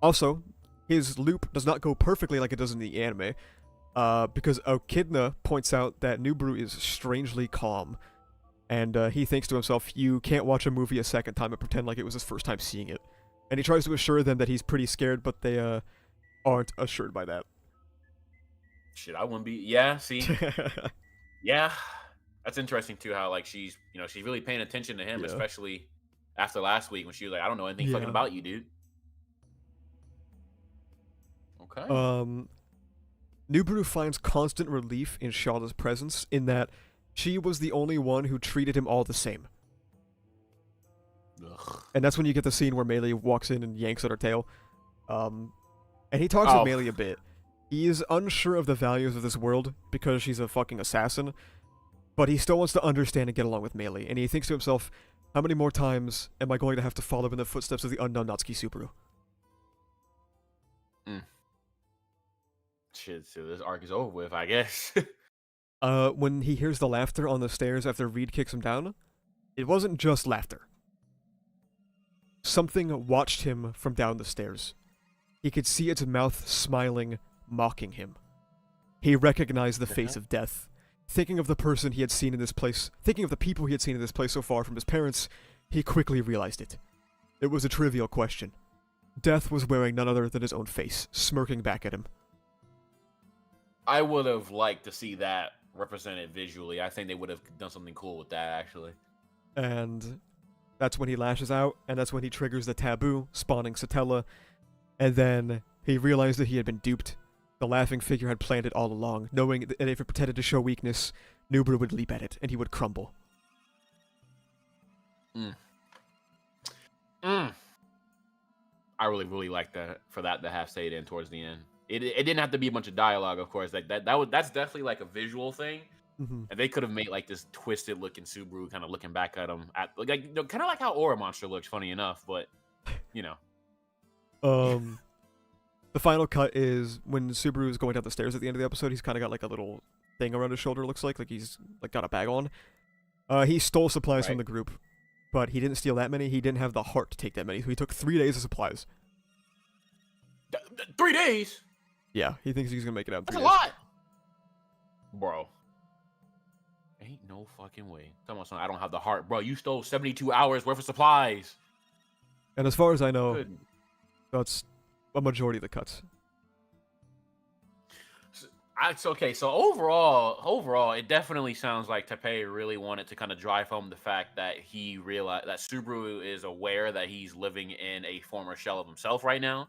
Also, his loop does not go perfectly like it does in the anime, because Okidna points out that Nubru is strangely calm, and he thinks to himself, you can't watch a movie a second time and pretend like it was his first time seeing it. And he tries to assure them that he's pretty scared, but they aren't assured by that. Shit, I wouldn't be. Yeah, see. Yeah. That's interesting too, how like she's really paying attention to him, Yeah. especially after last week when she was like, I don't know anything fucking Yeah. about you, dude. Okay. Nubru finds constant relief in Shada's presence in that she was the only one who treated him all the same. Ugh. And that's when you get the scene where Melee walks in and yanks at her tail. And he talks Oh. with Melee a bit. He is unsure of the values of this world because she's a fucking assassin, but he still wants to understand and get along with Melee. And he thinks to himself, how many more times am I going to have to follow in the footsteps of the unknown Natsuki Subaru? Shit, so this arc is over with, I guess. When he hears the laughter on the stairs after Reed kicks him down, it wasn't just laughter. Something watched him from down the stairs. He could see its mouth smiling, mocking him. He recognized the face of death. Thinking of the person he had seen in this place, thinking of the people he had seen in this place so far from his parents, he quickly realized it. It was a trivial question. Death was wearing none other than his own face, smirking back at him. I would have liked to see that represented visually. I think they would have done something cool with that, actually. And that's when he lashes out, and that's when he triggers the taboo, spawning Satella, and then he realized that he had been duped. The laughing figure had planned it all along, knowing that if it pretended to show weakness, Nubru would leap at it, and he would crumble. I really like that for that to have stayed in towards the end. It didn't have to be a bunch of dialogue, of course. Like that's definitely like a visual thing. Mm-hmm. And they could have made like this twisted looking Subaru kind of looking back at him at kind of like how Aura Monster looks, funny enough, but you know. The final cut is when Subaru is going down the stairs at the end of the episode. He's kind of got like a little thing around his shoulder, looks like he's like got a bag on. He stole supplies from Right. the group, but he didn't steal that many. He didn't have the heart to take that many, so he took 3 days of supplies. 3 days? Yeah, he thinks he's gonna make it out in That's 3 a days. lot. Bro. Ain't no fucking way. Tell me something, I don't have the heart. Bro, you stole 72 hours worth of supplies. And as far as I know, Good. that's a majority of the cuts. It's okay. So overall, it definitely sounds like Teppei really wanted to kind of drive home the fact that he realized that Subaru is aware that he's living in a former shell of himself right now.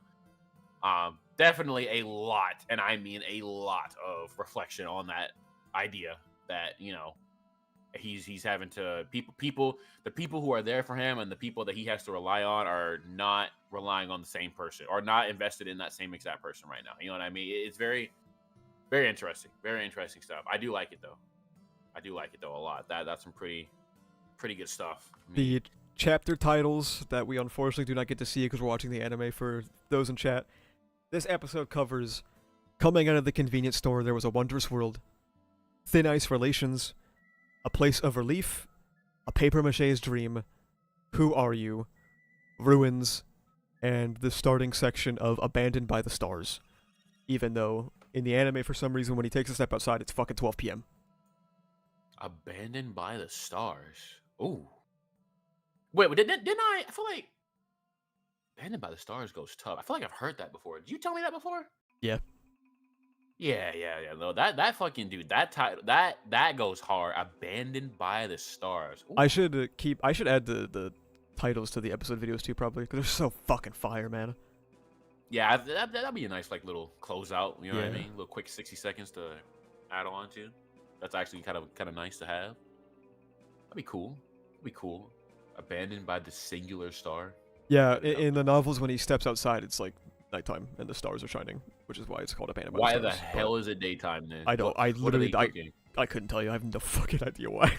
Definitely a lot, and I mean a lot of reflection on that idea that, you know, he's having to the people who are there for him and the people that he has to rely on are not relying on the same person or not invested in that same exact person right now. You know what I mean? It's very Very interesting stuff. I do like it though. A lot. That's some pretty good stuff. I mean, The chapter titles that we unfortunately do not get to see because we're watching the anime for those in chat. This episode covers coming out of the convenience store, there was a wondrous world, thin ice relations, a place of relief, a paper mache's dream, who are you, ruins, and the starting section of Abandoned by the Stars. Even though in the anime, for some reason, when he takes a step outside, it's fucking 12 p.m. Abandoned by the Stars. Ooh. Wait, didn't I? I feel like Abandoned by the Stars goes tough. I feel like I've heard that before. Did you tell me that before? Yeah. Yeah. No, that fucking dude. That title. That goes hard. Abandoned by the Stars. Ooh. I should add the titles to the episode videos too, probably, because they're so fucking fire, man. Yeah, that'd be a nice like little closeout. You know what I Yeah. mean? A little quick 60 seconds to add on to. That's actually kind of nice to have. That'd be cool. Abandoned by the singular star. Yeah, in the novels, when he steps outside, it's like nighttime and the stars are shining, which is why it's called Abandoned by Why the the Stars. hell is it daytime then? I don't. What- I what are literally. they cooking? I couldn't tell you. I have no fucking idea why.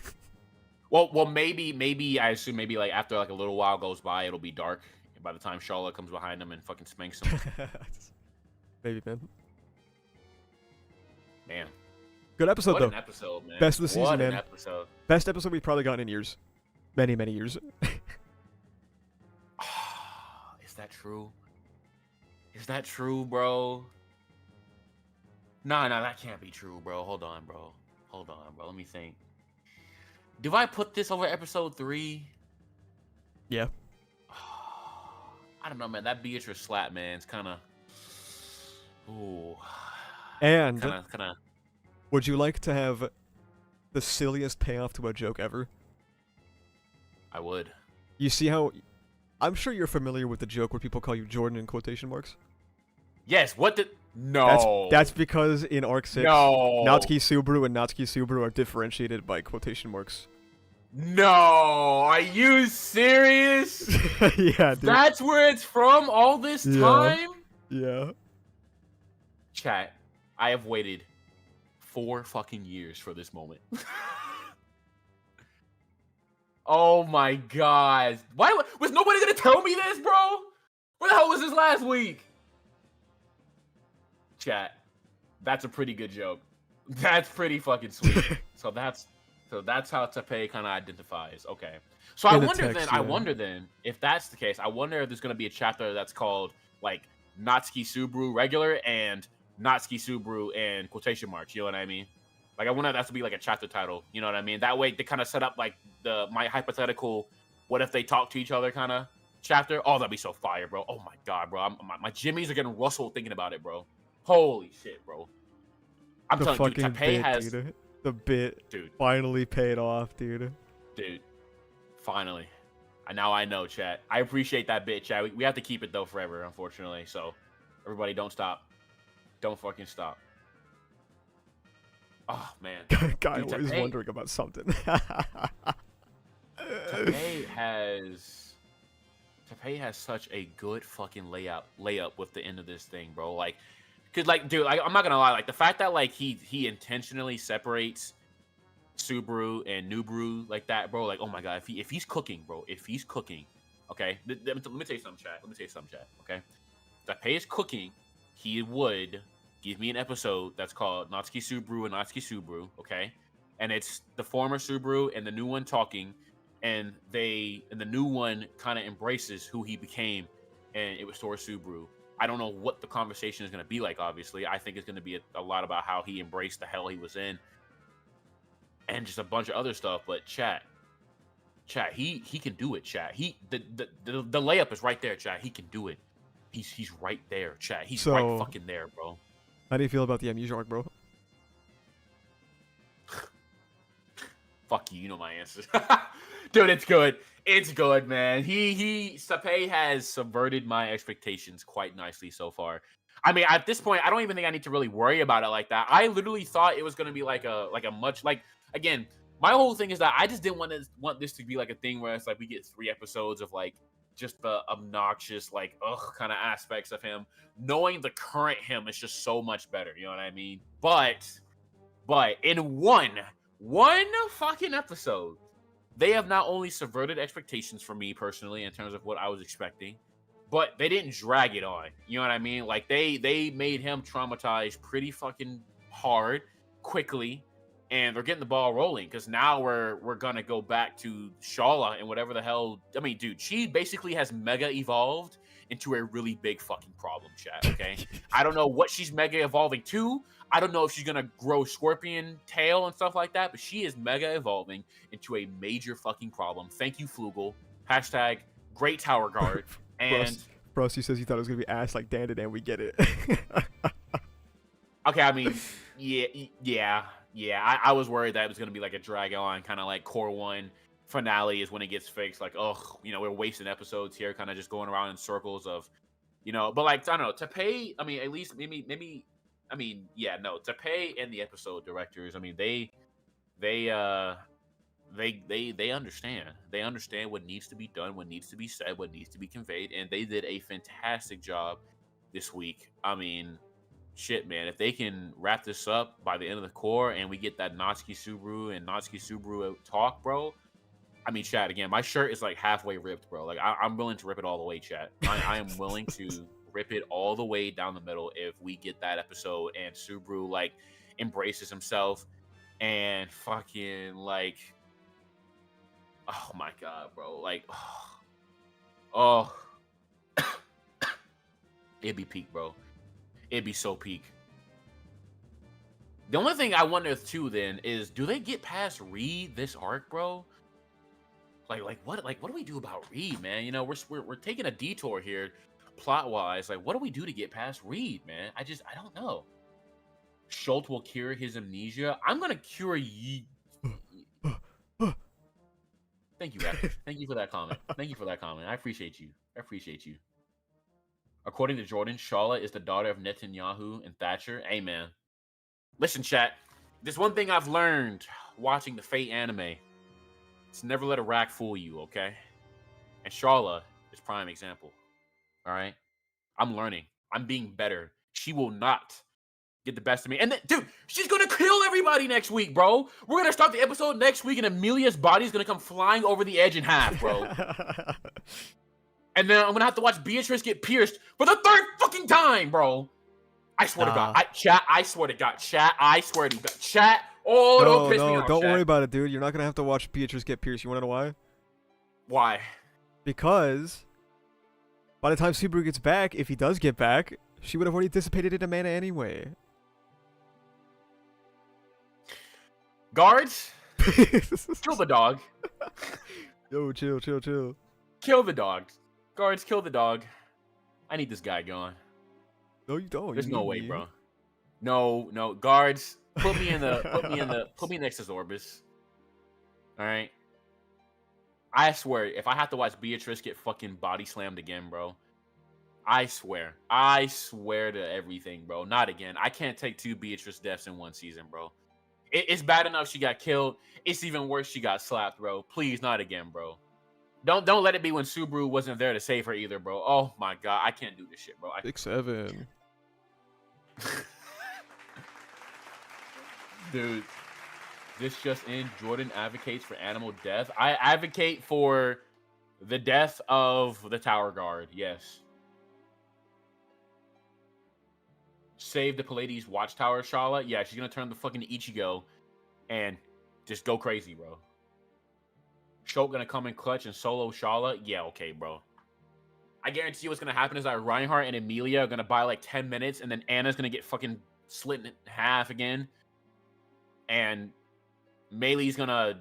Well, maybe I assume maybe like after like a little while goes by, it'll be dark. And by the time Charlotte comes behind him and fucking spanks him, Maybe, man. man, Good episode what though. an episode, man. Best of the season, what man. an episode. Best episode we've probably gotten in years. Many, many years. Is that true? Is that true, bro? Nah, that can't be true, bro. Hold on, bro. Let me think. Do I put this over episode 3? Yeah. I don't know, man. That Beatrice slap, man, it's kind of. Ooh. And Kind of. would you like to have the silliest payoff to a joke ever? I would. You see how... I'm sure you're familiar with the joke where people call you Jordan in quotation marks. Yes. What the? No. That's because in Arc 6, no. Natsuki Subaru and Natsuki Subaru are differentiated by quotation marks. No. Are you serious? Yeah, dude. That's where it's from all this Yeah. time? Yeah. Chat, I have waited 4 fucking years for this moment. Oh my god. Why was nobody gonna tell me this, bro? Where the hell was this last week? Chat, that's a pretty good joke. That's pretty fucking sweet. So that's how Teppei kind of identifies. Okay. So In I the wonder text, then, I yeah. wonder then, if that's the case, I wonder if there's gonna be a chapter that's called like Natsuki Subaru regular and Natsuki Subaru and quotation marks, you know what I mean? Like I wonder if that's to be like a chapter title, you know what I mean? That way they kind of set up like my hypothetical what if they talk to each other kind of chapter. Oh, that'd be so fire, bro. Oh my god, bro. My jimmies are getting rustled thinking about it, bro. Holy shit, bro. I'm The telling you, fucking Teppei bit, has dude. The bit dude, finally paid off, dude. finally. Now I know, chat. I appreciate that bit, chat. We have to keep it though forever, unfortunately. So everybody don't stop. Don't fucking stop. Oh man. Guy Dude, always Teppei- wondering about something. Teppei has such a good fucking layup with the end of this thing, bro. Like, cause like, dude, like, I'm not gonna lie, like the fact that like he intentionally separates Subaru and Nubru like that, bro. Like, oh my god, if he's cooking, bro, okay. Let me tell you something, chat. Okay, if Teppei is cooking, he would give me an episode that's called Natsuki Subaru and Natsuki Subaru, okay? And it's the former Subaru and the new one talking, and the new one kind of embraces who he became, and it restores Subaru. I don't know what the conversation is going to be like, obviously. I think it's going to be a lot about how he embraced the hell he was in, and just a bunch of other stuff. But chat, he can do it, chat. The layup is right there, chat. He can do it. He's right there, chat. He's right So- fucking there, bro. How do you feel about the Amnesia arc, bro? Fuck you, you know my answer. Dude, it's good. It's good, man. Teppei has subverted my expectations quite nicely so far. I mean, at this point, I don't even think I need to really worry about it like that. I literally thought it was gonna be like a much like again, my whole thing is that I just didn't want this to be like a thing where it's like we get 3 episodes of like just the obnoxious, like, ugh, kind of aspects of him. Knowing the current him is just so much better. You know what I mean? But in one fucking episode, they have not only subverted expectations for me personally in terms of what I was expecting, but they didn't drag it on. You know what I mean? Like they made him traumatized pretty fucking hard, quickly, and they're getting the ball rolling because now we're gonna go back to Shala and whatever the hell. I mean, dude, she basically has mega evolved into a really big fucking problem, chat. Okay, I don't know what she's mega evolving to. I don't know if she's gonna grow scorpion tail and stuff like that, but she is mega evolving into a major fucking problem. Thank you, Flugel. Hashtag great tower guard. And Brosty says he thought it was gonna be ass like Dandan, and we get it. okay, I mean, yeah. I was worried that it was gonna be like a drag on, kind of like Core 1 finale is when it gets fixed. Like, ugh, we're wasting episodes here, kind of just going around in circles of, but like, I don't know, Teppei, I mean, at least maybe, I mean, yeah, no, Teppei and the episode directors, I mean, they understand. They understand what needs to be done, what needs to be said, what needs to be conveyed, and they did a fantastic job this week. I mean, shit, man, if they can wrap this up by the end of the core and we get that Natsuki Subaru and Natsuki Subaru talk, bro. I mean, chat, again, my shirt is like halfway ripped, bro. Like, I'm willing to rip it all the way, chat. I am willing to rip it all the way down the middle if we get that episode and Subaru like embraces himself and fucking like, oh my god, bro, like, oh. It'd be peak, bro. It'd be so peak. The only thing I wonder too then is, do they get past Reed this arc, bro? Like what do we do about Reed, man? We're taking a detour here plot wise. Like, what do we do to get past Reed, man? I don't know. Schultz will cure his amnesia. I'm gonna cure ye. Thank you, Raptor. Thank you for that comment. I appreciate you. According to Jordan, Shala is the daughter of Netanyahu and Thatcher. Amen. Listen, chat. There's one thing I've learned watching the Fate anime. It's never let a rack fool you, okay? And Shala is prime example. All right? I'm learning. I'm being better. She will not get the best of me. And then, dude, she's going to kill everybody next week, bro. We're going to start the episode next week and Amelia's body is going to come flying over the edge in half, bro. And then I'm going to have to watch Beatrice get pierced for the third fucking time, bro. I swear to God. I swear to God. Chat. Oh, don't piss me off, don't chat. worry about it, dude. You're not going to have to watch Beatrice get pierced. You want to know why? Why? Because by the time Subaru gets back, if he does get back, she would have already dissipated into mana anyway. Guards, kill the dog. Yo, chill. Kill the dog. Guards, kill the dog. I need this guy gone. No, you don't. There's no way, bro. No. Guards, put me next to Zorbus. All right. I swear, if I have to watch Beatrice get fucking body slammed again, bro, I swear to everything, bro. Not again. I can't take 2 Beatrice deaths in one season, bro. It's bad enough she got killed. It's even worse she got slapped, bro. Please, not again, bro. Don't let it be when Subaru wasn't there to save her either, bro. Oh my god, I can't do this shit, bro. 6-7. Dude, this just in. Jordan advocates for animal death. I advocate for the death of the tower guard. Yes. Save the Pallades Watchtower, Shala. Yeah, she's gonna turn the fucking Ichigo and just go crazy, bro. Shulk gonna come in clutch and solo Shala. Yeah, okay, bro. I guarantee you what's gonna happen is that Reinhardt and Emilia are gonna buy like 10 minutes, and then Anna's gonna get fucking slit in half again. And Meilei's gonna,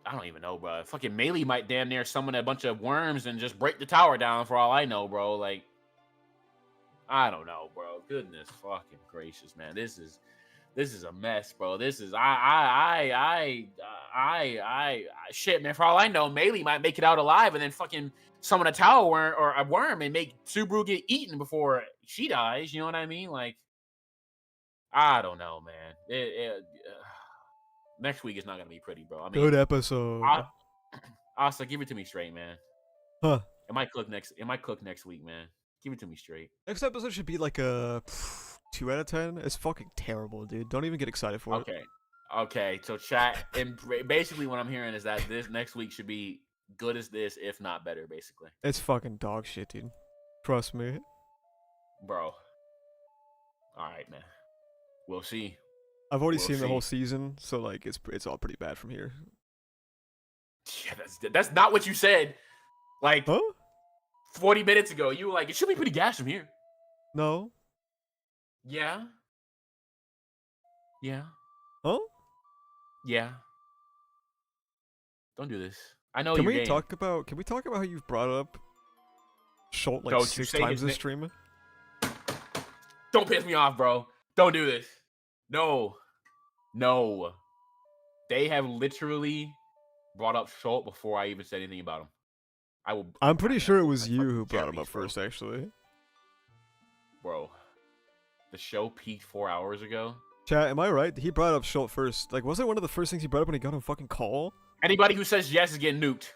I don't even know, bro. Fucking Meilei might damn near summon a bunch of worms and just break the tower down for all I know, bro. Like, I don't know, bro. Goodness fucking gracious, man. This is a mess, bro. This is shit, man. For all I know, Meilei might make it out alive and then fucking summon a tower worm or a worm and make Subaru get eaten before she dies. You know what I mean? Like, I don't know, man. Next week is not gonna be pretty, bro. I mean, good episode. Asa, give it to me straight, man. Huh? It might cook next. It might cook next week, man. Give it to me straight. Next episode should be like a 2 out of 10. It's fucking terrible, dude. Don't even get excited for it. Okay. Okay. So chat, and basically what I'm hearing is that this next week should be good as this, if not better. Basically, It's fucking dog shit, dude. Trust me. bro. All right, man. We'll see. I've already We'll seen the whole see. season, so like it's all pretty bad from here. Yeah, that's not what you said. Like Huh? 40 minutes ago, you were like, it should be pretty gas from here. No. Yeah. Yeah. Huh? Yeah. Don't do this. I know Can you're we game. talk about how you've brought up Schultz like Don't you 6 say times his this stream? Don't piss me off, bro. Don't do this. No. No. They have literally brought up Schultz before I even said anything about him. I will. I'm pretty sure it was Like you fucking who brought him Jeremy's, up bro. first, actually. Bro. The show peaked 4 hours ago. Chat, am I right? He brought up Schultz first. Like, wasn't it one of the first things he brought up when he got on fucking call? Anybody who says yes is getting nuked.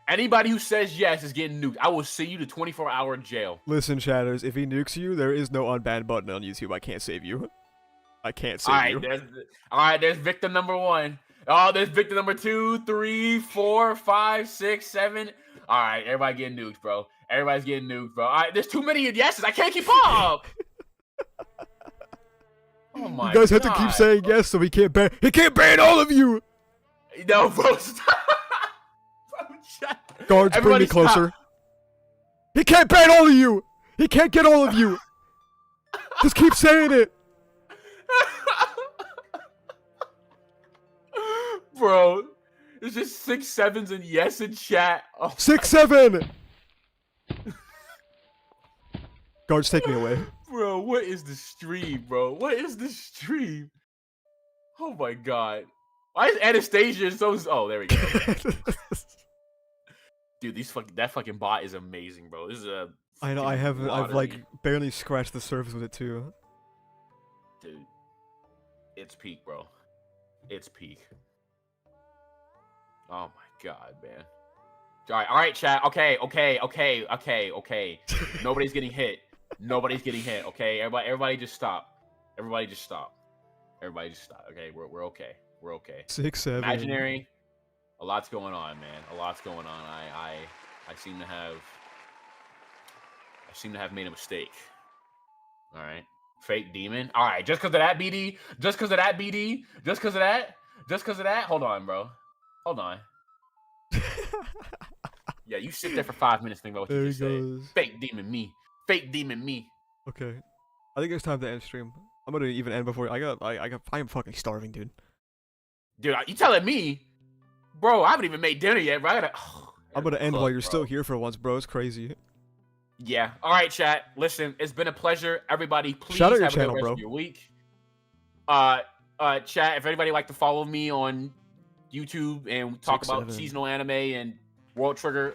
Anybody who says yes is getting nuked. I will send you to 24-hour jail. Listen, chatters, if he nukes you, there is no unban button on YouTube. I can't save you. I can't save you. All right, there's victim number 1. Oh, there's victim number 2, 3, 4, 5, 6, 7. All right, everybody getting nuked, bro. Everybody's getting nuked, bro. All right, there's too many yeses. I can't keep up. Oh my You guys have to keep God. saying yes so he can't ban all of you! No, bro, stop. Bro, shut- Guards, bring Everybody me closer. stop. He can't ban all of you! He can't get all of you! Just keep saying it! Bro, there's just 6 7s and yes in chat. Oh, 6 7! Guards, take me away. bro, what is the stream, bro? What is the stream? Oh my God. Why is Anastasia so? Oh, there we go. Dude, that fucking bot is amazing, bro. This is a. I know, fucking I've like lottery. barely scratched the surface with it too. Dude, it's peak, bro. It's peak. Oh my God, man. All right, chat. Okay. Nobody's getting hit. Nobody's getting hit. Okay, everybody, just stop. Everybody, just stop. Okay, we're okay. We're okay. 6 7. Imaginary. A lot's going on, man. A lot's going on. I seem to have made a mistake. All right. Fake demon. All right. Just because of that, BD. Just because of that. Hold on, bro. Hold on. Yeah, you sit there for 5 minutes thinking about what There you he just said. goes. Fake demon me. Fake demon me. Okay. I think it's time to end stream. I'm gonna even end before I am fucking starving, dude. Dude, you telling me? Bro, I haven't even made dinner yet, right? I'm gonna end Cook, while you're bro. still here for once, bro. It's crazy. Yeah. All right, chat. Listen, it's been a pleasure. Everybody, please Shout out your have a channel, good rest bro. of your week. Chat, if anybody like to follow me on YouTube and talk 6 about 7. seasonal anime and World Trigger,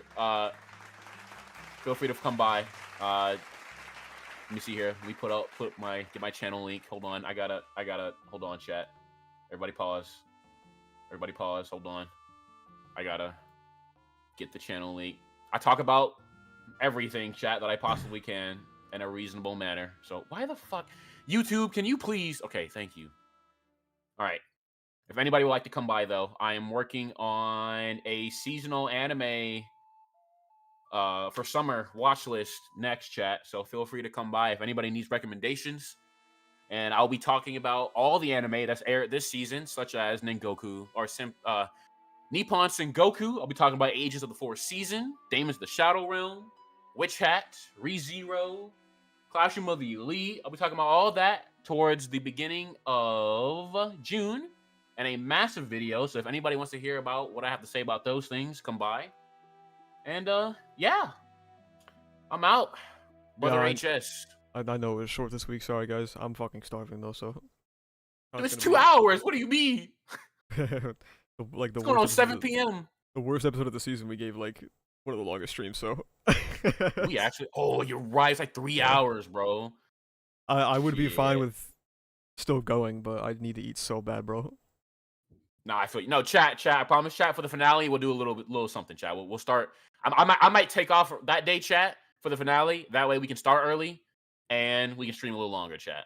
feel free to come by. Let me see here. Let me get my channel link. Hold on. I gotta hold on, chat. Everybody pause. Hold on. I gotta get the channel link. I talk about everything, chat, that I possibly can in a reasonable manner. So why the fuck, YouTube? Can you please? Okay, thank you. All right. If anybody would like to come by, though, I am working on a seasonal anime for summer watch list next, chat. So feel free to come by if anybody needs recommendations. And I'll be talking about all the anime that's aired this season, such as Nengoku or Nippon Sengoku. I'll be talking about Ages of the Fourth Season, Damon's the Shadow Realm, Witch Hat, ReZero, Classroom of the Elite. I'll be talking about all that towards the beginning of June, and a massive video. So if anybody wants to hear about what I have to say about those things, come by. And yeah, I'm out. Brother Yeah, HS. I know it was short this week. Sorry, guys. I'm fucking starving though. So. It's 2 hours. What do you mean? Like the It's going on worst 7 episode- p.m. The worst episode of the season. We gave like one of the longest streams. So. We actually. Oh, you're right. It's like 3 Yeah. hours, bro. I would be fine Shit. with still going, but I need to eat so bad, bro. Nah, I feel you. No, chat. I promise, chat, for the finale, we'll do a little something, chat. We'll start. I might take off that day, chat, for the finale. That way we can start early and we can stream a little longer, chat.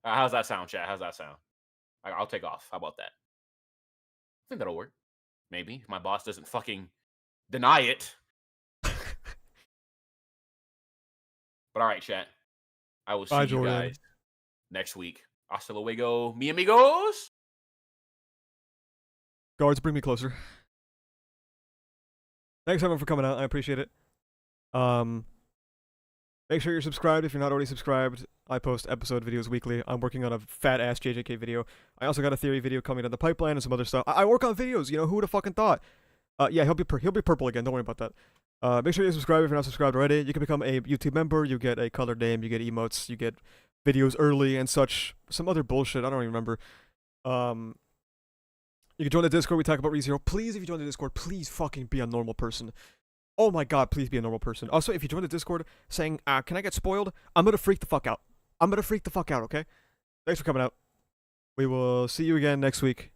How's that sound, chat? How's that sound? I'll take off. How about that? I think that'll work. Maybe if my boss doesn't fucking deny it. But all right, chat. I will see Bye, you Jordan. guys next week. Hasta luego, mi amigos. Guards, bring me closer. Thanks everyone for coming out. I appreciate it. Make sure you're subscribed if you're not already subscribed. I post episode videos weekly. I'm working on a fat ass JJK video. I also got a theory video coming down the pipeline and some other stuff. I work on videos. You know, who would have fucking thought? Yeah, he'll be purple again. Don't worry about that. Make sure you subscribe if you're not subscribed already. You can become a YouTube member. You get a colored name. You get emotes. You get videos early and such. Some other bullshit. I don't even remember. You can join the Discord. We talk about ReZero. Please, if you join the Discord, please fucking be a normal person. Oh my god, please be a normal person. Also, if you join the Discord saying, can I get spoiled? I'm gonna freak the fuck out. Okay? Thanks for coming out. We will see you again next week.